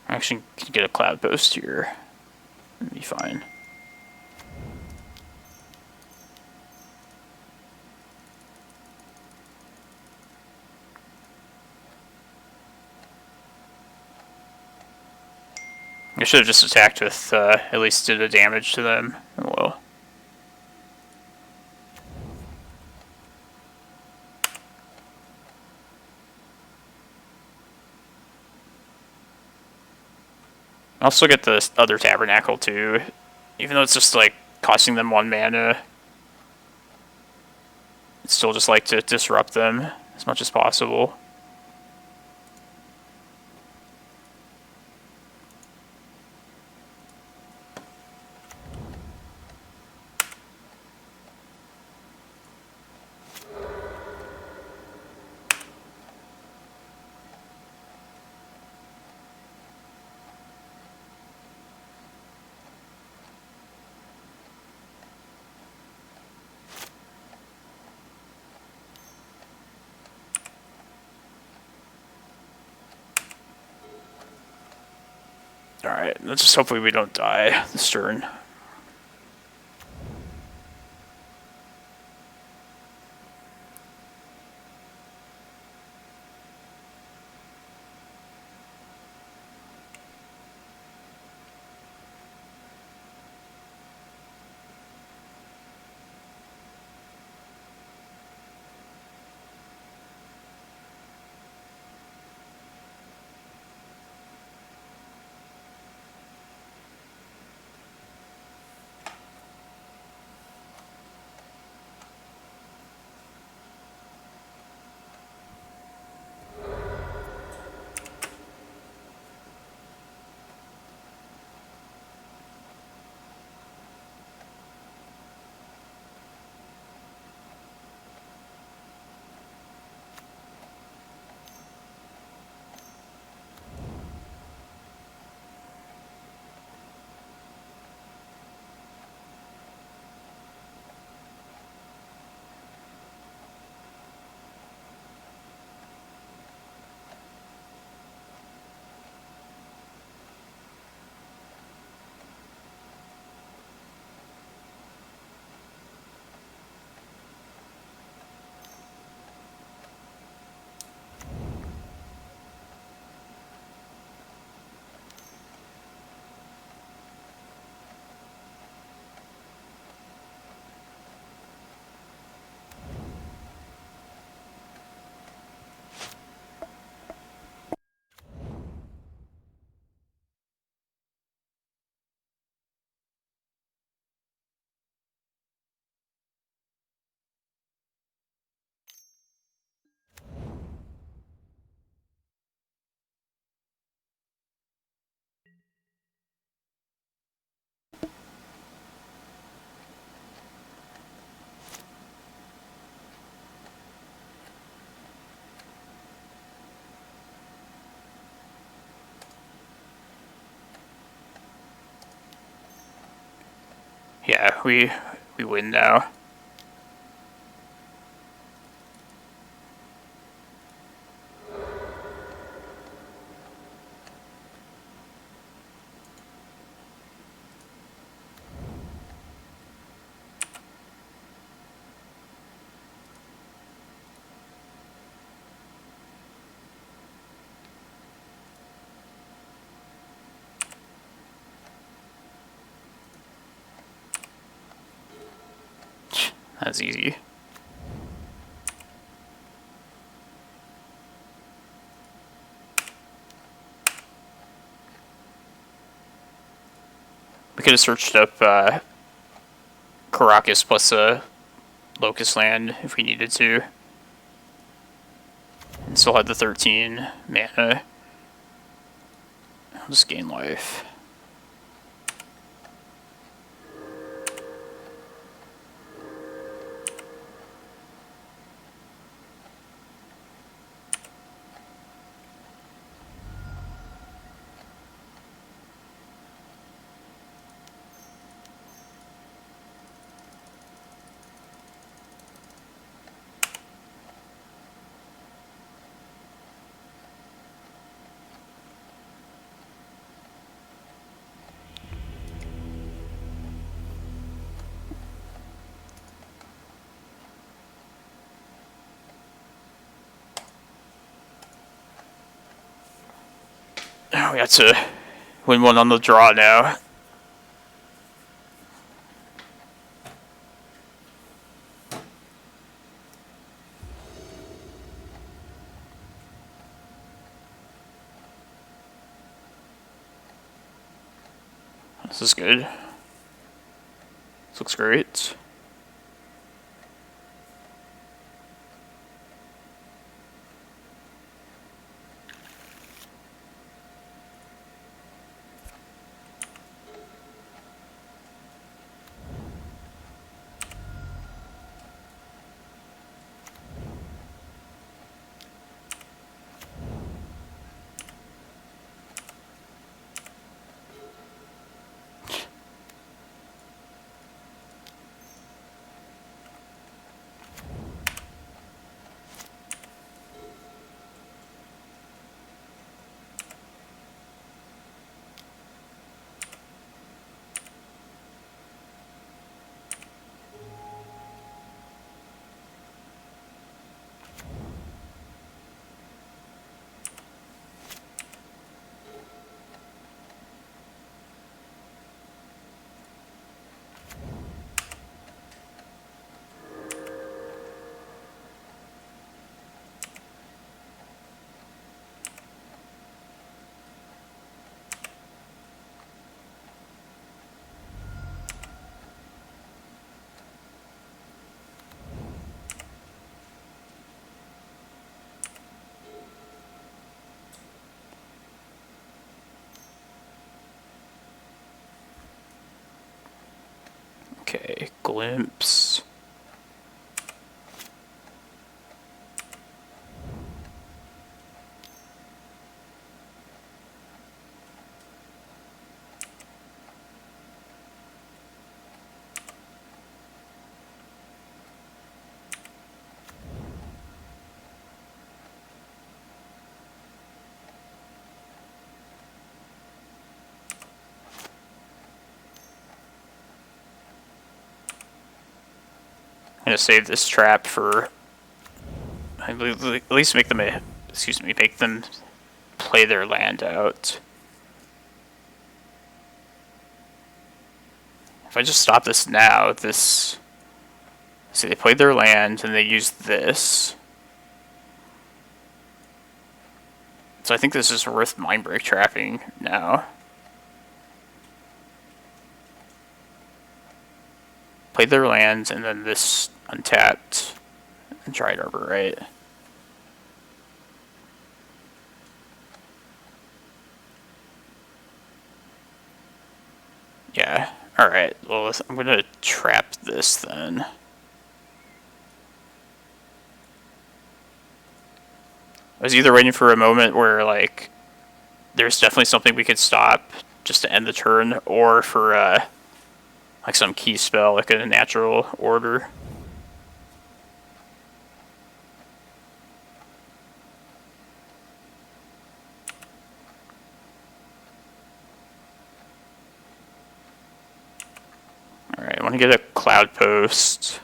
I actually can get a Cloudpost here. That'd be fine. I should have just attacked with, at least did a damage to them. Oh well. I also get the other Tabernacle too, even though it's just like costing them 1 mana. I'd still just like to disrupt them as much as possible. Alright, let's just hopefully we don't die this turn. Yeah, we win now. That's easy. We could have searched up Karakas plus a Locust Land if we needed to. And still had the 13 mana. I'll just gain life. We have to win one on the draw now. This is good. This looks great. Okay, glimpse. I'm gonna save this trap for at least make them make them play their land out. If I just stop this now, see, they played their land and they used this. So I think this is worth Mindbreak trapping now. Played their lands and then this untapped and tried Arbor, right? Yeah. Alright, well, I'm gonna trap this then. I was either waiting for a moment where, like, there's definitely something we could stop just to end the turn, or for, like, like some key spell, like in a natural order. Alright, I want to get a Cloudpost.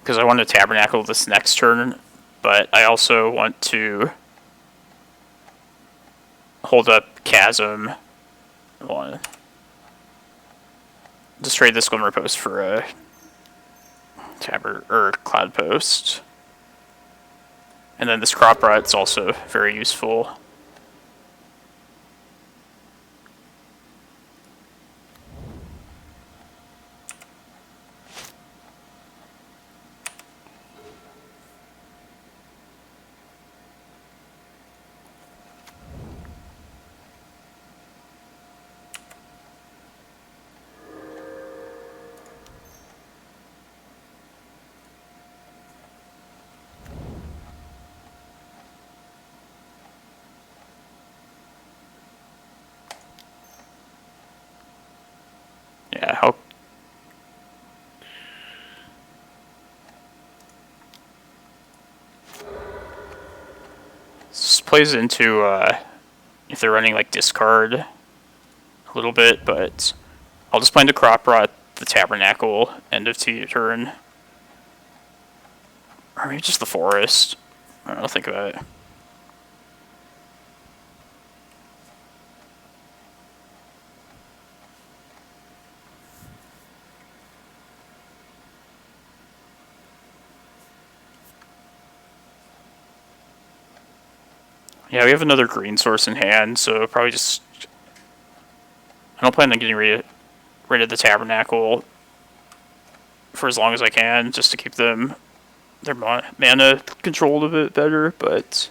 Because I want to Tabernacle this next turn, but I also want to hold up Chasm. I want to just trade this Glimmerpost for a Cloudpost. And then this Crop Rot's also very useful. Yeah, how... This plays into, if they're running, like, discard a little bit, but I'll just plan to Crop Rot the Tabernacle end of turn. Or maybe just the Forest. I don't know, think about it. Yeah, we have another green source in hand, so probably just... I don't plan on getting rid of the Tabernacle for as long as I can, just to keep them their mana controlled a bit better, but...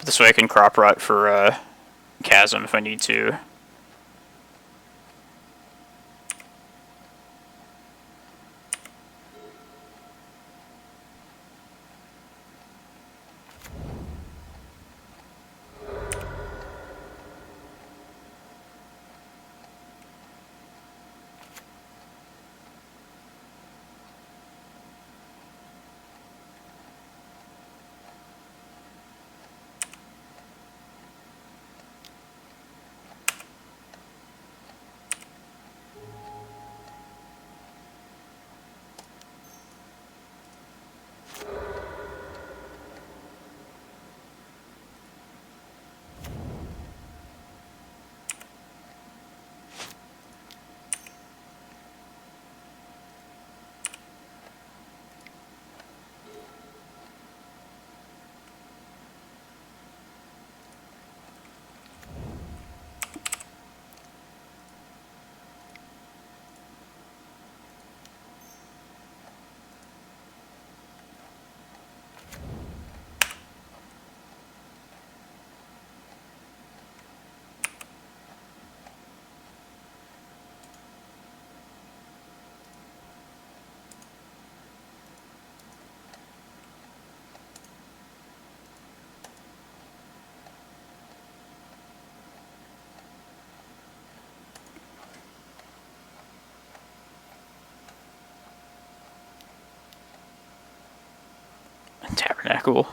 This way I can Crop Rot for Chasm if I need to. Tabernacle.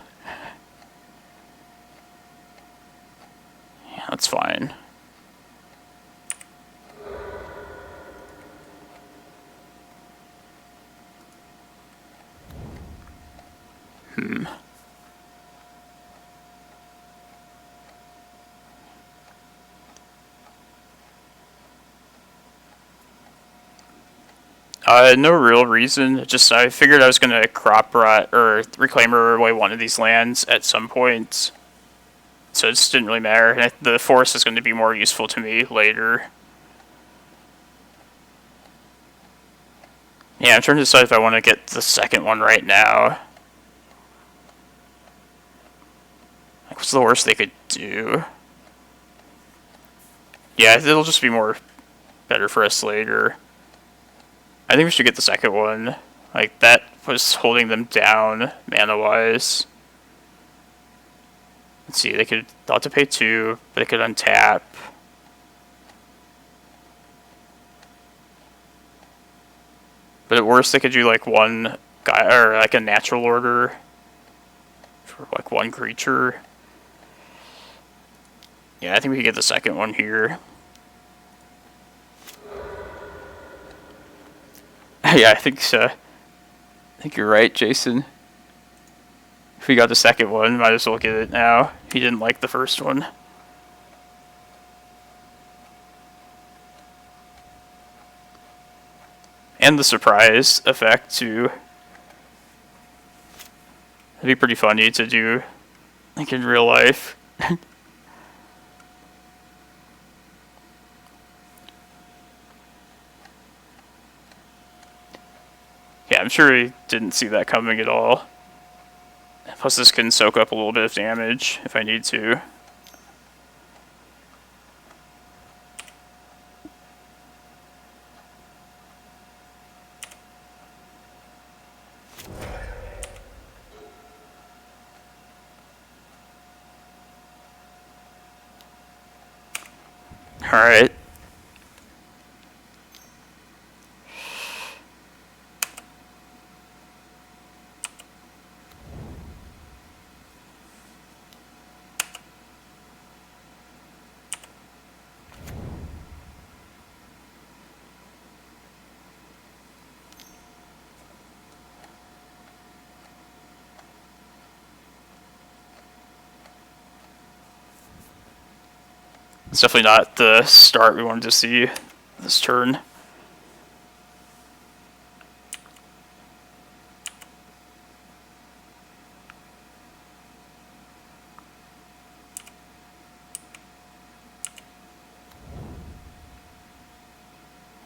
Yeah, that's fine. No real reason. Just I figured I was gonna Crop Rot or Reclaimer away one of these lands at some point, so it just didn't really matter. And the Forest is going to be more useful to me later. Yeah, Yeah, I'm trying to decide if I want to get the second one right now. Like, what's the worst they could do? Yeah, it'll just be better for us later. I think we should get the second one. Like, that was holding them down mana-wise. Let's see, they'll have to pay 2, but they could untap. But at worst, they could do like one guy, or like a natural order for like one creature. Yeah, I think we could get the second one here. Yeah, I think so. I think you're right, Jason. If we got the second one, might as well get it now. He didn't like the first one. And the surprise effect, too. It'd be pretty funny to do, like, in real life. Yeah, I'm sure he didn't see that coming at all. Plus, this can soak up a little bit of damage if I need to. Alright. It's definitely not the start we wanted to see this turn.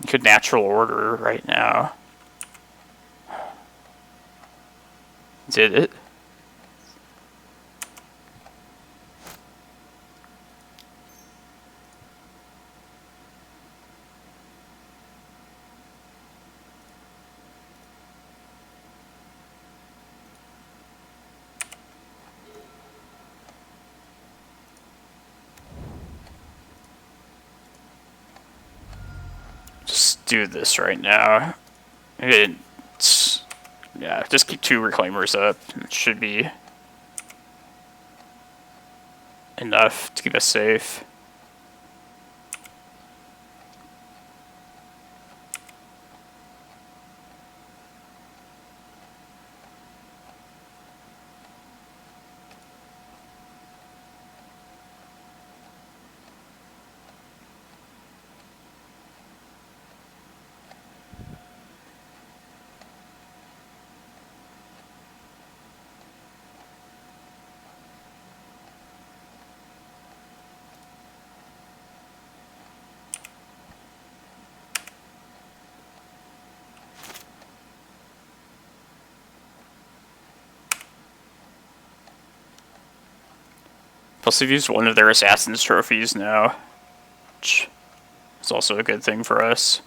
Could natural order right now. Did it? Just do this right now. Yeah, just keep 2 Reclaimers up. It should be enough to keep us safe. Plus, they've used one of their Assassin's Trophies now, which is also a good thing for us.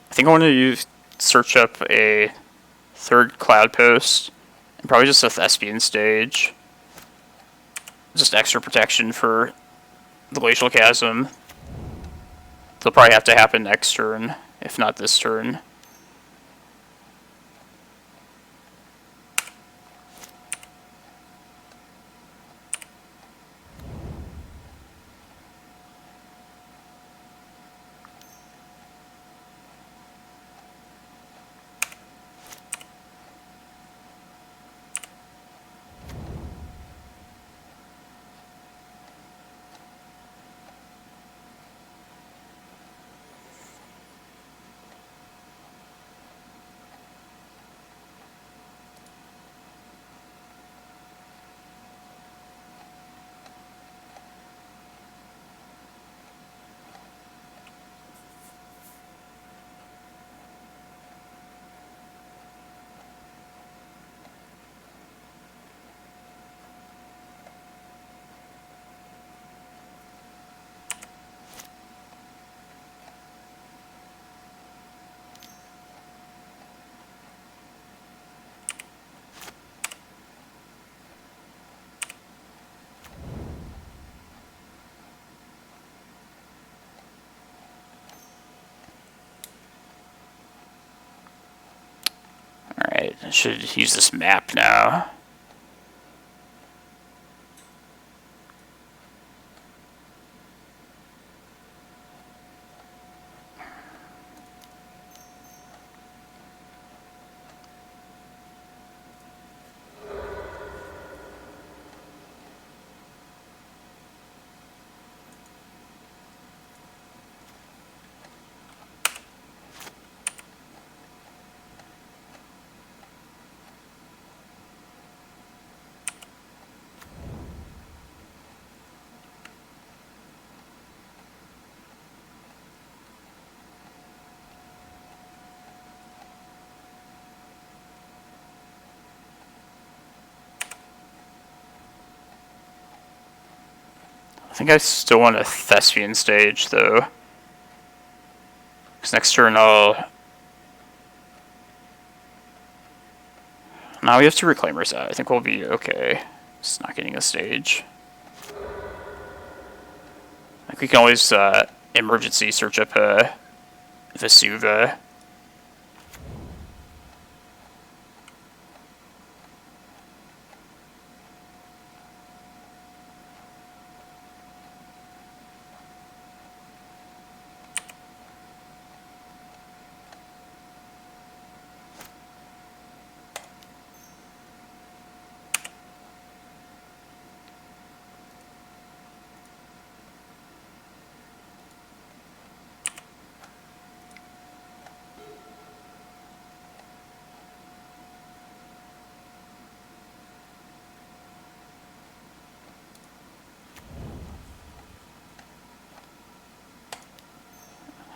I think I want to search up a 3rd Cloudpost, and probably just a Thespian stage. Just extra protection for the Glacial Chasm. They'll probably have to happen next turn, if not this turn. Alright, I should use this map now. I think I still want a Thespian stage, though. Because next turn I'll... Now we have 2 Reclaimers out. I think we'll be okay. Just not getting a stage. Like we can always emergency search up a Vesuva.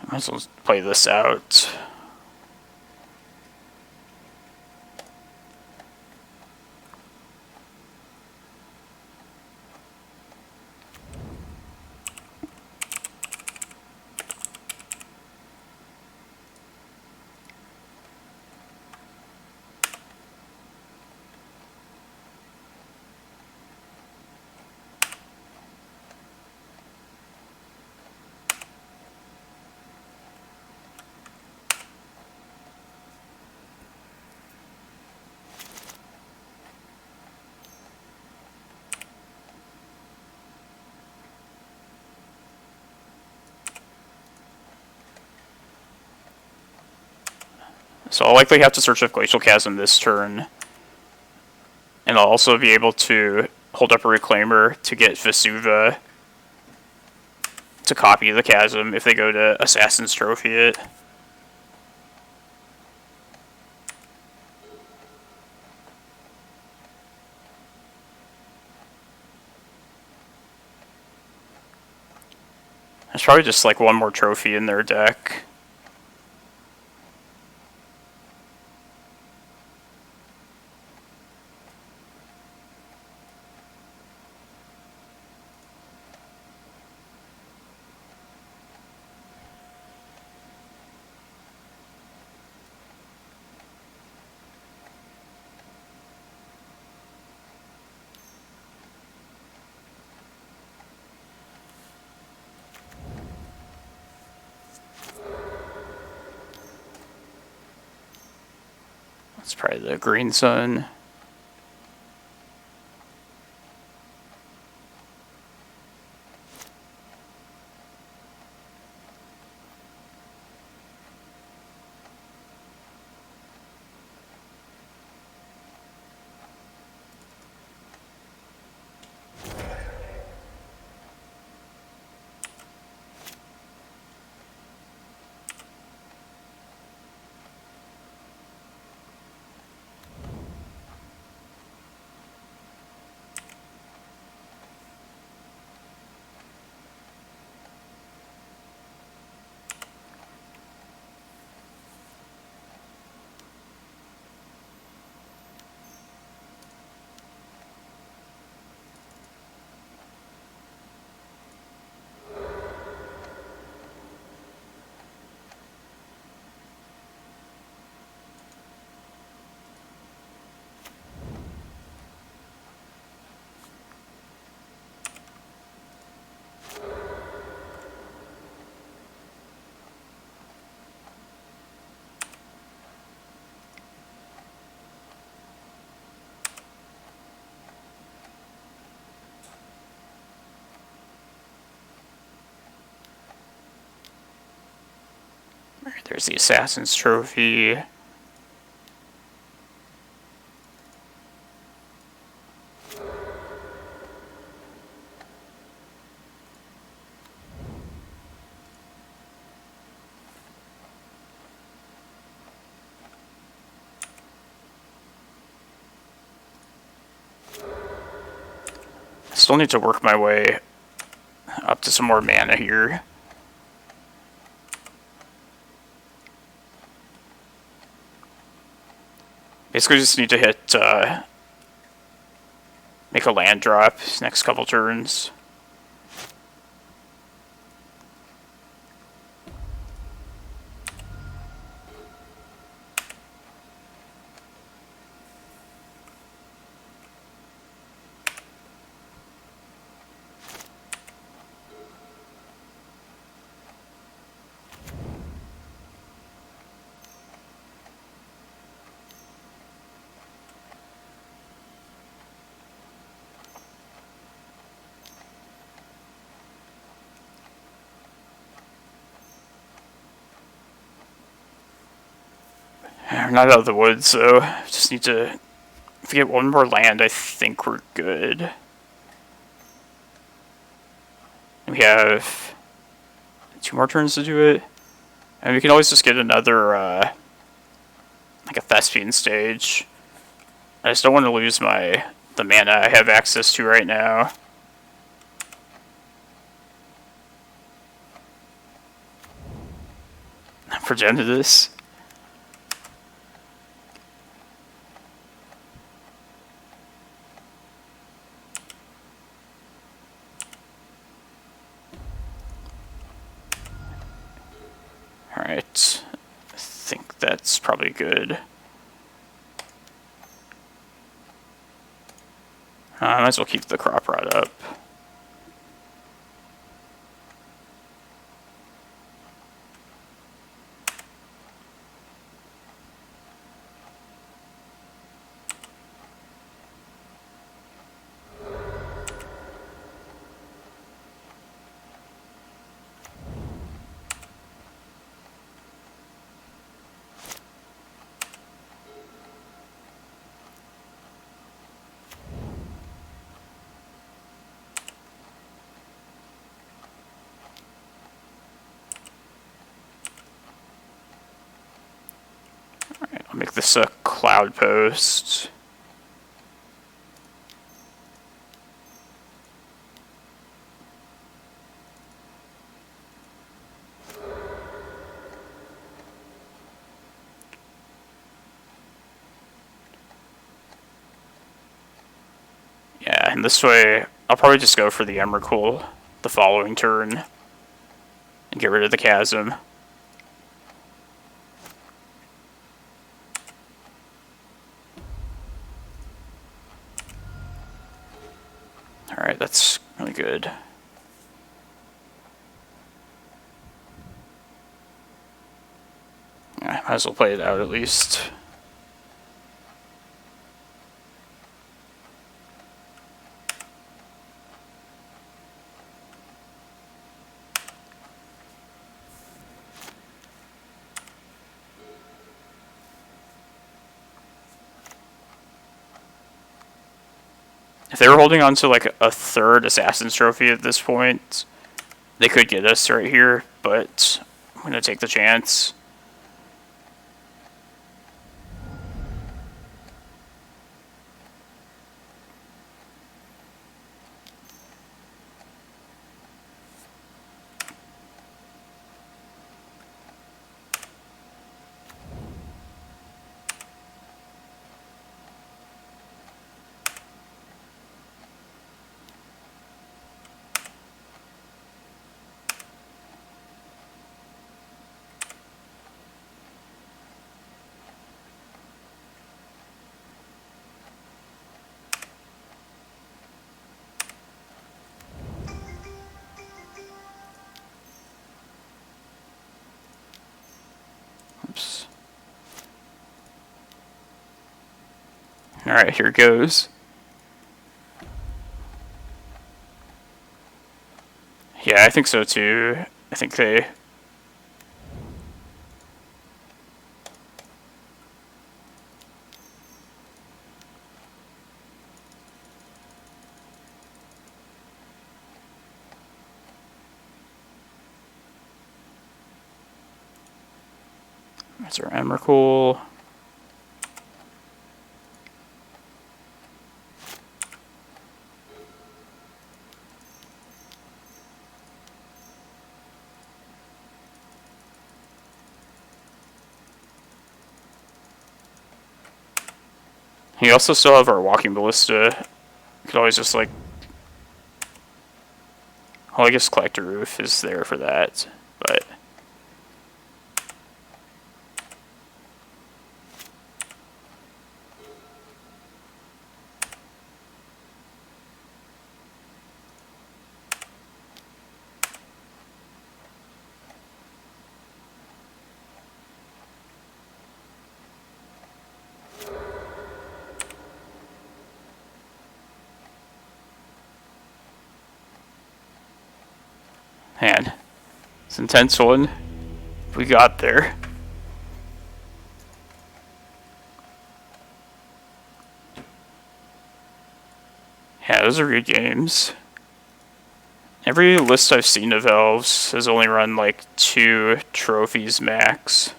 Might as well play this out. So I'll likely have to search up Glacial Chasm this turn. And I'll also be able to hold up a Reclaimer to get Vesuva to copy the Chasm if they go to Assassin's Trophy it. There's probably just like one more trophy in their deck. It's probably the green sun. There's the Assassin's Trophy. Still need to work my way up to some more mana here. Basically just need to hit, make a land drop next couple turns. We're not out of the woods, so just need to... If we get one more land, I think we're good. We have 2 more turns to do it. And we can always just get another, like a Thespian stage. I just don't want to lose the mana I have access to right now. For Genesis. Alright, I think that's probably good. I might as well keep the crop rod up. I'll make this a Cloudpost. Yeah, and this way, I'll probably just go for the Emrakul the following turn and get rid of the Chasm. Alright, that's really good. Yeah, might as well play it out at least. If they were holding on to like a third Assassin's Trophy at this point, they could get us right here, but I'm going to take the chance. Oops. Alright, here goes. Yeah, I think so too. I think they... That's our Emrakul. You also still have our Walking Ballista. You could always just like... Well, I guess Collector Roof is there for that, but... Man, it's an intense one. We got there. Yeah, those are good games. Every list I've seen of elves has only run like 2 trophies max.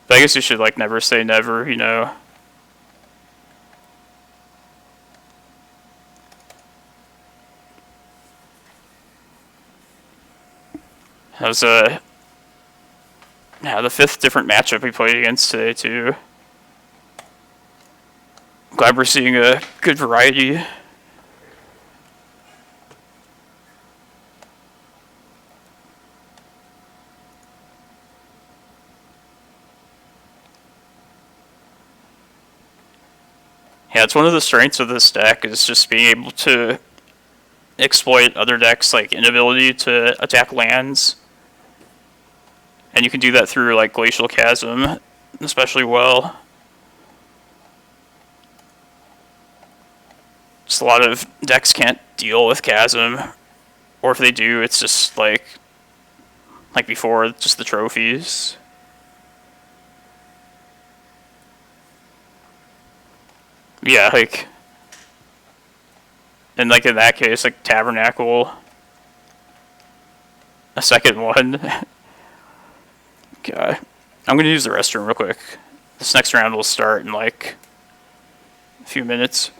But I guess you should like never say never, you know. That was the 5th different matchup we played against today too. Glad we're seeing a good variety. Yeah, it's one of the strengths of this deck is just being able to exploit other decks' like inability to attack lands. And you can do that through like Glacial Chasm especially well. Just a lot of decks can't deal with Chasm, or if they do, it's just like before, just the trophies. Yeah, like, and like in that case, like Tabernacle, a second one. Okay, I'm gonna use the restroom real quick. This next round will start in like a few minutes.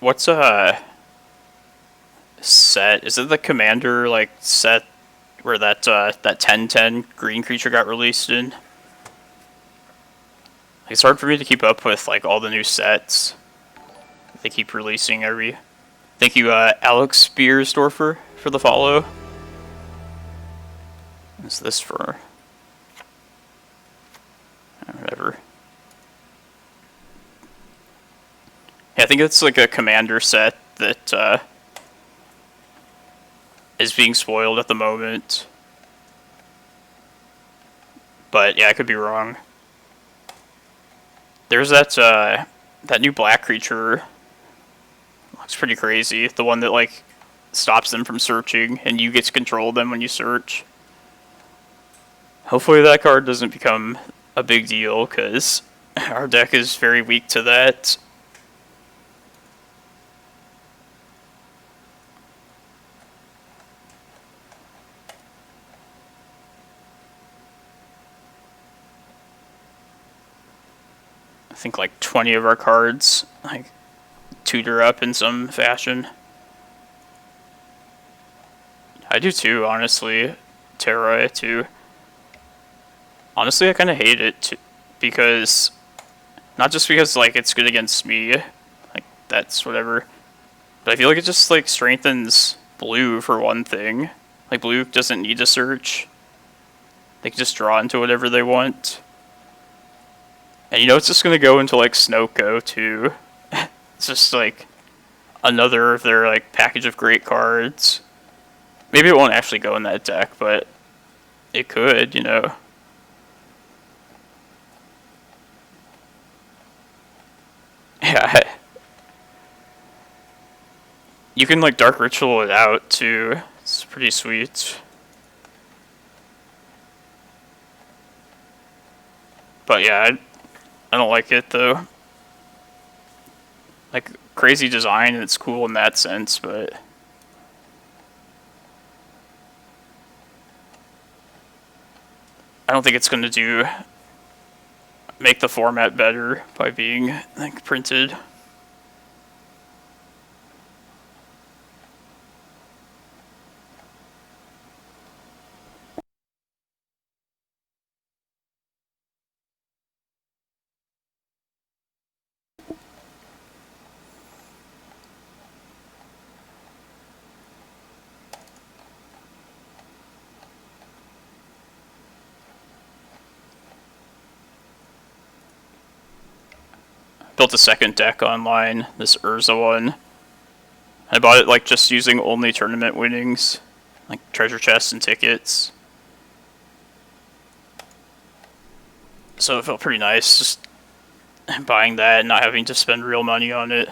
what's set? Is it the commander like set where that that 10/10 green creature got released in? It's hard for me to keep up with like all the new sets they keep releasing every. Thank you, Alex Beersdorfer, for the follow. What's this for? Whatever. Yeah, I think it's like a commander set that is being spoiled at the moment. But yeah, I could be wrong. There's that that new black creature. Looks pretty crazy. The one that like stops them from searching, and you get to control them when you search. Hopefully that card doesn't become a big deal, because our deck is very weak to that. I think like 20 of our cards like tutor up in some fashion. I do too, honestly. Terra too. Honestly, I kind of hate it too, because not just because like it's good against me, like that's whatever, but I feel like it just like strengthens blue for one thing. Like blue doesn't need to search; they can just draw into whatever they want. And you know it's just gonna go into like Snoko too. It's just like another of their like package of great cards. Maybe it won't actually go in that deck, but it could, you know. Yeah. You can like Dark Ritual it out too. It's pretty sweet. But yeah, I don't like it though. Like crazy design and it's cool in that sense, but I don't think it's gonna make the format better by being like printed. Built a second deck online, this Urza one. I bought it like just using only tournament winnings, like treasure chests and tickets. So it felt pretty nice just buying that and not having to spend real money on it.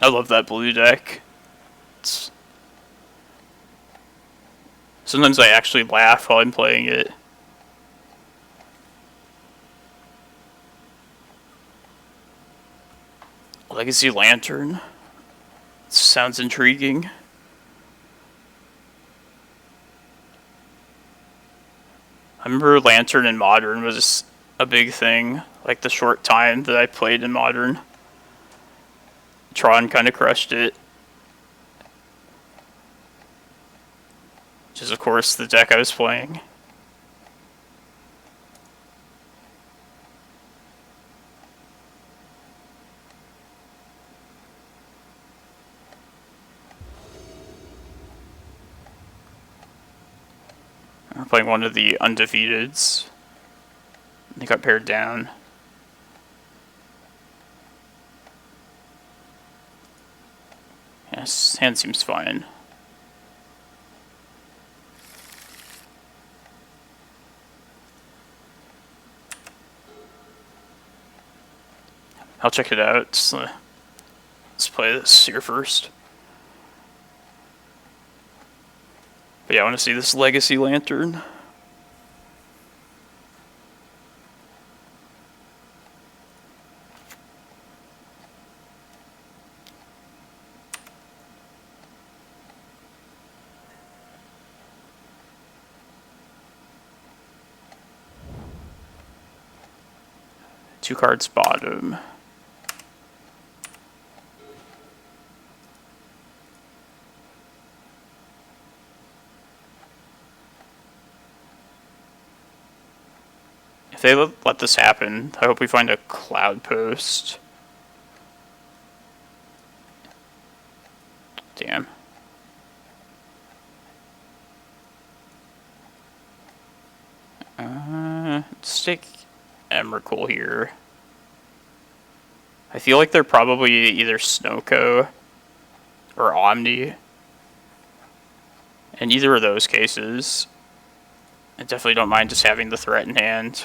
I love that blue deck. Sometimes I actually laugh while I'm playing it. Legacy Lantern. Sounds intriguing. I remember Lantern in Modern was a big thing, like the short time that I played in Modern. Tron kind of crushed it. Which is, of course, the deck I was playing. We're playing one of the undefeateds. They got paired down. Yes, hand seems fine. I'll check it out. Let's play this here first. But yeah, I want to see this Legacy Lantern. Two cards bottom. they let this happen, I hope we find a Cloudpost. Damn. Let's take Emrakul here. I feel like they're probably either Snowco or Omni. In either of those cases, I definitely don't mind just having the threat in hand.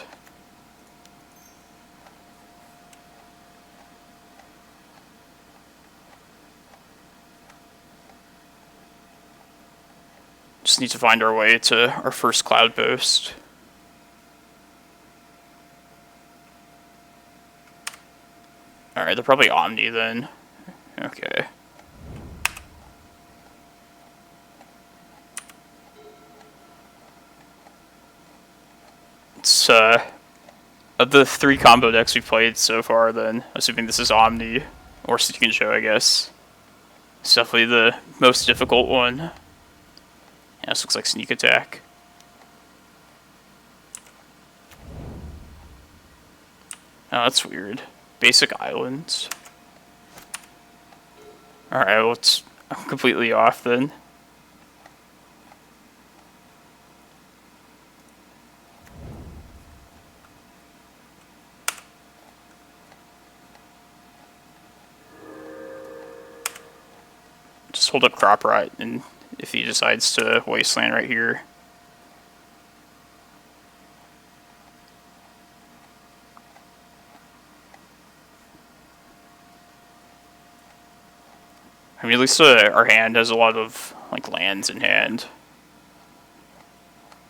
Just need to find our way to our first Cloudpost. Alright, they're probably Omni then. Okay. It's, of the 3 combo decks we've played so far, then, assuming this is Omni, or Seek and Show, I guess. It's definitely the most difficult one. Yeah, this looks like Sneak Attack. Oh, that's weird. Basic Islands. Alright, well, I'm completely off then. Just hold up Crop Rot, and if he decides to Wasteland right here. I mean, at least our hand has a lot of, like, lands in hand.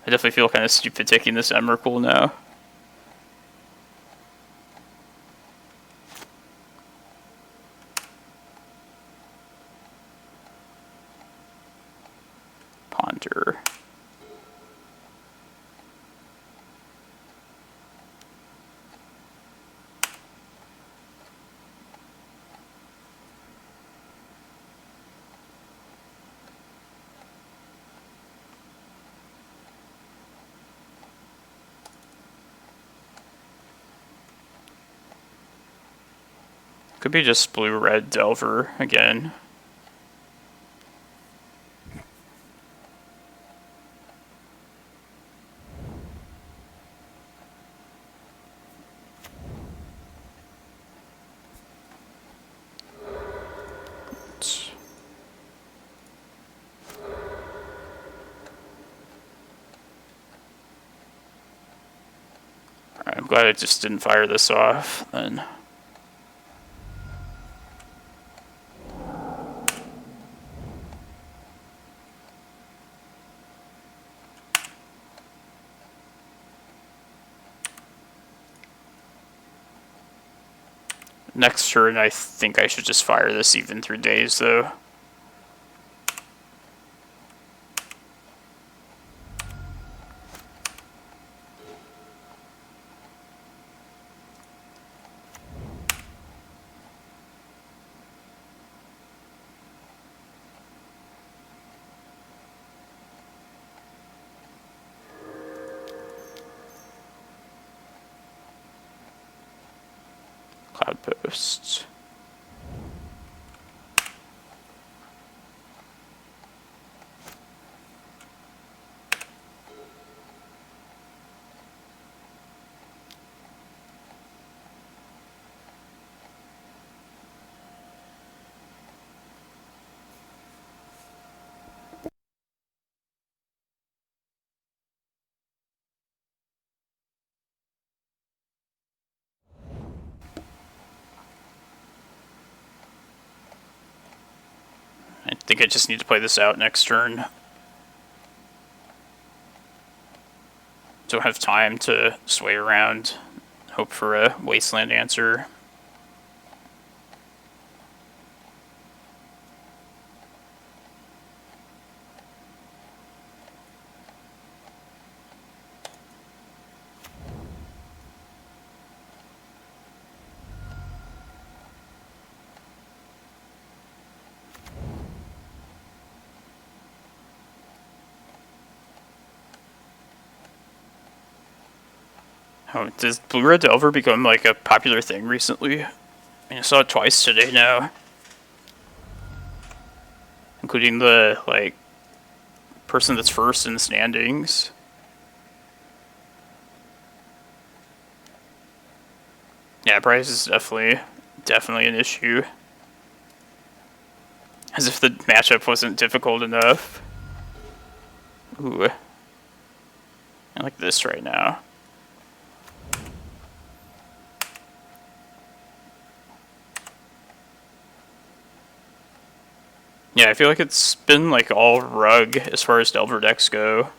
I definitely feel kind of stupid taking this Emrakul now. Ponder. Could be just blue-red Delver again. Alright, I'm glad I just didn't fire this off then. Next turn, I think I should just fire this even through days, though. Cloudpost. I think I just need to play this out next turn. Don't have time to sway around, hope for a Wasteland answer. Oh, does Blue Red Delver become like a popular thing recently? I mean, I saw it twice today now. Including the, like, person that's first in the standings. Yeah, price is definitely an issue. As if the matchup wasn't difficult enough. Ooh. I like this right now. Yeah, I feel like it's been like all rug as far as Delver decks go.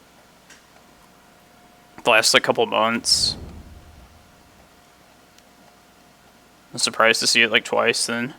The last like couple months. I'm surprised to see it like twice then.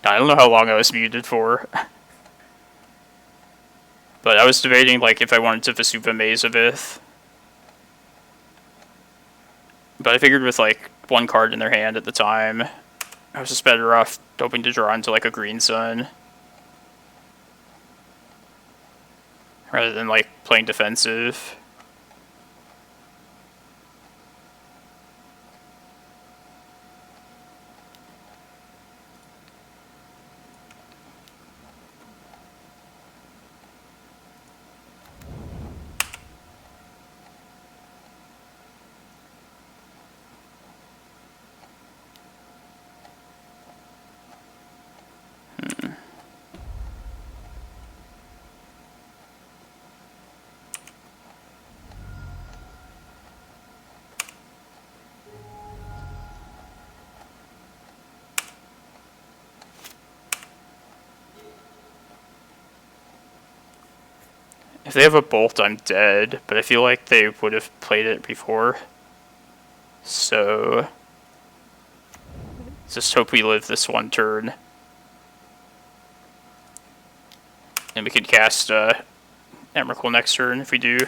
I don't know how long I was muted for. But I was debating like if I wanted to Vesuva Maze of Ith. But I figured with like one card in their hand at the time, I was just better off hoping to draw into like a green sun. Rather than like playing defensive. If they have a bolt, I'm dead, but I feel like they would have played it before. So just hope we live this one turn. And we could cast Emrakul next turn if we do.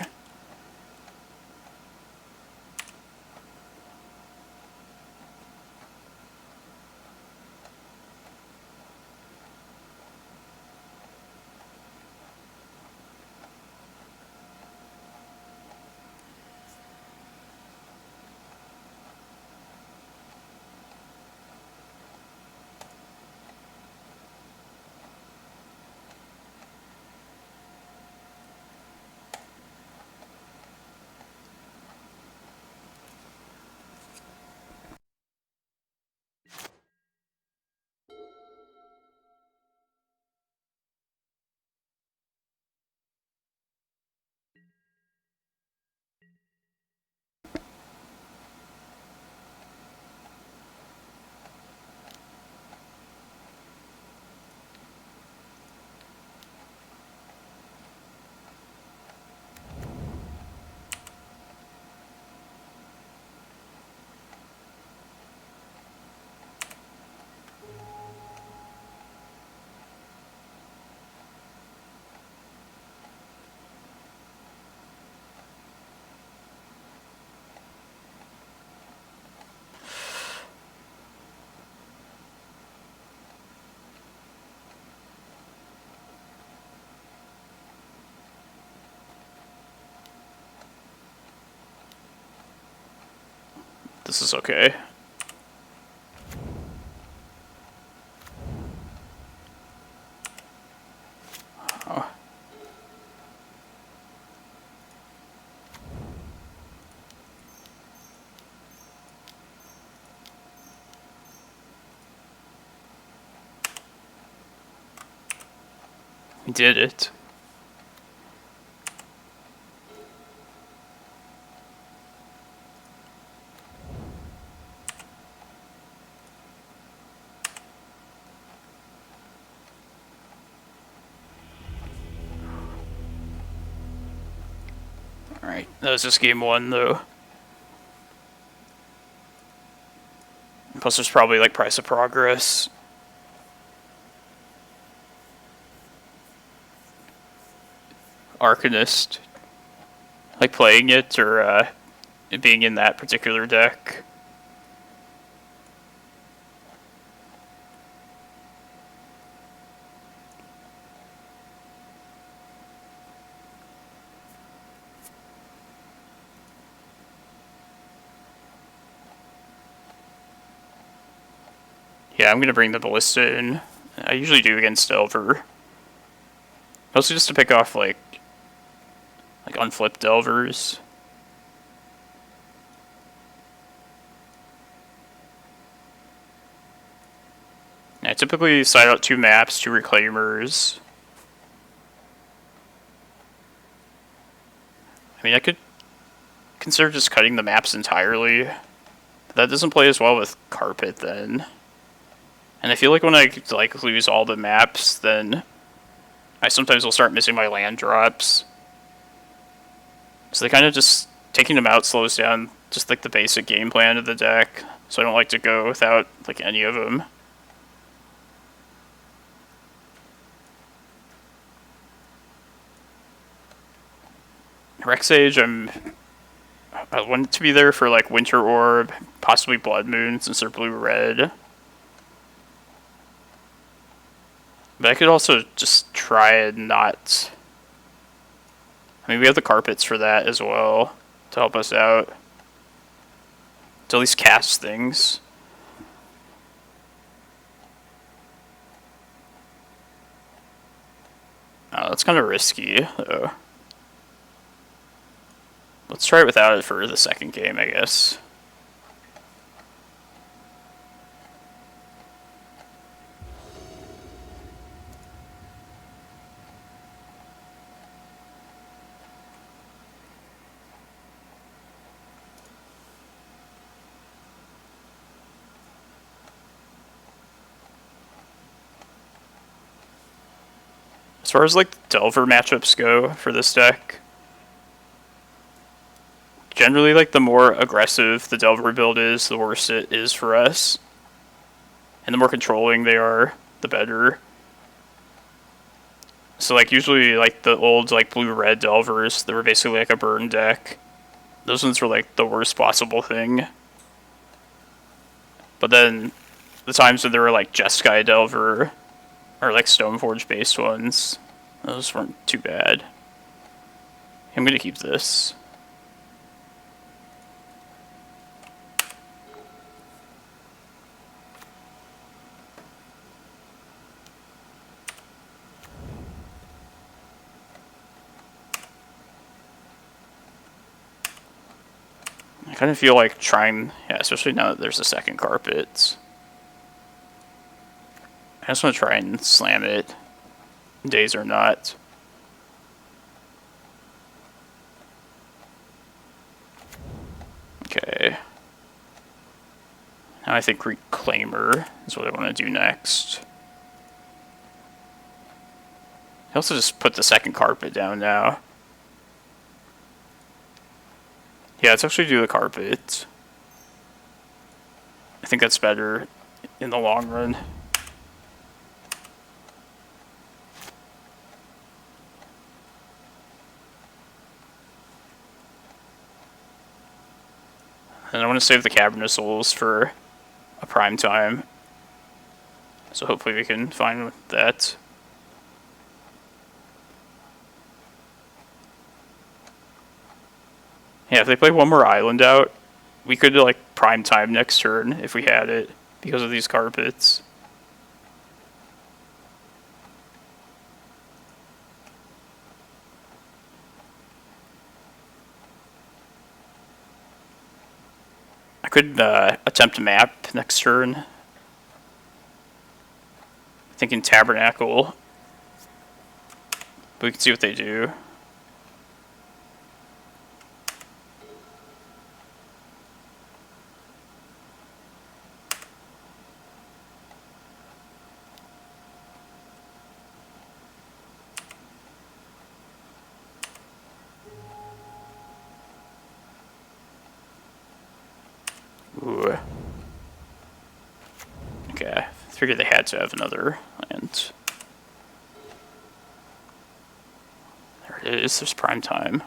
This is okay. Oh. We did it. Alright, that was just game 1 though. Plus there's probably like price of progress. Arcanist. Like playing it or it being in that particular deck. Yeah, I'm gonna bring the Ballista in. I usually do against Delver. Mostly just to pick off like unflipped Delvers. I typically side out 2 maps, 2 Reclaimers. I mean, I could consider just cutting the maps entirely. But that doesn't play as well with Carpet then. And I feel like when I like lose all the maps, then I sometimes will start missing my land drops. So they kind of just taking them out slows down just like the basic game plan of the deck. So I don't like to go without like any of them. Rex Sage, I want it to be there for like Winter Orb, possibly Blood Moon since they're blue-red. But I could also just try and not... I mean, we have the carpets for that as well, to help us out. To at least cast things. Oh, that's kind of risky, though. Let's try it without it for the second game, I guess. As far as like Delver matchups go for this deck, generally like the more aggressive the Delver build is, the worse it is for us. And the more controlling they are, the better. So like usually like the old like blue-red Delvers that were basically like a burn deck, those ones were like the worst possible thing. But then the times when there were like Jeskai Delver or like Stoneforge based ones, those weren't too bad. I'm gonna keep this. I kind of feel like trying, yeah, especially now that there's a second carpet. I just want to try and slam it, days or not. Okay. Now I think Reclaimer is what I want to do next. I also just put the second carpet down now. Yeah, let's actually do the carpet. I think that's better in the long run. And I want to save the Cavern of Souls for a prime time. So hopefully we can find that. Yeah, if they play one more island out, we could like prime time next turn if we had it because of these carpets. I could attempt a map next turn. Thinking Tabernacle. But we can see what they do. Ooh. Okay, I figured they had to have another land. There it is, there's prime time.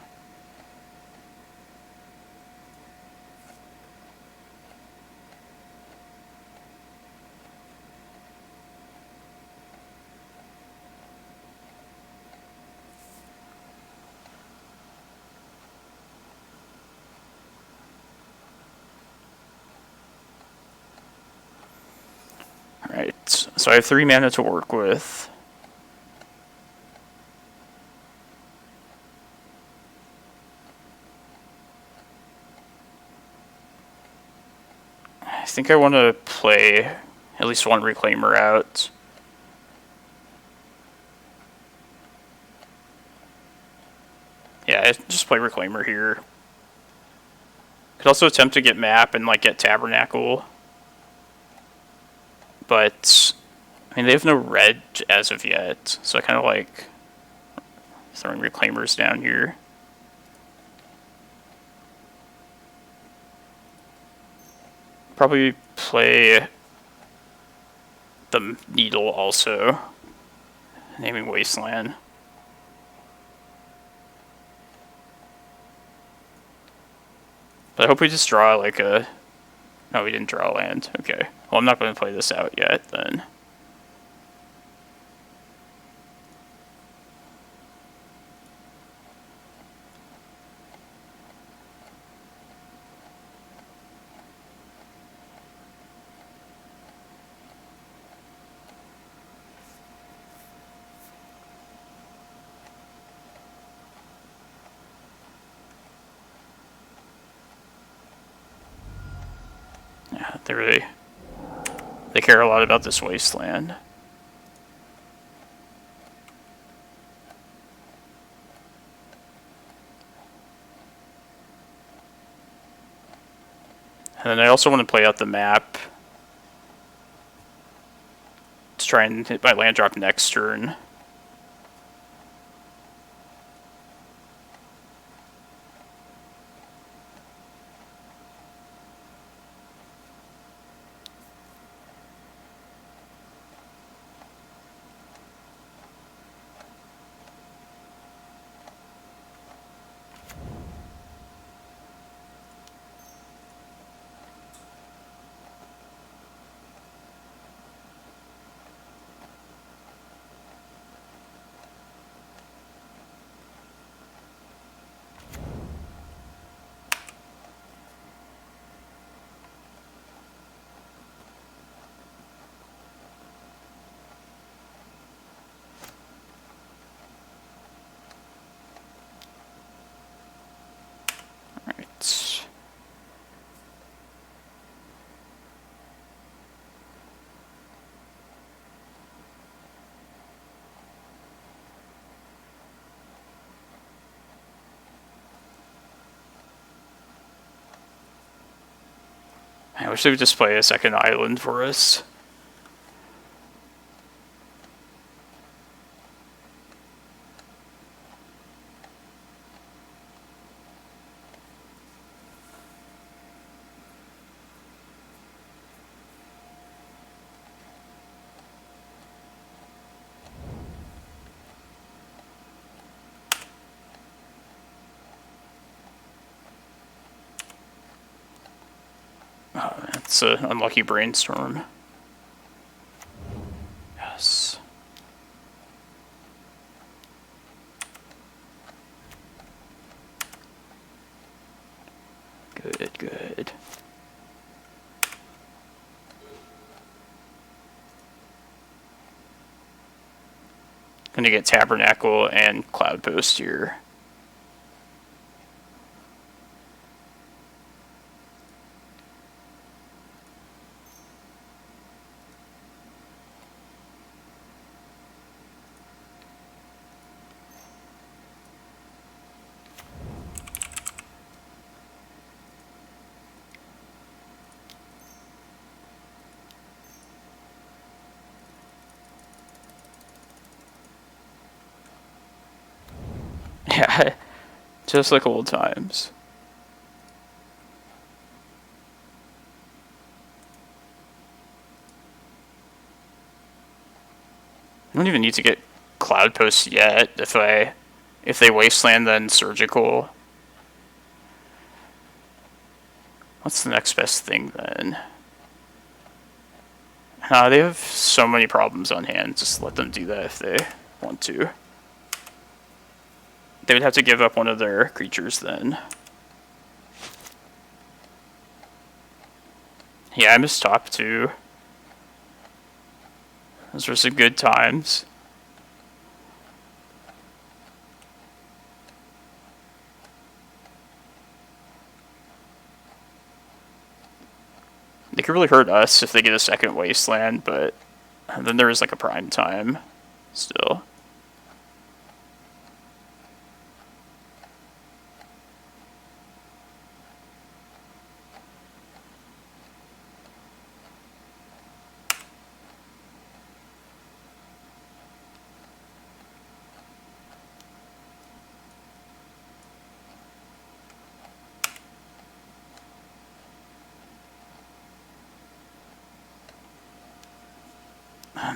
Alright, so I have 3 mana to work with. I think I want to play at least one Reclaimer out. Yeah, just play Reclaimer here. Could also attempt to get map and like get Tabernacle. But I mean they have no red as of yet, so I kinda like throwing Reclaimers down here. Probably play the Needle also. Naming Wasteland. But I hope we just draw like a... No, we didn't draw land. Okay. Well, I'm not going to play this out yet, then. Yeah, they care a lot about this wasteland. And then I also want to play out the map to try and hit my land drop next turn. I wish they would just play a second island for us. Oh, that's an unlucky brainstorm. Yes. Good, good. Gonna get Tabernacle and Cloudpost here. Yeah, just like old times. I don't even need to get Cloudpost yet. If they Wasteland, then Surgical. What's the next best thing then? They have so many problems on hand. Just let them do that if they want to. They would have to give up one of their creatures then. Yeah, I missed top 2. Those were some good times. They could really hurt us if they get a second Wasteland, but then there is like a prime time still.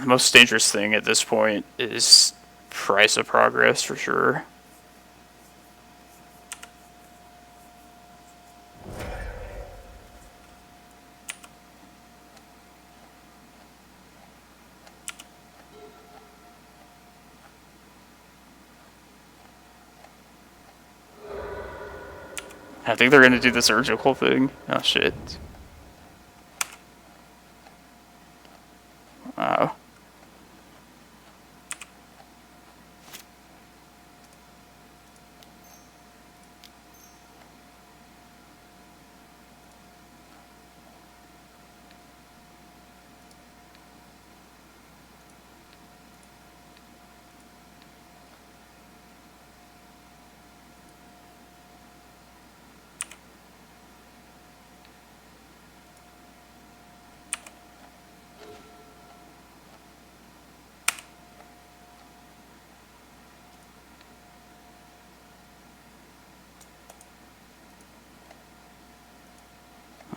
The most dangerous thing at this point is Price of Progress for sure. I think they're going to do the surgical thing. Oh shit. Wow.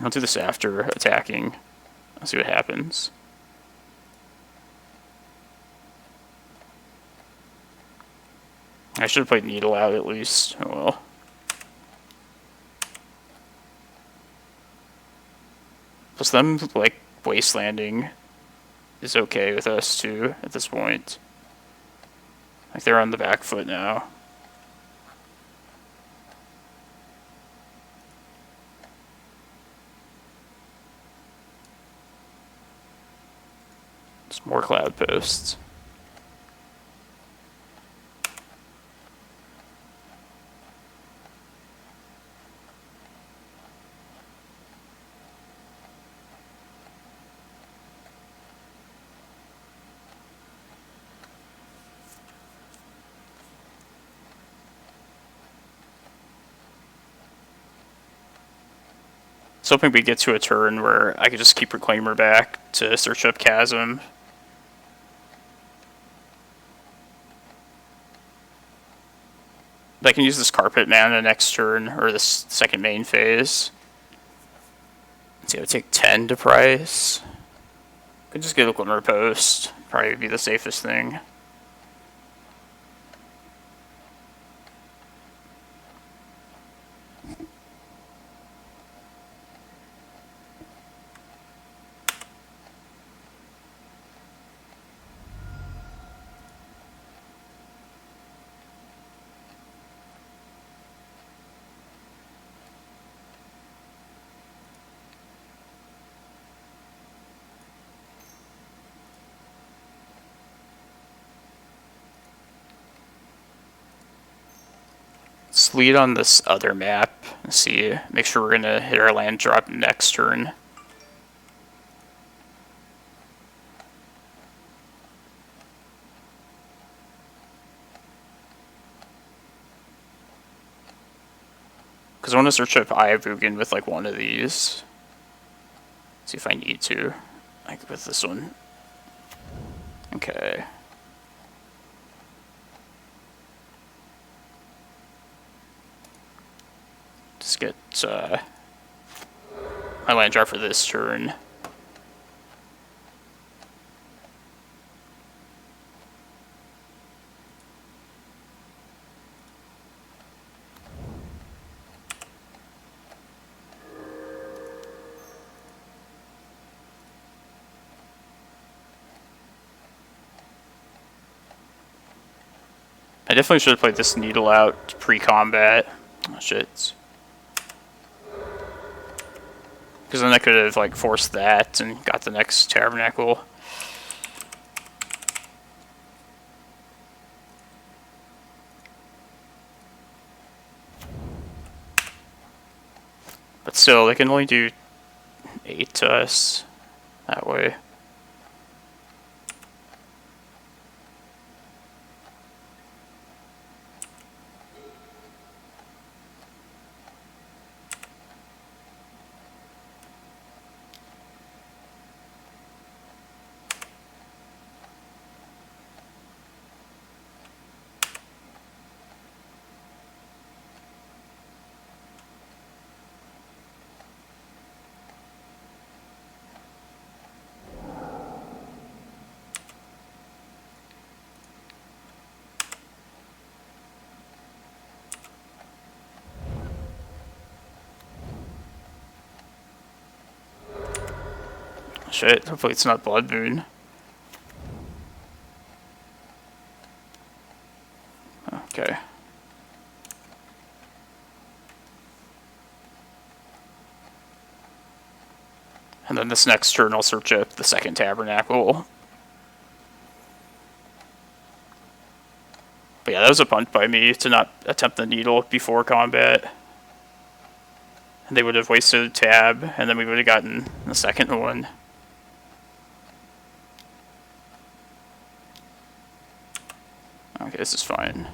I'll do this after attacking. I'll see what happens. I should have played Needle out at least. Oh well. Plus them, like, Wastelanding is okay with us too at this point. Like, they're on the back foot now. It's more Cloudposts. I was hoping we get to a turn where I could just keep Reclaimer back to search up Chasm. But I can use this Carpet mana next turn, or this second main phase. Let's see, I would take 10 to price. Could just get a Glimmerpost. Probably be the safest thing. lead on this other map and see, make sure we're gonna hit our land drop next turn. Because I want to search up Eye of Ugin with like one of these. See if I need to, like with this one. Okay. Just get my land drop for this turn. I definitely should have played this Needle out pre-combat. Oh shit. Because then I could have like forced that and got the next Tabernacle. But still, they can only do 8 to us that way. Shit, hopefully it's not Blood Moon. Okay. And then this next turn I'll search up the second Tabernacle. But yeah, that was a punt by me to not attempt the Needle before combat. And they would have wasted a tab, and then we would have gotten the second one. Okay, this is fine.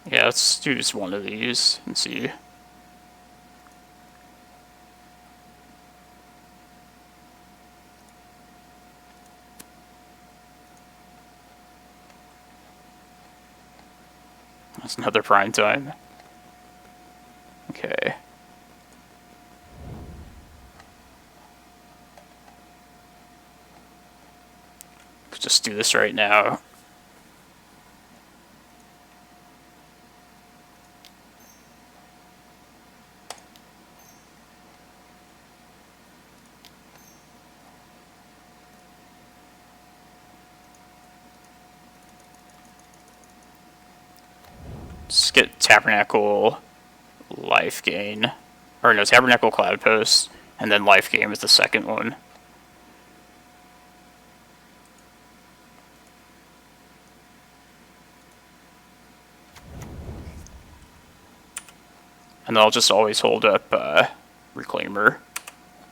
Yeah, let's do just one of these and see. That's another prime time. Okay. Just do this right now. Just get Tabernacle life gain. Or no, Tabernacle Cloudpost, and then life gain with the second one. And then I'll just always hold up Reclaimer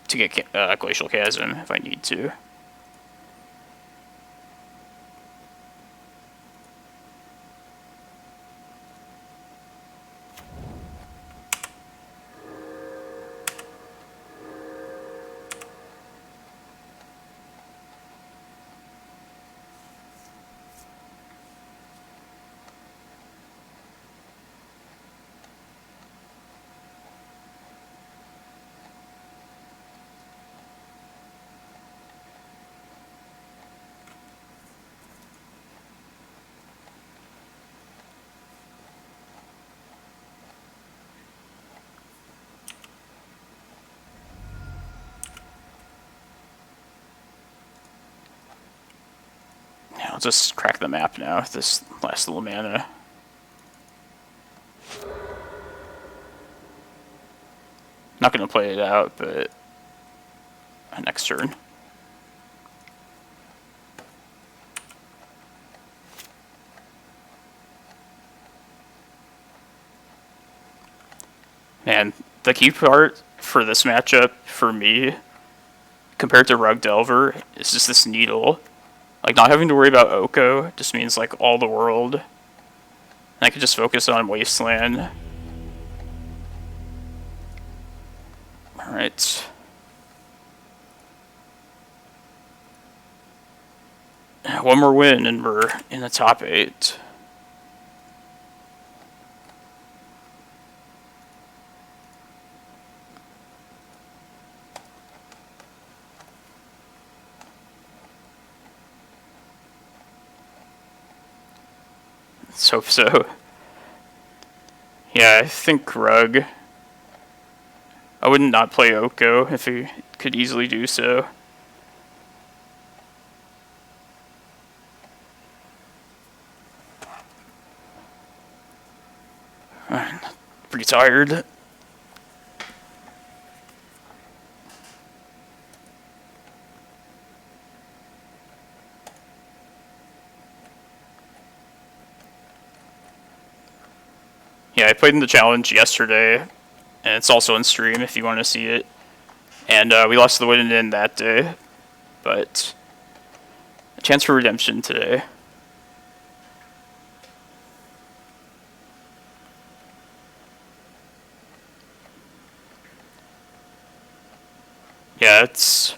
to get Glacial Chasm if I need to. I'll just crack the map now with this last little mana. Not gonna play it out, but next turn. And the key part for this matchup, for me, compared to Rug Delver, is just this Needle. Like, not having to worry about Oko just means, like, all the world. And I could just focus on Wasteland. Alright. One more win and we're in the top 8. Let's hope so. Yeah, I think Rug. I would not play Oko if he could easily do so. Pretty tired. Yeah, I played in the challenge yesterday, and it's also on stream if you want to see it. And we lost the win-in that day, but a chance for redemption today. Yeah, this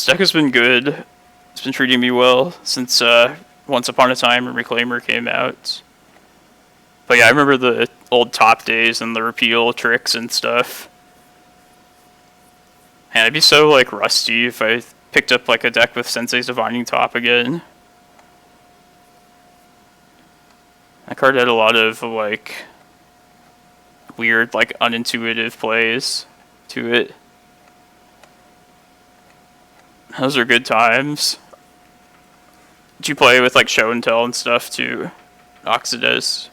deck has been good. It's been treating me well since Once Upon a Time and Reclaimer came out. But yeah, I remember the old top days and the repeal tricks and stuff. And I'd be so, like, rusty if I picked up, like, a deck with Sensei's Divining Top again. That card had a lot of, like, weird, like, unintuitive plays to it. Those are good times. Did you play with, like, Show and Tell and stuff, too? Oxides?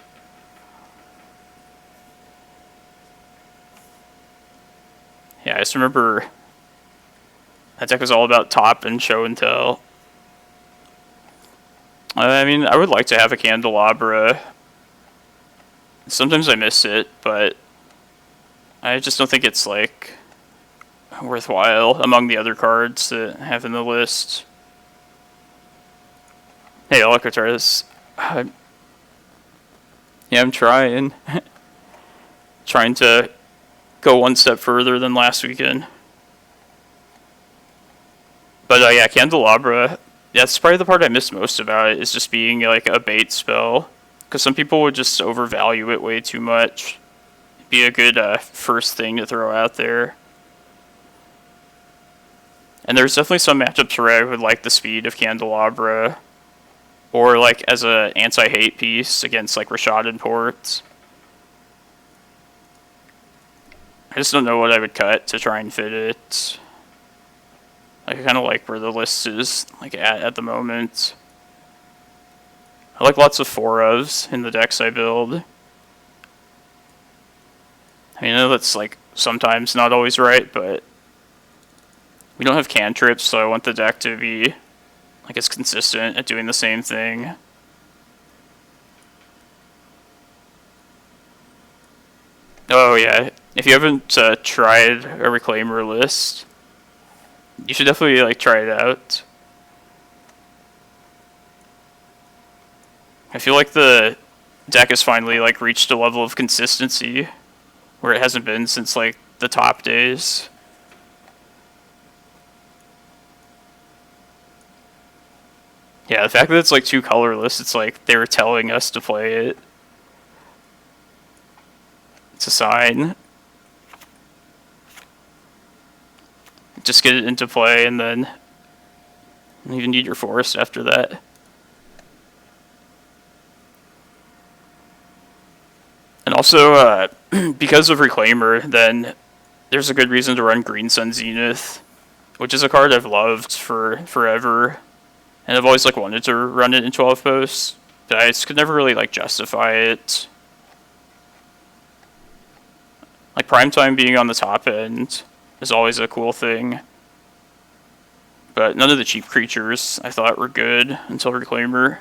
Yeah, I just remember that deck was all about top and Show and Tell. I mean, I would like to have a Candelabra. Sometimes I miss it, but I just don't think it's, like, worthwhile among the other cards that I have in the list. Hey, Alcatraz. Yeah, I'm trying. Trying to go one step further than last weekend. But yeah, Candelabra, that's probably the part I miss most about it, is just being like a bait spell. Because some people would just overvalue it way too much. It'd be a good first thing to throw out there. And there's definitely some matchups where I would like the speed of Candelabra. Or like as a anti-hate piece against like Rashad and Ports. I just don't know what I would cut to try and fit it. Like, I kind of like where the list is like at the moment. I like lots of 4-ofs in the decks I build. I mean, I know that's like sometimes not always right, but we don't have cantrips, so I want the deck to be like it's consistent at doing the same thing. Oh yeah, if you haven't tried a Reclaimer list, you should definitely like try it out. I feel like the deck has finally like reached a level of consistency where it hasn't been since like the top days. Yeah, the fact that it's like 2 colorless, it's like they were telling us to play it. It's a sign. Just get it into play and then you even need your forest after that. And also, because of Reclaimer, then there's a good reason to run Green Sun Zenith, which is a card I've loved for forever. And I've always like wanted to run it in 12 posts, but I just could never really like justify it. Like, Primetime being on the top end is always a cool thing. But none of the cheap creatures I thought were good until Reclaimer.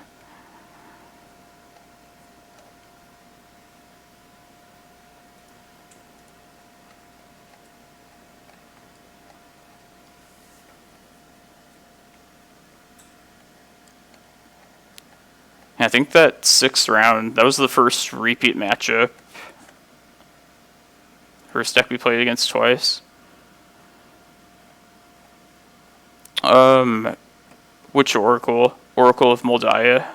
I think that 6th round, that was the first repeat matchup. First deck we played against twice. Which Oracle? Oracle of Moldiah.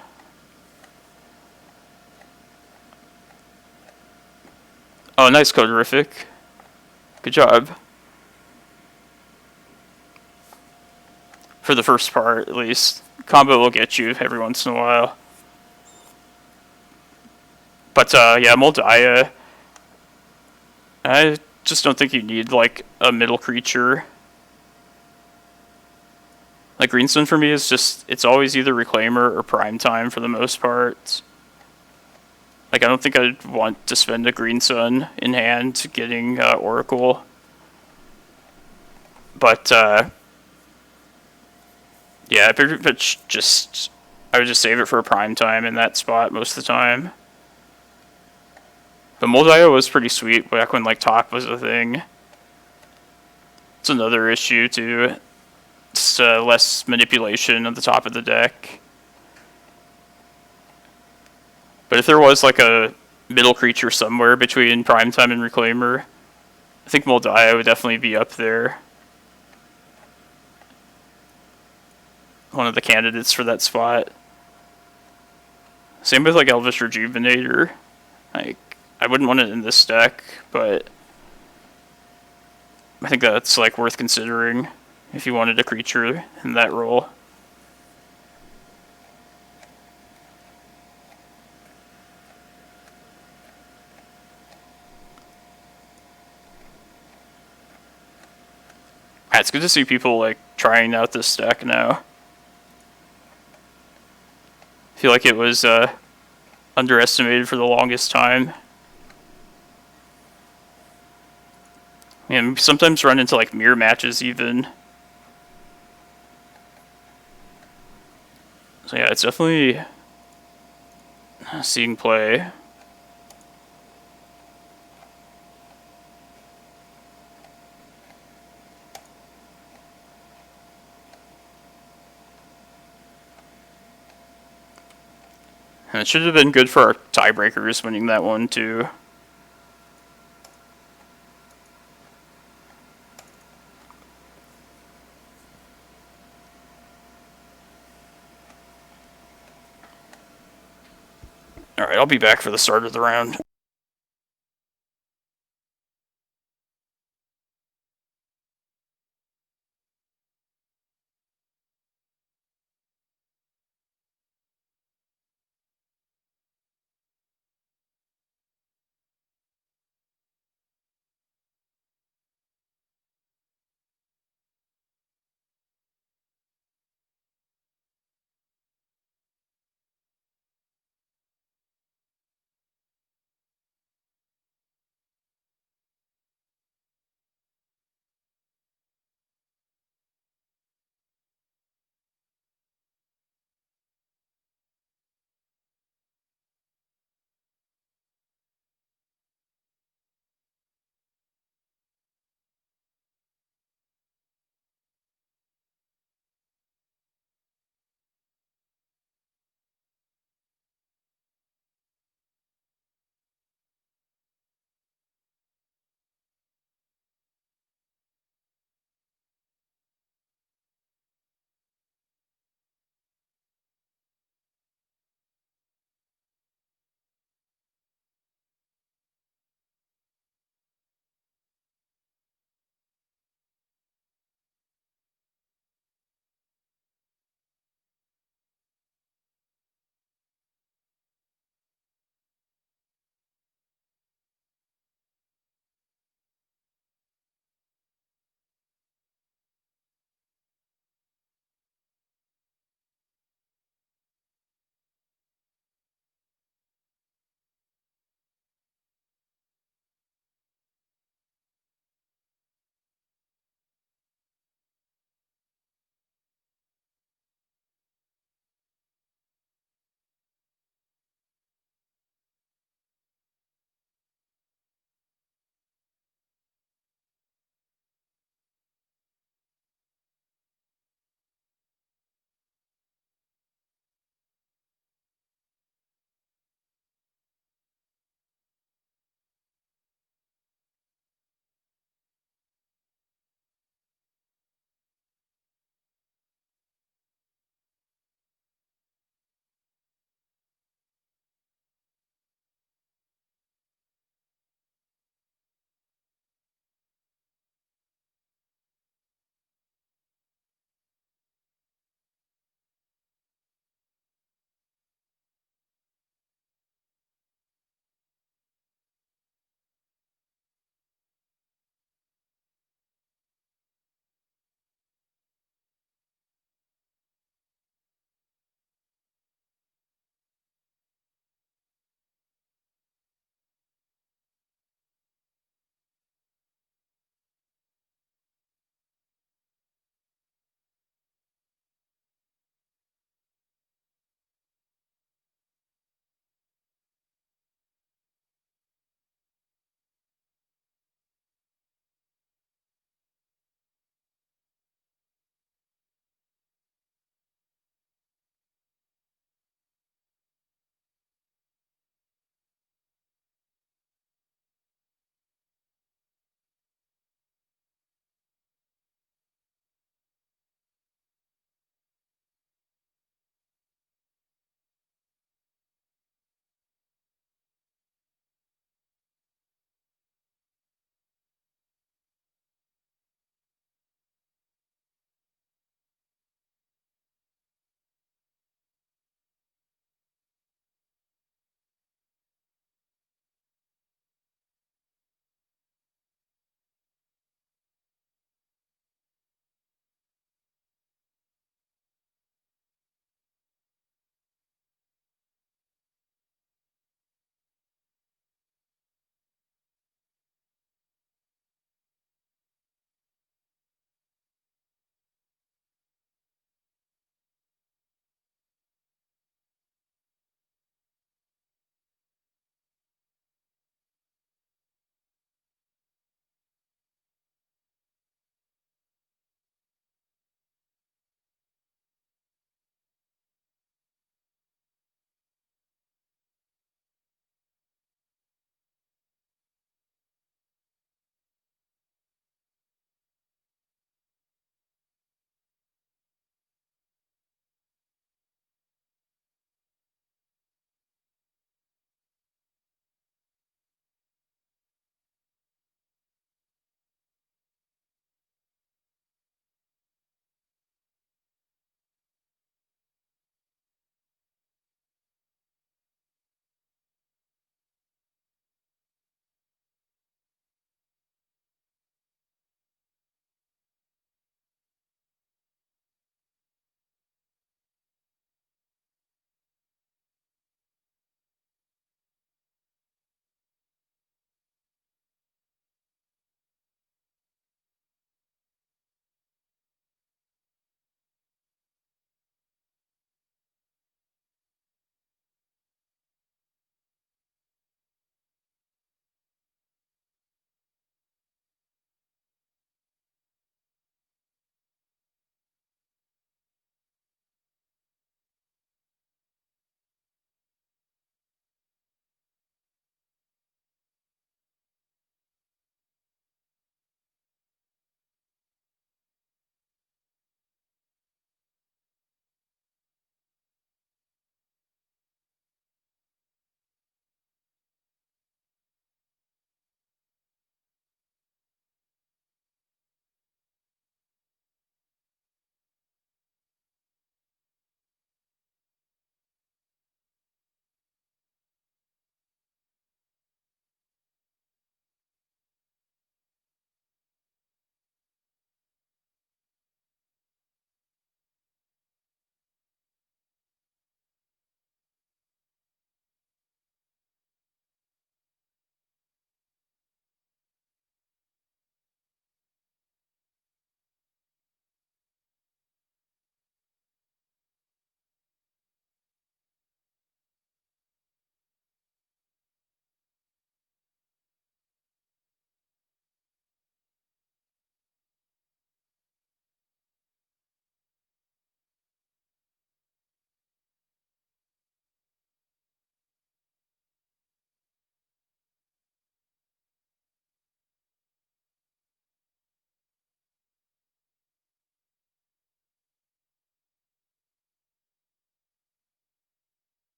Oh, nice Coderific. Good job. For the first part, at least. Combo will get you every once in a while. But, yeah, Moldiah, I just don't think you need, like, a middle creature. Like, Greenstone for me is just, it's always either Reclaimer or Primetime for the most part. Like, I don't think I'd want to spend a Greenstone in hand getting Oracle. But, yeah, pretty much just, I would just save it for a Primetime in that spot most of the time. But Moldiah was pretty sweet back when, like, top was a thing. It's another issue, too. It's less manipulation at the top of the deck. But if there was, like, a middle creature somewhere between Primetime and Reclaimer, I think Moldiah would definitely be up there. One of the candidates for that spot. Same with, like, Elvish Rejuvenator. Like, I wouldn't want it in this deck, but I think that's, like, worth considering if you wanted a creature in that role. Yeah, it's good to see people, like, trying out this deck now. I feel like it was underestimated for the longest time. And sometimes run into, like, mirror matches even. So yeah, it's definitely seeing play. And it should have been good for our tiebreakers winning that one too. Alright, I'll be back for the start of the round.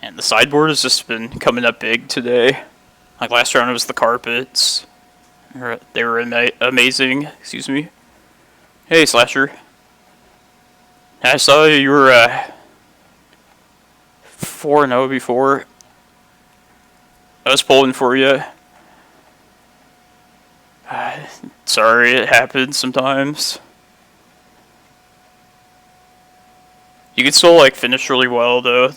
And the sideboard has just been coming up big today. Like last round it was the carpets. They were amazing. Excuse me. Hey, Slasher. I saw you were 4-0 before. I was pulling for you. Sorry, it happens sometimes. You can still like finish really well though.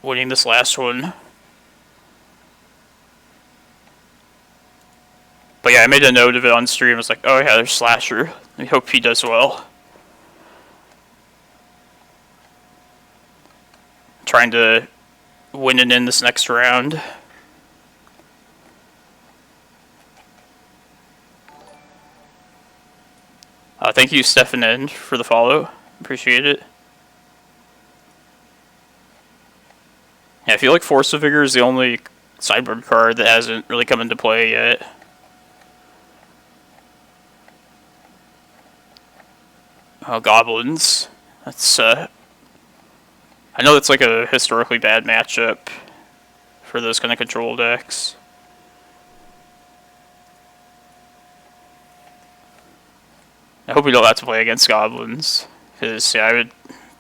Winning this last one. But yeah, I made a note of it on stream. I was like, oh yeah, there's Slasher. I hope he does well. Trying to win it in this next round. Thank you, Stefan, for the follow. Appreciate it. Yeah, I feel like Force of Vigor is the only sideboard card that hasn't really come into play yet. Oh, goblins. That's, I know that's like a historically bad matchup for those kind of control decks. I hope we don't have to play against goblins, because yeah, I would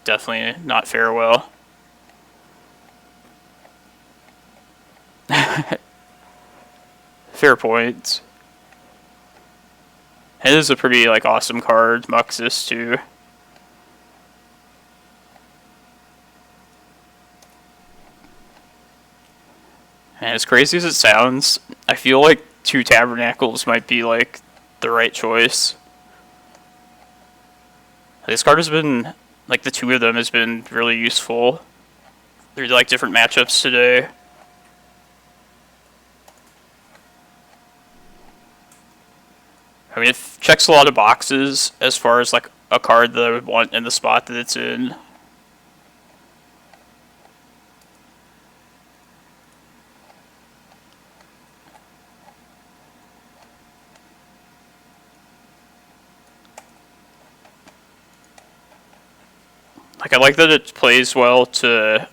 definitely not fare well. Fair point. It is a pretty like awesome card, Muxus too. And as crazy as it sounds, I feel like 2 Tabernacles might be like the right choice. This card has been, like the 2 of them has been really useful. They're like different matchups today. I mean, it checks a lot of boxes as far as like a card that I would want in the spot that it's in. Like, I like that it plays well to,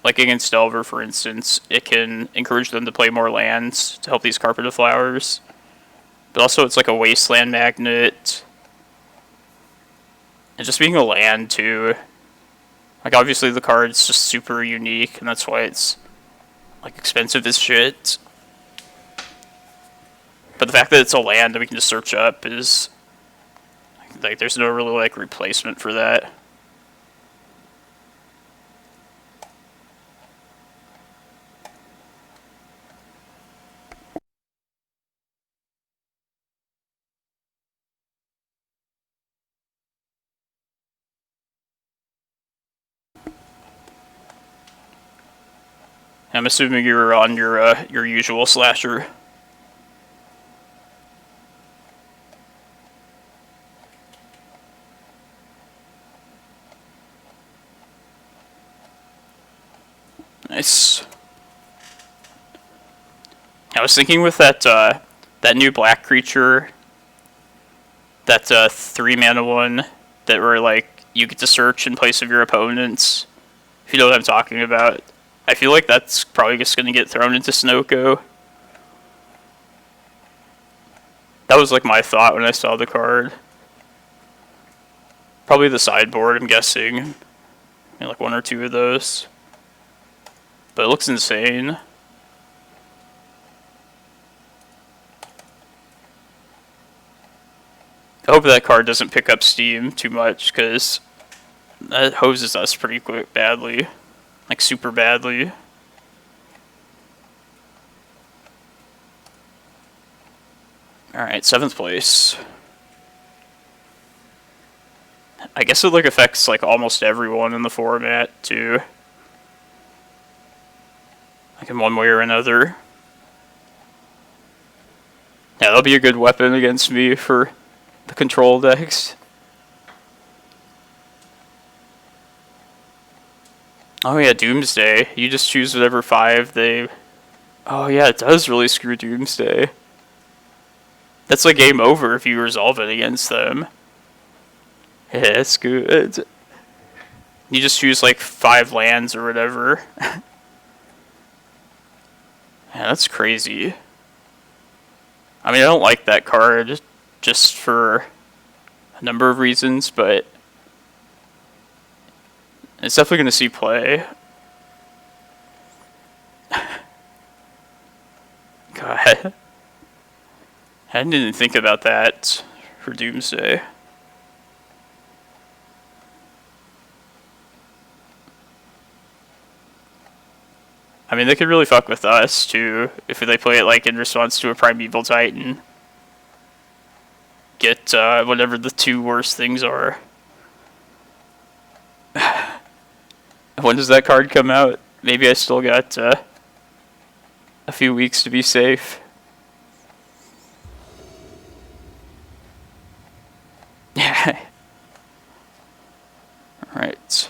like against Delver, for instance. It can encourage them to play more lands to help these Carpet of Flowers. But also it's like a Wasteland Magnet. And just being a land too. Like obviously the card's just super unique and that's why it's like expensive as shit. But the fact that it's a land that we can just search up is like there's no really like replacement for that. I'm assuming you're on your usual Slasher. Nice. I was thinking with that that new black creature, that 3-mana one that were like you get to search in place of your opponents. If you know what I'm talking about. I feel like that's probably just going to get thrown into Sunoco. That was like my thought when I saw the card. Probably the sideboard, I'm guessing. Maybe like 1 or 2 of those. But it looks insane. I hope that card doesn't pick up steam too much, because that hoses us pretty badly. Like, super badly. Alright, 7th place. I guess it, like, affects, like, almost everyone in the format, too. Like, in one way or another. Yeah, that'll be a good weapon against me for the control decks. Oh yeah, Doomsday. You just choose whatever 5 they... Oh yeah, it does really screw Doomsday. That's like game over if you resolve it against them. Yeah, that's good. You just use like 5 lands or whatever. Yeah, that's crazy. I mean, I don't like that card just for a number of reasons, but it's definitely going to see play. God. I didn't even think about that for Doomsday. I mean, they could really fuck with us, too, if they play it, like, in response to a Primeval Titan. Get, whatever the 2 worst things are. When does that card come out? Maybe I still got, a few weeks to be safe. Yeah. Alright.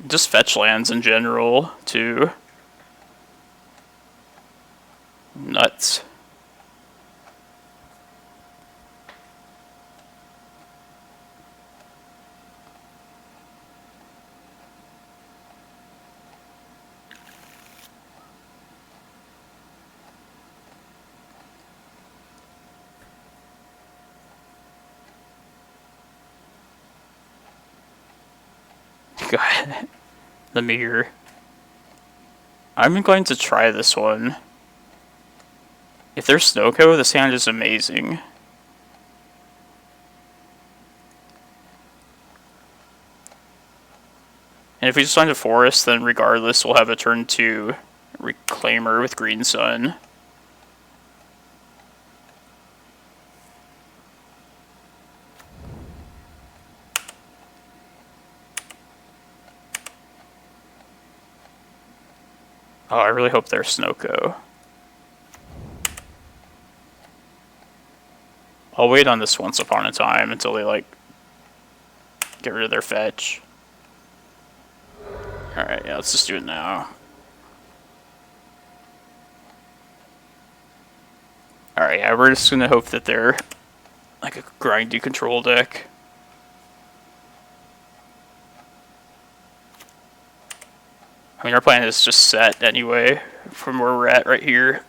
Just fetch lands in general, too. Nuts. God. The mirror. I'm going to try this one. If there's Snowco, this hand is amazing. And if we just find a forest, then regardless, we'll have a turn 2 Reclaimer with Green Sun. Oh, I really hope they're Snowco. I'll wait on this Once Upon a Time until they, like, get rid of their fetch. Alright, yeah, let's just do it now. Alright, yeah, we're just gonna hope that they're, like, a grindy control deck. I mean, our plan is just set anyway, from where we're at right here.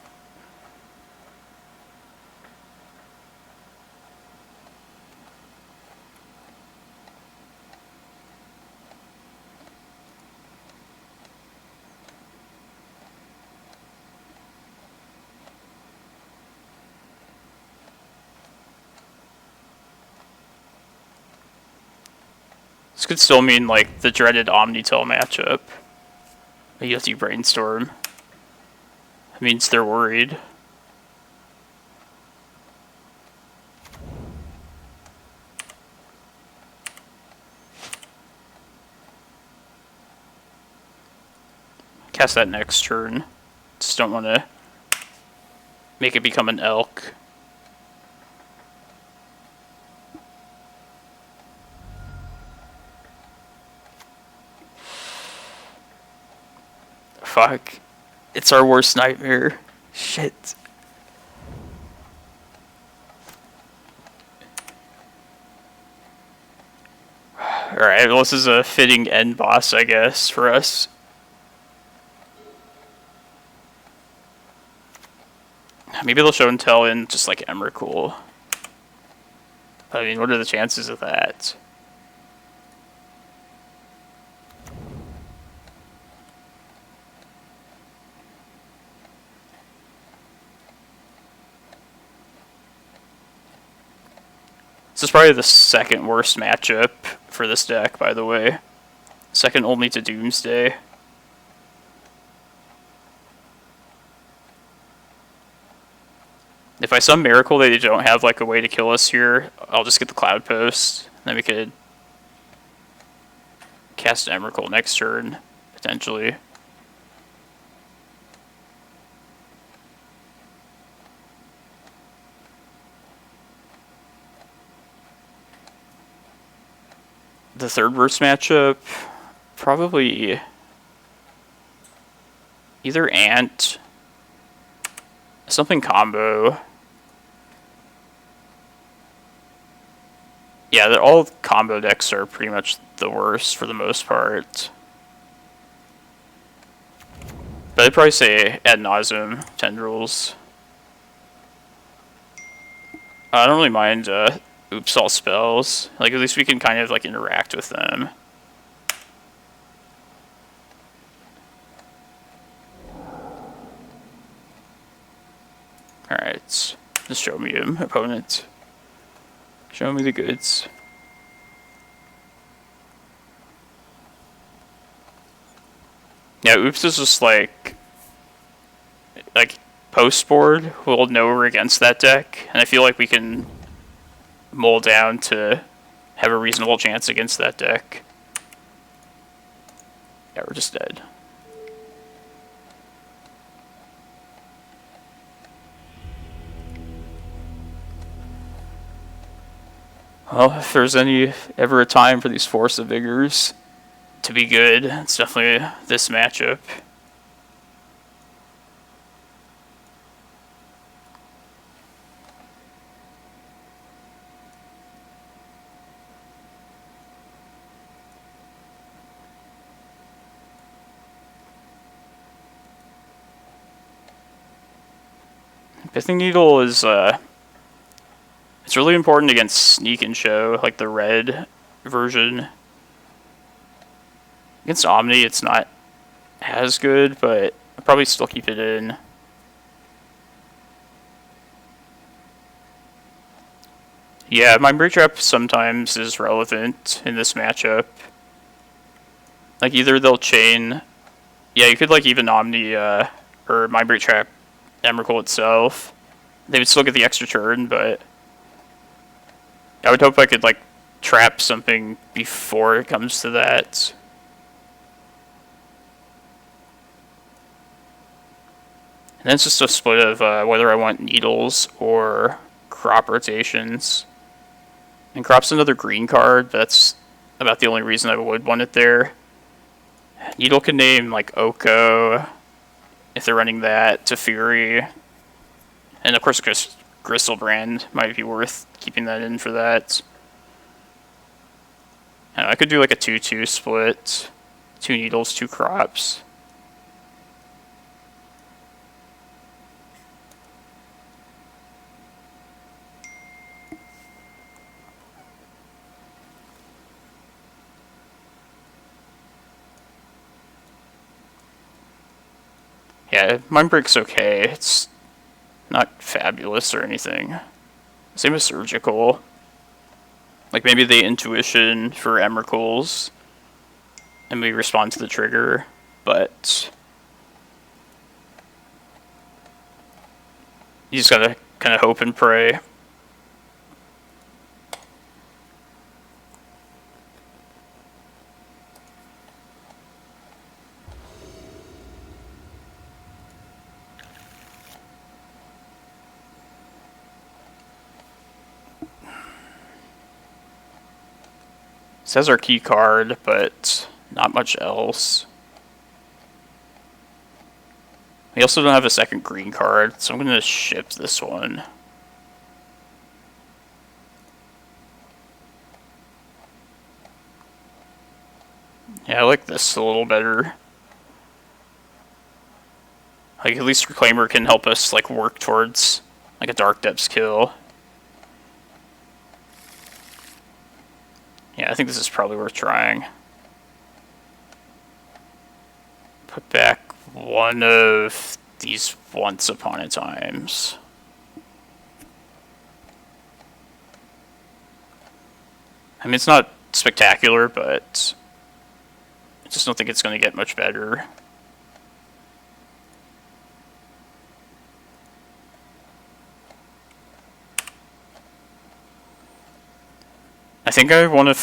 This could still mean, like, the dreaded Omnitel matchup. You have to brainstorm. It means they're worried. Cast that next turn. Just don't want to make it become an elk. Fuck. It's our worst nightmare. Shit. Alright, well, this is a fitting end boss, I guess, for us. Maybe they'll show and tell in just like Emrakul. I mean, what are the chances of that? This is probably the second worst matchup for this deck, by the way. Second only to Doomsday. If I summon Miracle, they don't have like a way to kill us here, I'll just get the Cloudpost. Then we could cast Emrakul next turn, potentially. The third worst matchup, probably either Ant something combo. Yeah, all combo decks are pretty much the worst for the most part. But I'd probably say ad nauseam tendrils. I don't really mind oops all spells. Like, at least we can kind of like interact with them. Alright, just show me him, opponent. Show me the goods. Yeah, oops is just like post board will know we're against that deck, and I feel like we can mull down to have a reasonable chance against that deck. Yeah, we're just dead. Well, if there's ever a time for these Force of Vigors to be good, it's definitely this matchup. Pithing Needle is it's really important against Sneak and Show, like the red version. Against Omni, it's not as good, but I'll probably still keep it in. Yeah, Mindbreak Trap sometimes is relevant in this matchup. Like, either they'll chain... Yeah, you could, like, even Omni, or Mindbreak Trap Emrakul itself. They would still get the extra turn, but... I would hope I could, like, trap something before it comes to that. And then it's just a split of whether I want needles or crop rotations. And crop's another green card, but that's about the only reason I would want it there. Needle can name, like, Oko, if they're running that, to Fury. And of course, Gristlebrand might be worth keeping that in for that. I could do like a 2-2 split. 2 needles, 2 crops. Yeah, Mindbreak's okay. It's not fabulous or anything. Same with Surgical. Like, maybe the intuition for Emrakuls, and we respond to the trigger, but you just gotta kind of hope and pray. This has our key card, but not much else. We also don't have a second green card, so I'm going to ship this one. Yeah, I like this a little better. Like, at least Reclaimer can help us, like, work towards, like, a Dark Depths kill. Yeah, I think this is probably worth trying. Put back one of these Once Upon a Times. I mean, it's not spectacular, but I just don't think it's going to get much better. I think I want to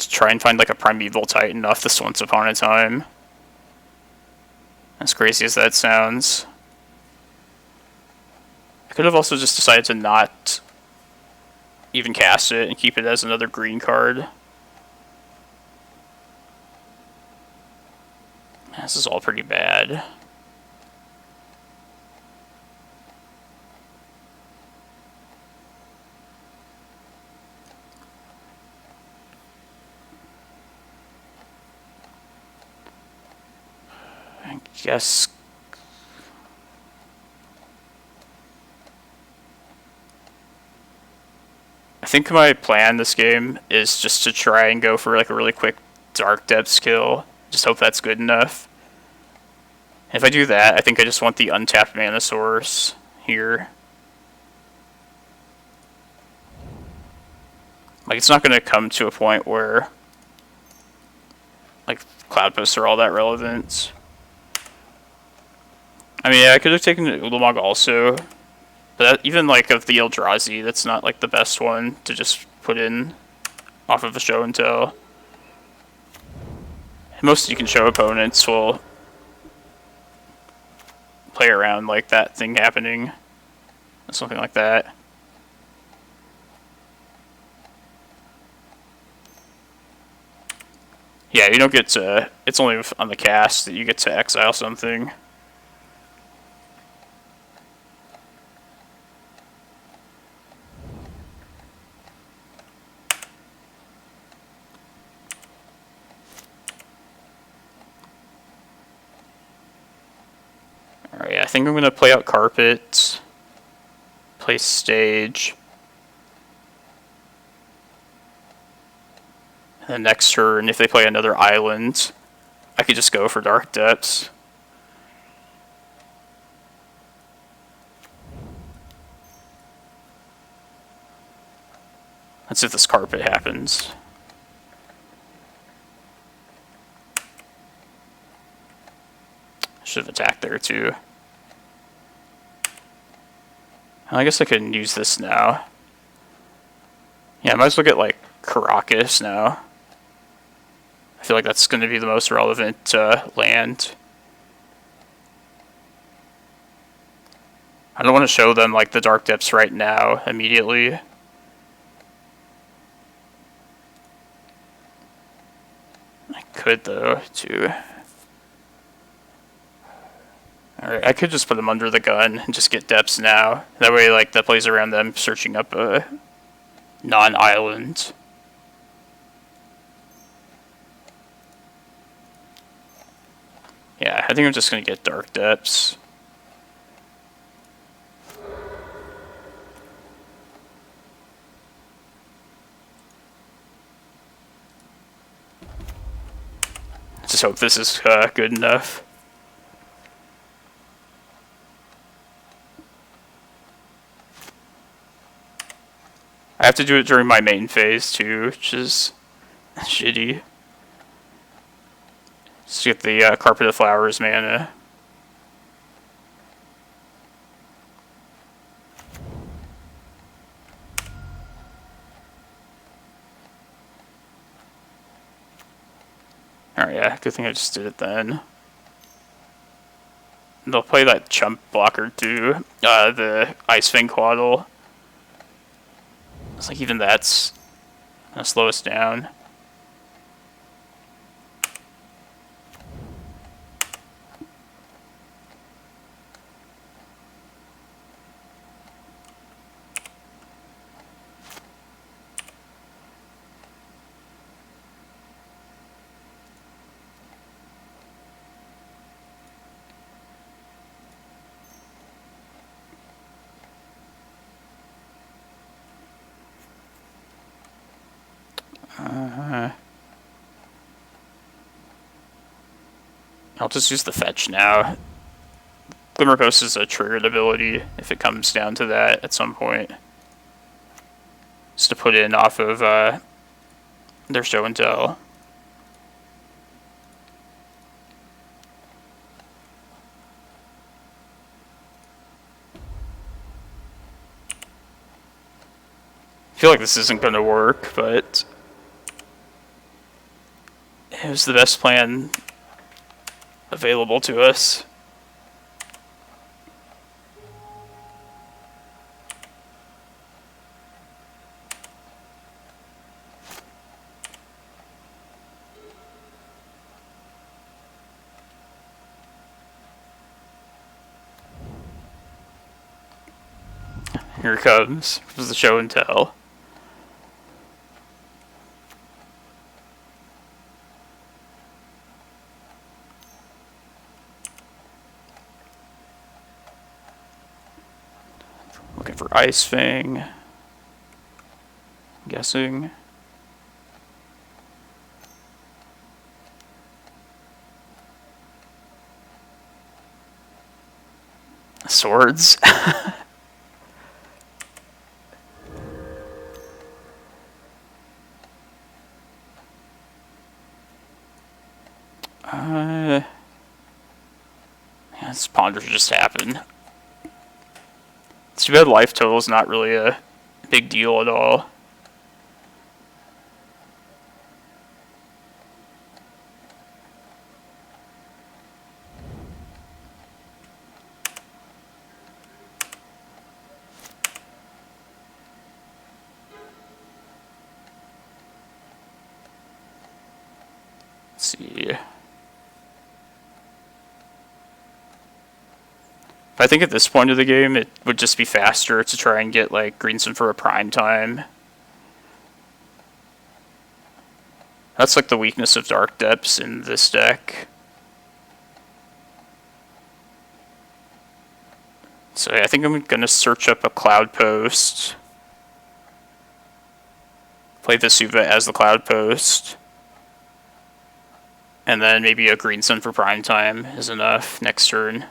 try and find like a Primeval Titan off this Once Upon a Time. As crazy as that sounds. I could have also just decided to not even cast it and keep it as another green card. This is all pretty bad. Yes. I think my plan this game is just to try and go for like a really quick Dark Depths kill. Just hope that's good enough. If I do that, I think I just want the untapped mana source here. Like, it's not going to come to a point where like Cloudposts are all that relevant. I mean, yeah, I could have taken Ulamog also, but that, even like of the Eldrazi, that's not like the best one to just put in off of a show and tell. Most you can show opponents will play around like that thing happening, something like that. Yeah, you don't get to. It's only on the cast that you get to exile something. Alright, I think I'm going to play out Carpet, play Stage. And then next turn, if they play another island, I could just go for Dark Depths. That's if this Carpet happens. Should have attacked there too. I guess I can use this now. Yeah, I might as well get like Karakas now. I feel like that's going to be the most relevant land. I don't want to show them like the Dark Depths right now, immediately. I could though, too. Alright, I could just put them under the gun and just get depths now. That way, like, that plays around them searching up a non-island. Yeah, I think I'm just gonna get Dark Depths. Just hope this is good enough. I have to do it during my main phase too, which is shitty. Just get the Carpet of Flowers mana. Alright, yeah, good thing I just did it then. And they'll play that chump blocker too, the Ice Fang Quaddle. It's like even that's gonna slow us down. I'll just use the fetch now. Glimmerpost is a triggered ability if it comes down to that at some point. Just to put in off of their show and tell. I feel like this isn't going to work, but it was the best plan available to us. Here it comes. This is the show and tell. for Ice Fang. I'm guessing. Swords. Yeah, this ponder just happened. It's too bad life total is not really a big deal at all. Let's see. I think at this point of the game, it would just be faster to try and get, like, Greenstone for a prime time. That's, like, the weakness of Dark Depths in this deck. So yeah, I think I'm going to search up a Cloudpost. Play Vesuva as the Cloudpost. And then maybe a Greenstone for prime time is enough next turn.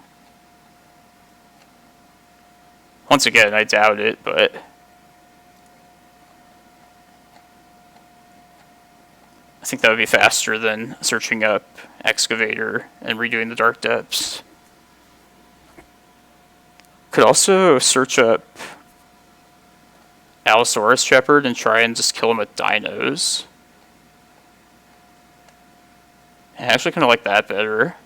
Once again, I doubt it, but I think that would be faster than searching up Excavator and redoing the Dark Depths. Could also search up Allosaurus Shepherd and try and just kill him with dinos. I actually kind of like that better.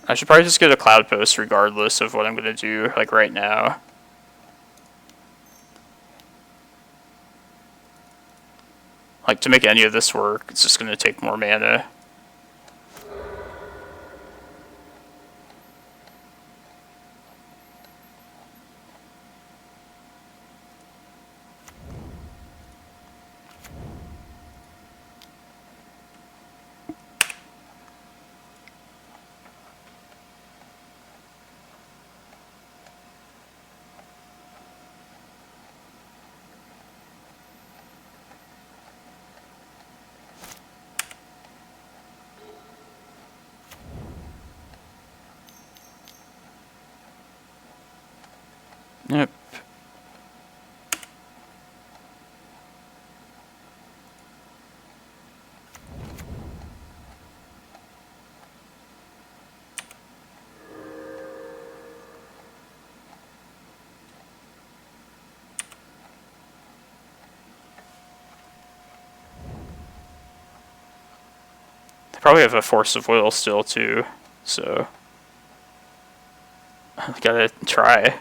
I should probably just get a Cloudpost regardless of what I'm going to do, like right now. Like, to make any of this work, it's just going to take more mana. Yep. They probably have a Force of Will still too, so I gotta try.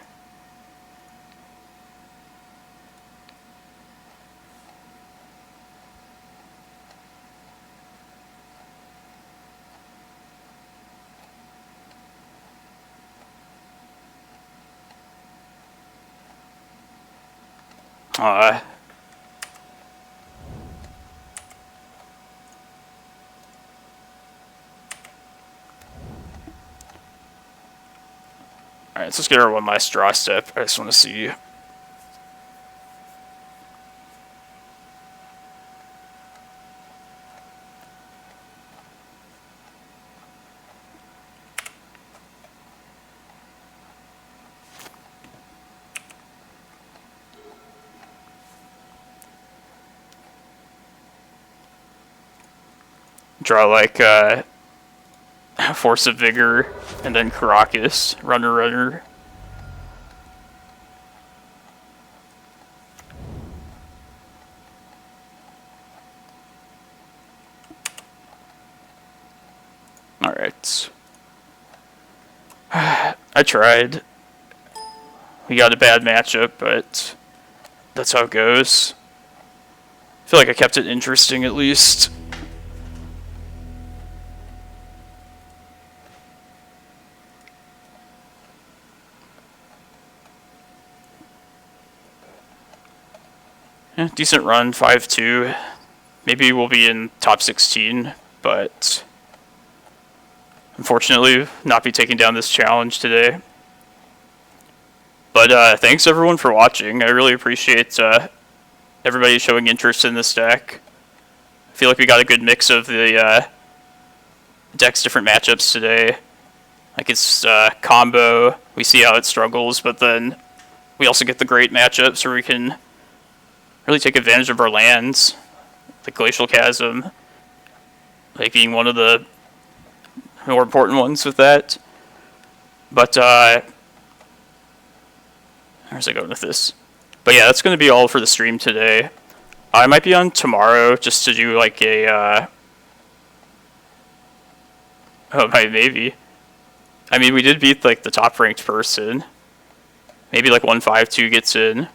Alright, so let's get our one last draw step. I just want to see. Draw like Force of Vigor and then Karakas, Runner. Alright. I tried. We got a bad matchup, but that's how it goes. I feel like I kept it interesting at least. Yeah, decent run, 5-2. Maybe we'll be in top 16, but unfortunately not be taking down this challenge today. But thanks everyone for watching. I really appreciate everybody showing interest in this deck. I feel like we got a good mix of the deck's different matchups today. Like it's combo, we see how it struggles, but then we also get the great matchups where we can really take advantage of our lands. The Glacial Chasm, like being one of the more important ones with that. But where's I going with this? But yeah, that's going to be all for the stream today. I might be on tomorrow just to do like a oh, maybe. I mean, we did beat like the top ranked person. Maybe like 152 gets in.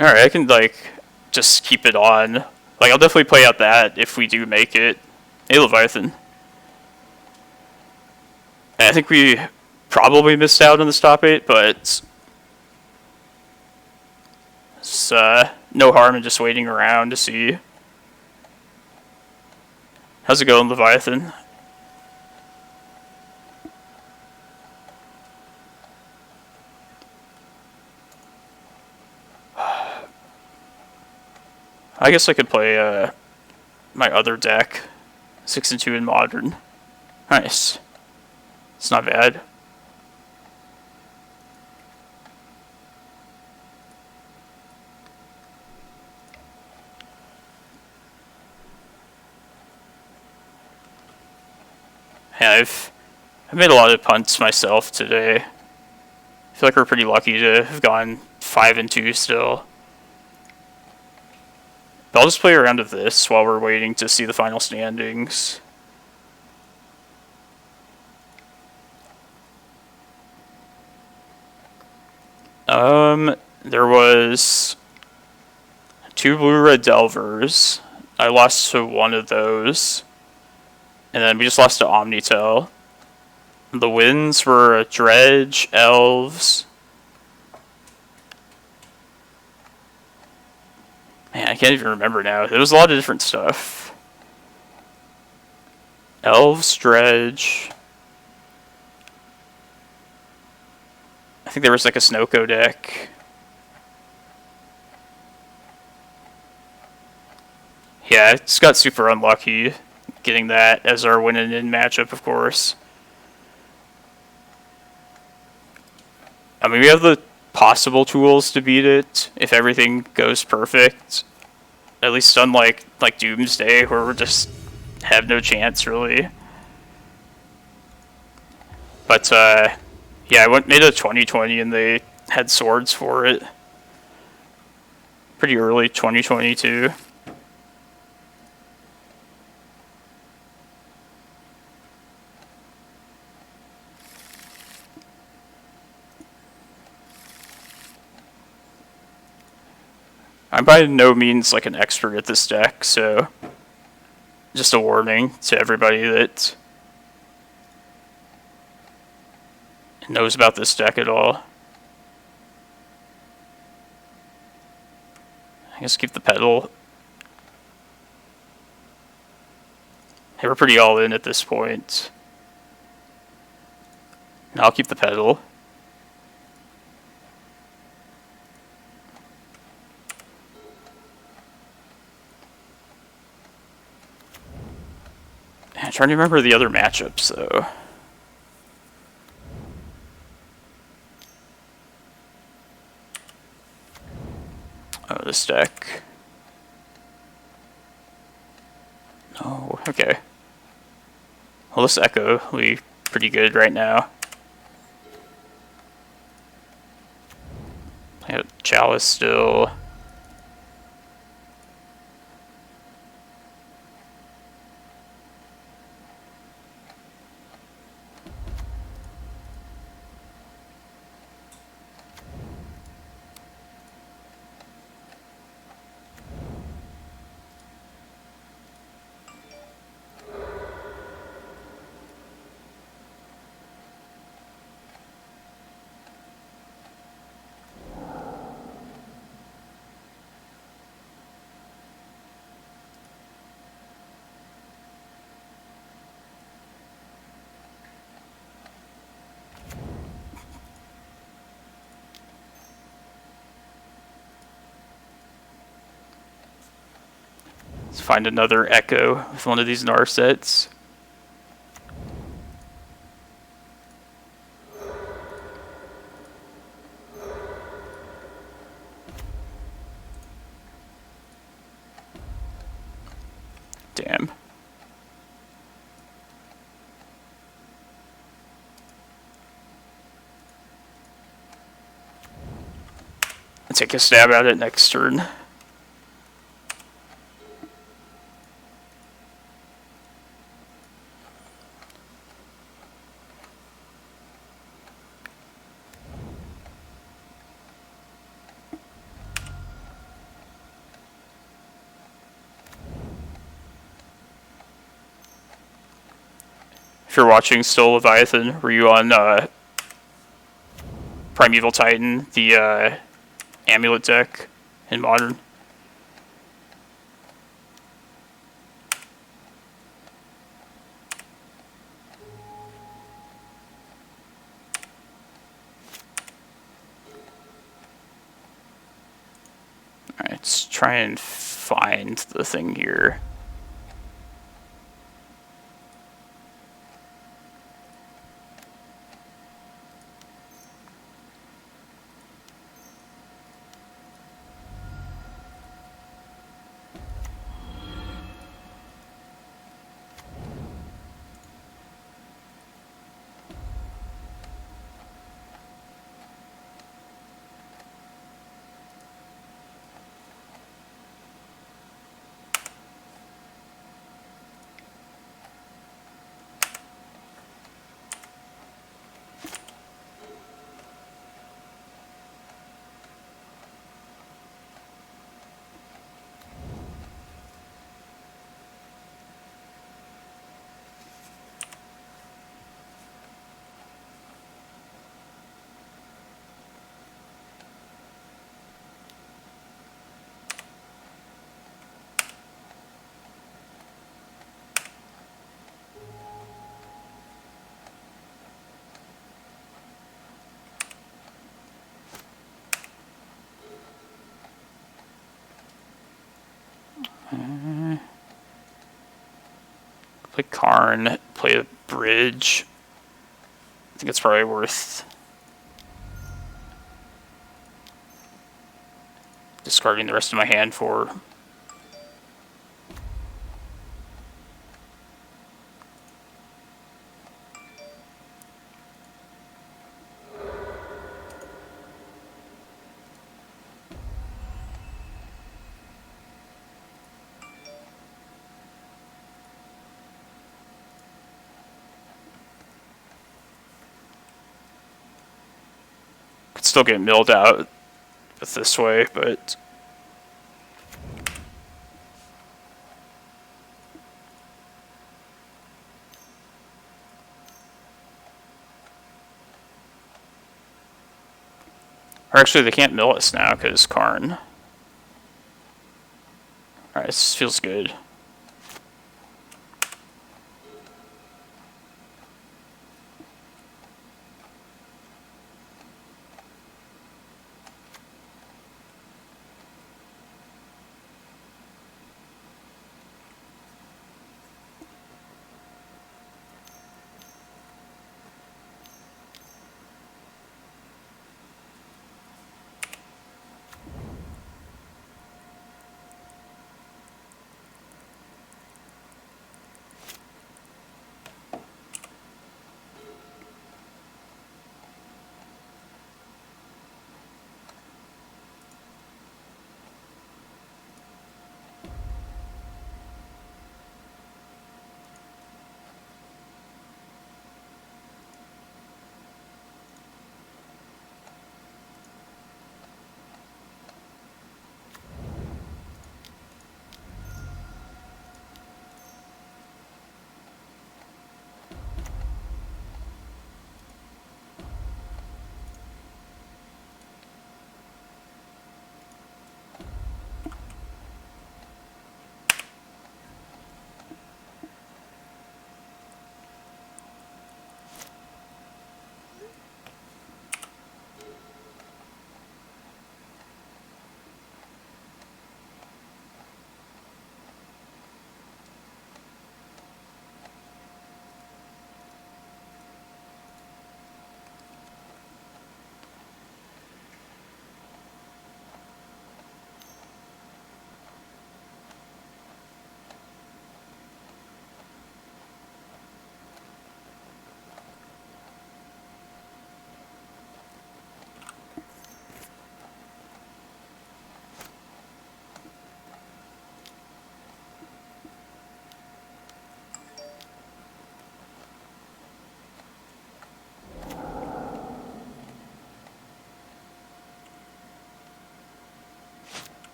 Alright, I can like just keep it on. Like, I'll definitely play out that if we do make it. Hey, Leviathan. And I think we probably missed out on this top 8, but it's no harm in just waiting around to see. How's it going, Leviathan? I guess I could play my other deck, 6-2 in Modern. Nice. It's not bad. Yeah, I've made a lot of punts myself today. I feel like we're pretty lucky to have gone 5-2 still. But I'll just play around with this while we're waiting to see the final standings. There was 2 blue-red Delvers. I lost to one of those. And then we just lost to Omnitel. The wins were Dredge, Elves. Man, I can't even remember now. There was a lot of different stuff. Elves, Dredge. I think there was like a Snowco deck. Yeah, I just got super unlucky getting that as our win and in matchup, of course. I mean, we have the possible tools to beat it if everything goes perfect. At least unlike like Doomsday, where we just have no chance really. But yeah, I made a 2020 and they had swords for it. Pretty early 2022. I'm by no means like an expert at this deck, so just a warning to everybody that knows about this deck at all. I guess keep the pedal. Hey, we're pretty all in at this point. Now I'll keep the pedal. I'm trying to remember the other matchups, though. Oh, this deck. No, okay. Well, this Echo will be pretty good right now. I got Chalice still. Let's find another Echo with one of these Gnar sets. Damn. I'll take a stab at it next turn. If you're watching still, Leviathan, were you on Primeval Titan, the Amulet deck in Modern? Alright, let's try and find the thing here. Play Karn, play a bridge. I think it's probably worth discarding the rest of my hand for. Could still get milled out with this way, but or actually they can't mill us now because Karn. Alright, this feels good.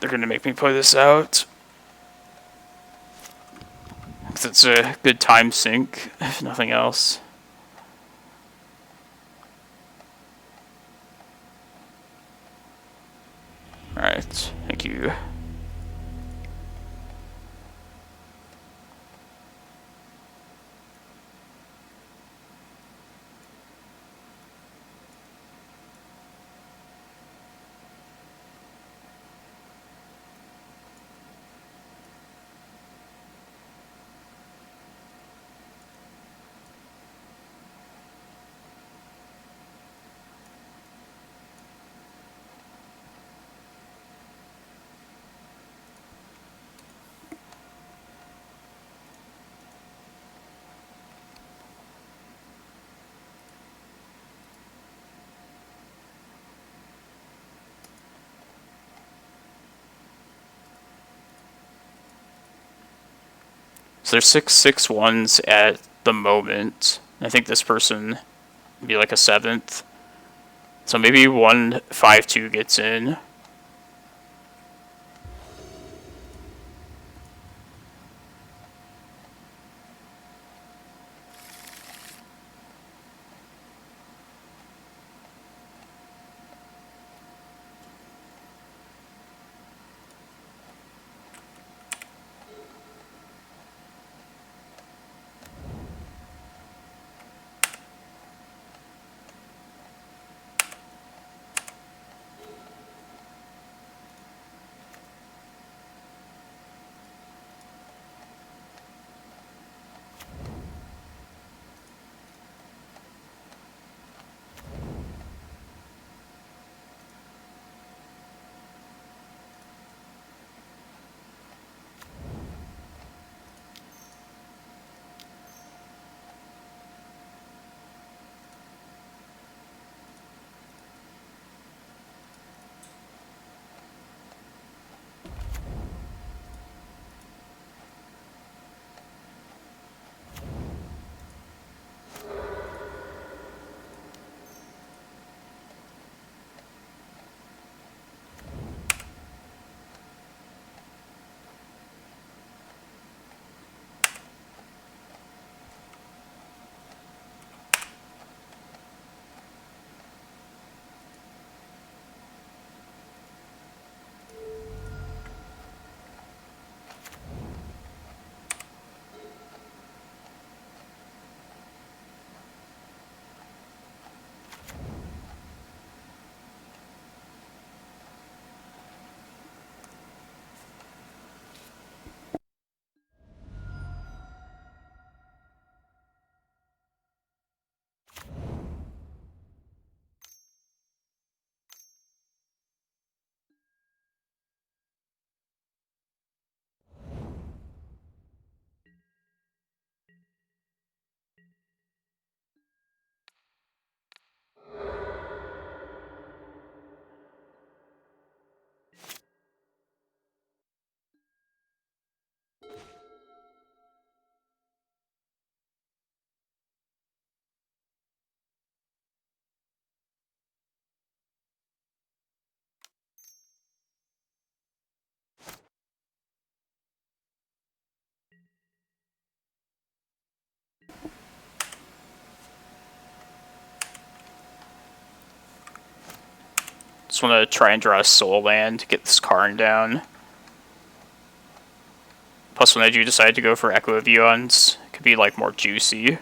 they're gonna make me play this out. Because it's a good time sink, if nothing else. Alright, thank you. So there's 6/6/1s at the moment. I think this person would be like a 7th. So maybe 1/5/2 gets in. Just want to try and draw a soul land to get this Karn down. Plus, when I do decide to go for Echo of Aeons, it could be like more juicy.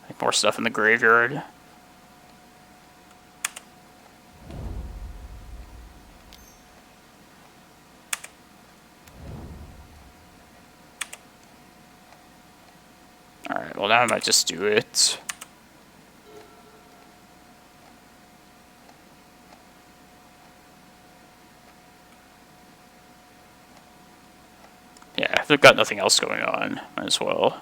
Like more stuff in the graveyard. Alright, well now I might just do it. Yeah, if they've got nothing else going on, might as well.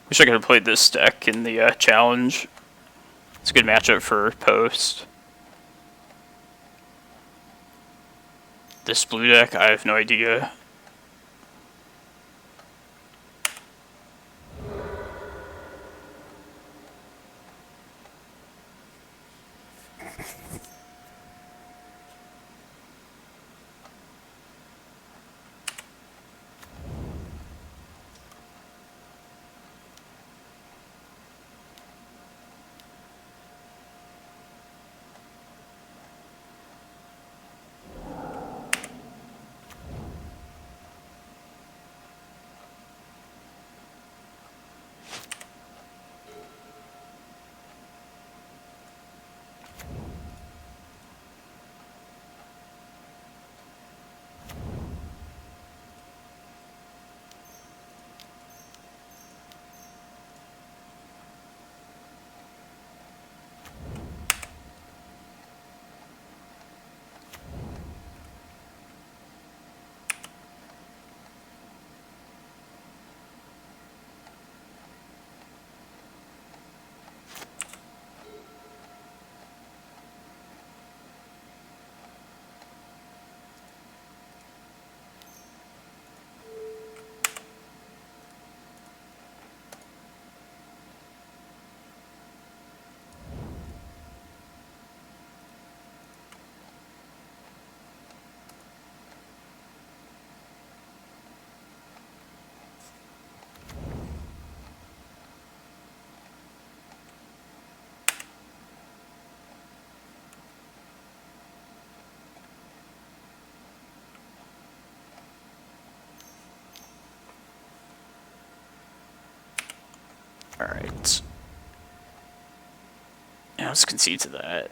Wish I could have played this deck in the challenge. It's a good matchup for post. This blue deck, I have no idea. Alright. Yeah, let's concede to that.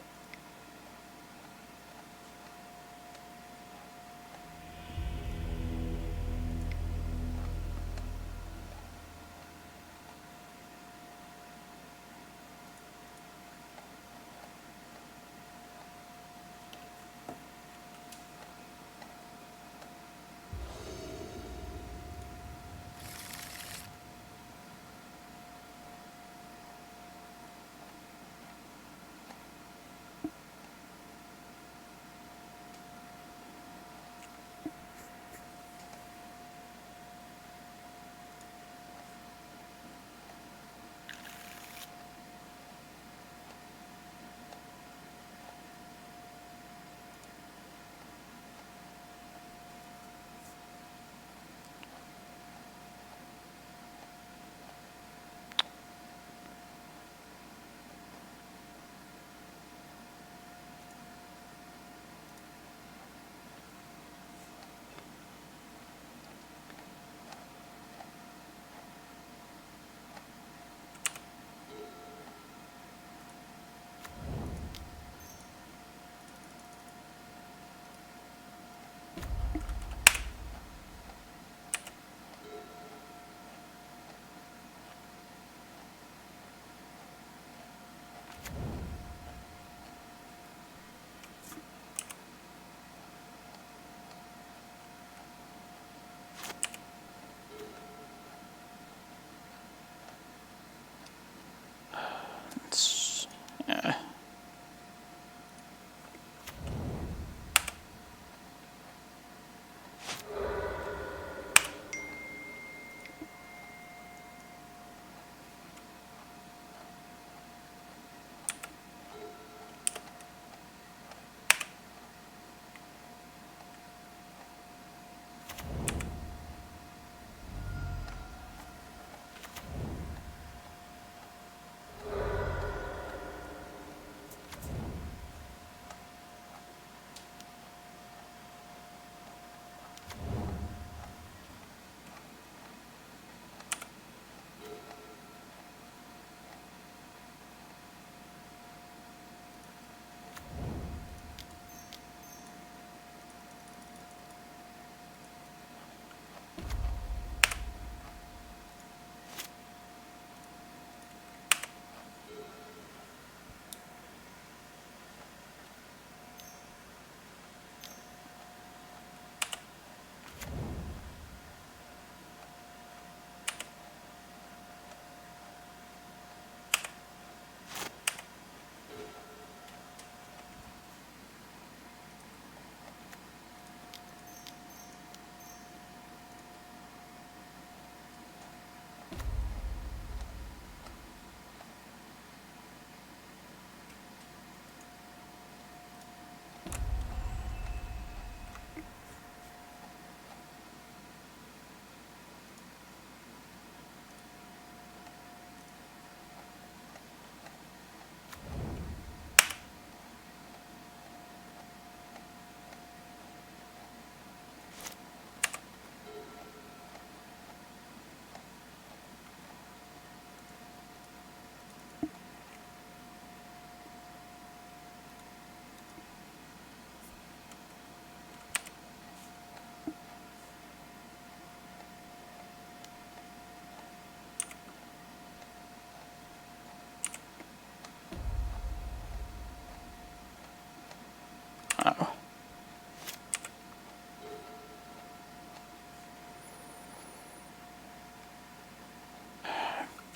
Yeah.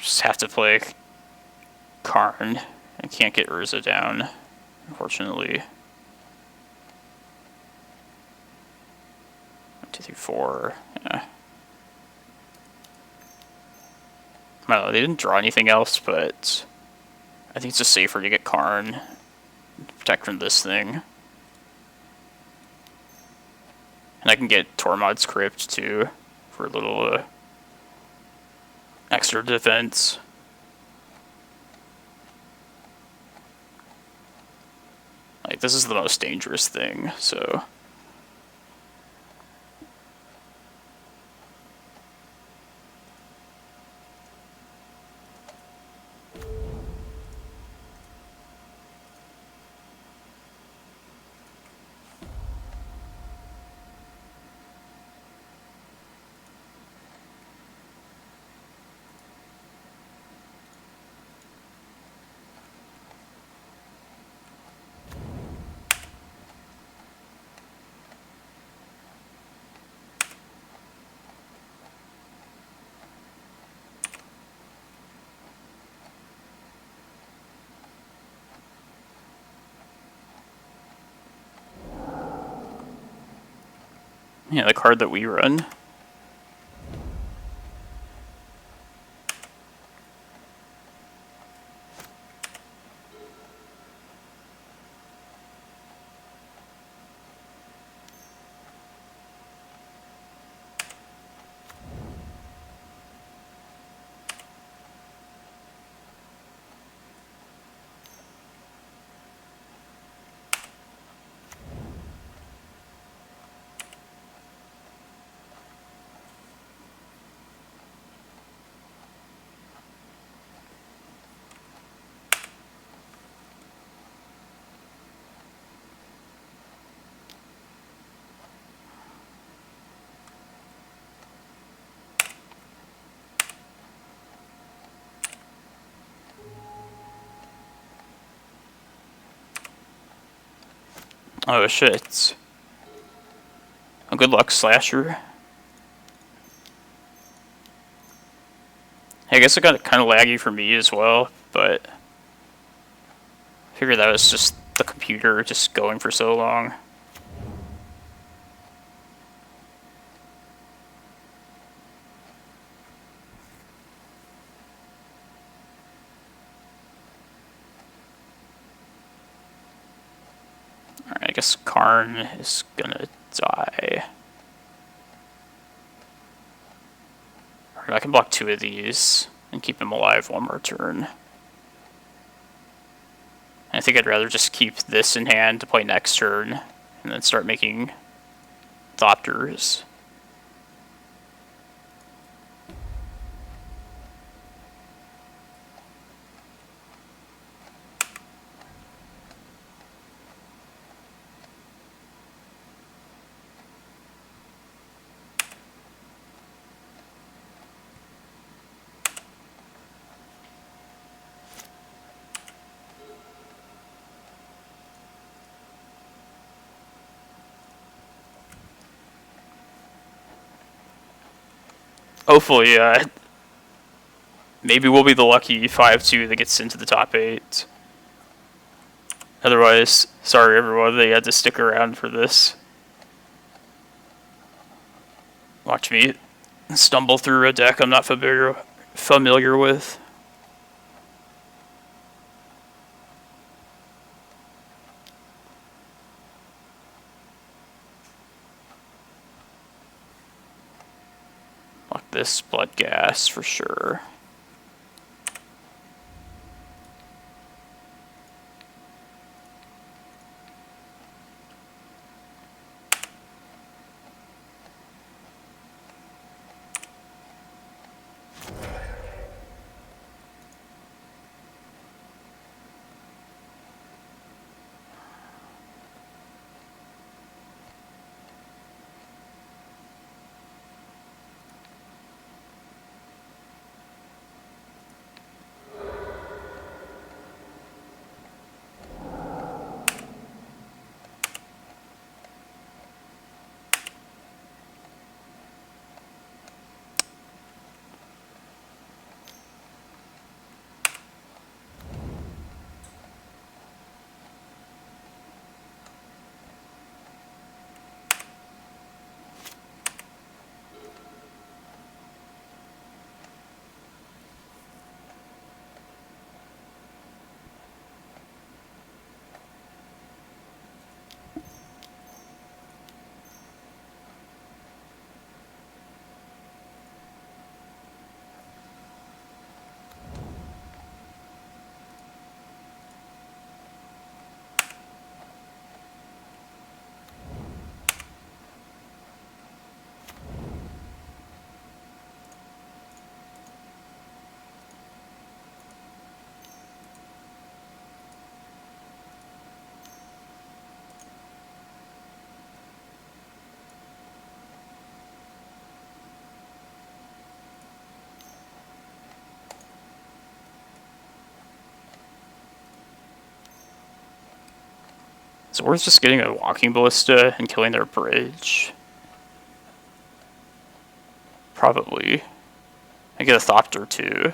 Just have to play Karn. I can't get Urza down, unfortunately. 1, 2, 3, 4. Yeah. I don't know, they didn't draw anything else, but I think it's just safer to get Karn, protect from this thing. And I can get Tormod's Crypt too, for a little extra defense. Like, this is the most dangerous thing, so... Yeah, the card that we run. Oh shit. Oh, good luck, Slasher. I guess it got kind of laggy for me as well, but I figured that was just the computer just going for so long. Alright, I guess Karn is gonna die. Alright, I can block 2 of these and keep him alive 1 more turn. I think I'd rather just keep this in hand to play next turn, and then start making Thopters. Hopefully, maybe we'll be the lucky 5-2 that gets into the top 8. Otherwise, sorry everyone, they had to stick around for this. Watch me stumble through a deck I'm not familiar with. Lock this Blood Gas for sure. So we're just getting a Walking Ballista and killing their bridge. Probably. I get a Thopter too.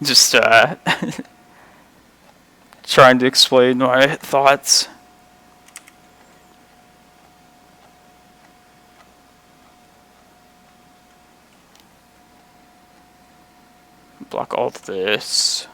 Just trying to explain my thoughts. Block all of this.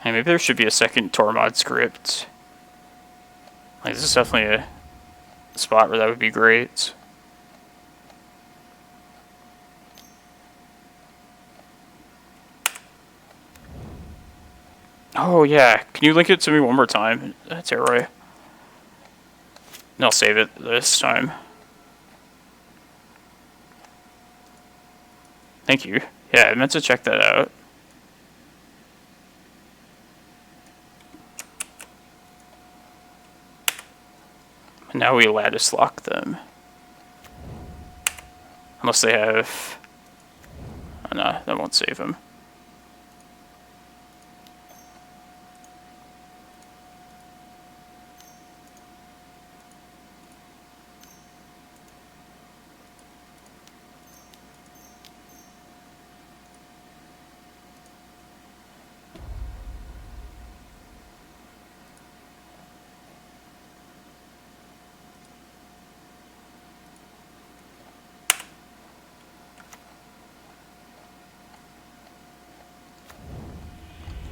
Hey, maybe there should be a second Tormod script. Like, this is definitely a spot where that would be great. Oh yeah, can you link it to me one more time, Teroy? And I'll save it this time. Thank you. Yeah, I meant to check that out. And now we lattice lock them. Unless they have... Oh, no, that won't save them.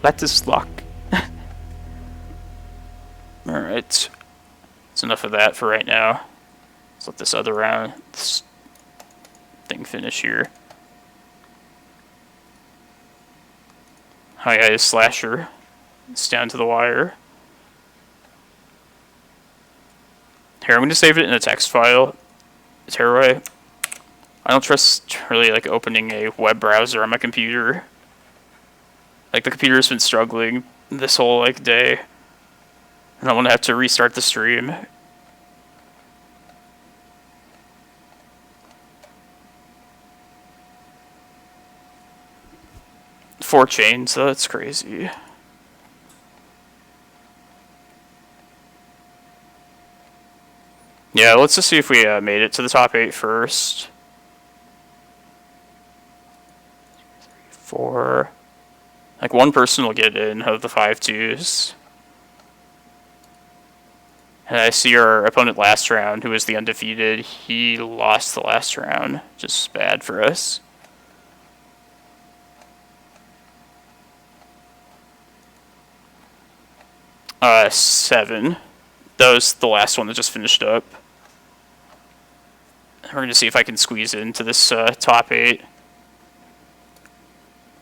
Lattice lock. Alright. That's enough of that for right now. Let's let this other round, this thing finish here. Oh yeah, his slasher. It's down to the wire. Here, I'm going to save it in a text file. Teroy. I don't trust really like opening a web browser on my computer. Like, the computer's been struggling this whole, like, day. And I want to have to restart the stream. 4 chains, though, that's crazy. Yeah, let's just see if we made it to the top 8 first. 4... Like, one person will get in of the 5-2s. And I see our opponent last round, who was the undefeated. He lost the last round. Just bad for us. Uh, 7. That was the last one that just finished up. We're going to see if I can squeeze into this top 8.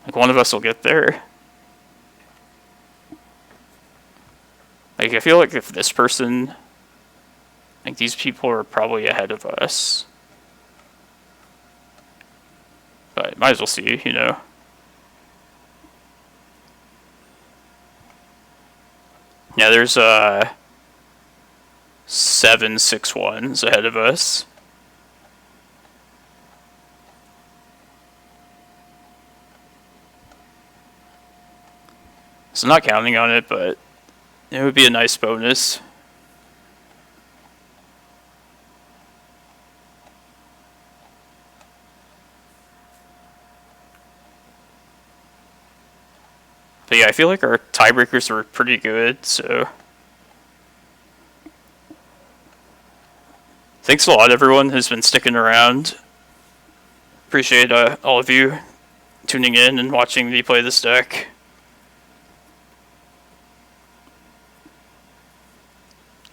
Like, one of us will get there. Like, I feel like if this person... Like, these people are probably ahead of us. But might as well see, you know. Yeah, there's 7 6-1s ahead of us. So I'm not counting on it, but it would be a nice bonus. But yeah, I feel like our tiebreakers were pretty good, so thanks a lot, everyone who's been sticking around. Appreciate all of you tuning in and watching me play this deck.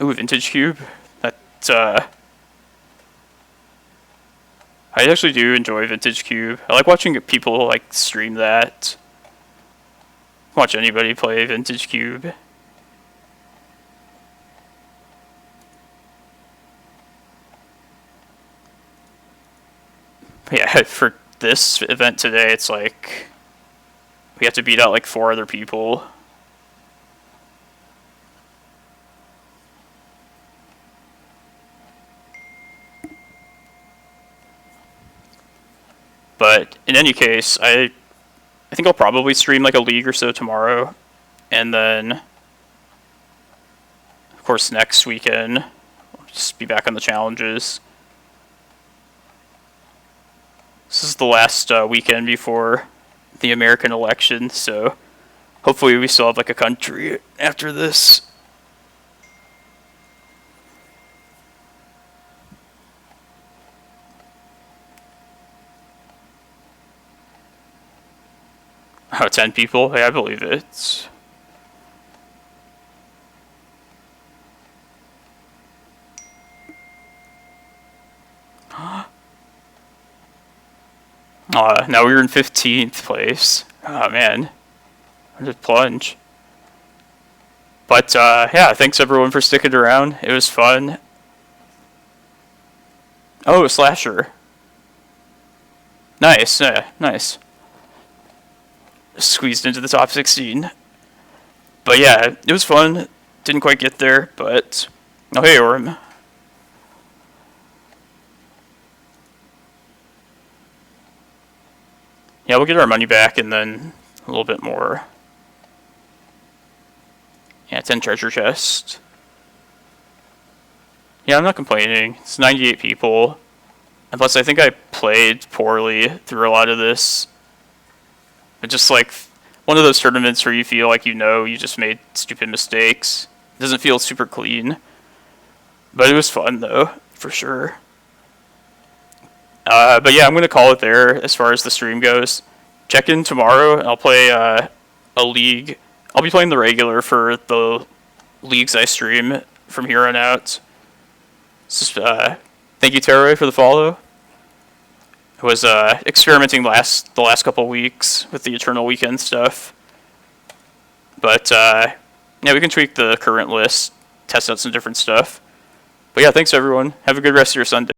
Ooh, Vintage Cube. That, I actually do enjoy Vintage Cube. I like watching people like stream that. Watch anybody play Vintage Cube. Yeah, for this event today, it's like we have to beat out like 4 other people. But in any case, I think I'll probably stream like a league or so tomorrow, and then of course next weekend I'll just be back on the challenges. This is the last weekend before the American election, so hopefully we still have like a country after this. Oh, 10 people? Yeah, I believe it. Now we're in 15th place. Oh man, I just plunge. But yeah, thanks everyone for sticking around. It was fun. Oh, Slasher. Nice, yeah, nice. Squeezed into the top 16. But yeah, it was fun. Didn't quite get there, but oh hey Orm. Yeah, we'll get our money back and then a little bit more. Yeah, 10 treasure chest. Yeah, I'm not complaining. It's 98 people. And plus, I think I played poorly through a lot of this. It's just like one of those tournaments where you feel like you just made stupid mistakes. It doesn't feel super clean. But it was fun, though, for sure. But yeah, I'm going to call it there as far as the stream goes. Check in tomorrow, and I'll play a league. I'll be playing the regular for the leagues I stream from here on out. Just, thank you, Teroy, for the follow. I was experimenting the last couple weeks with the Eternal Weekend stuff. But yeah, we can tweak the current list, test out some different stuff. But yeah, thanks everyone. Have a good rest of your Sunday.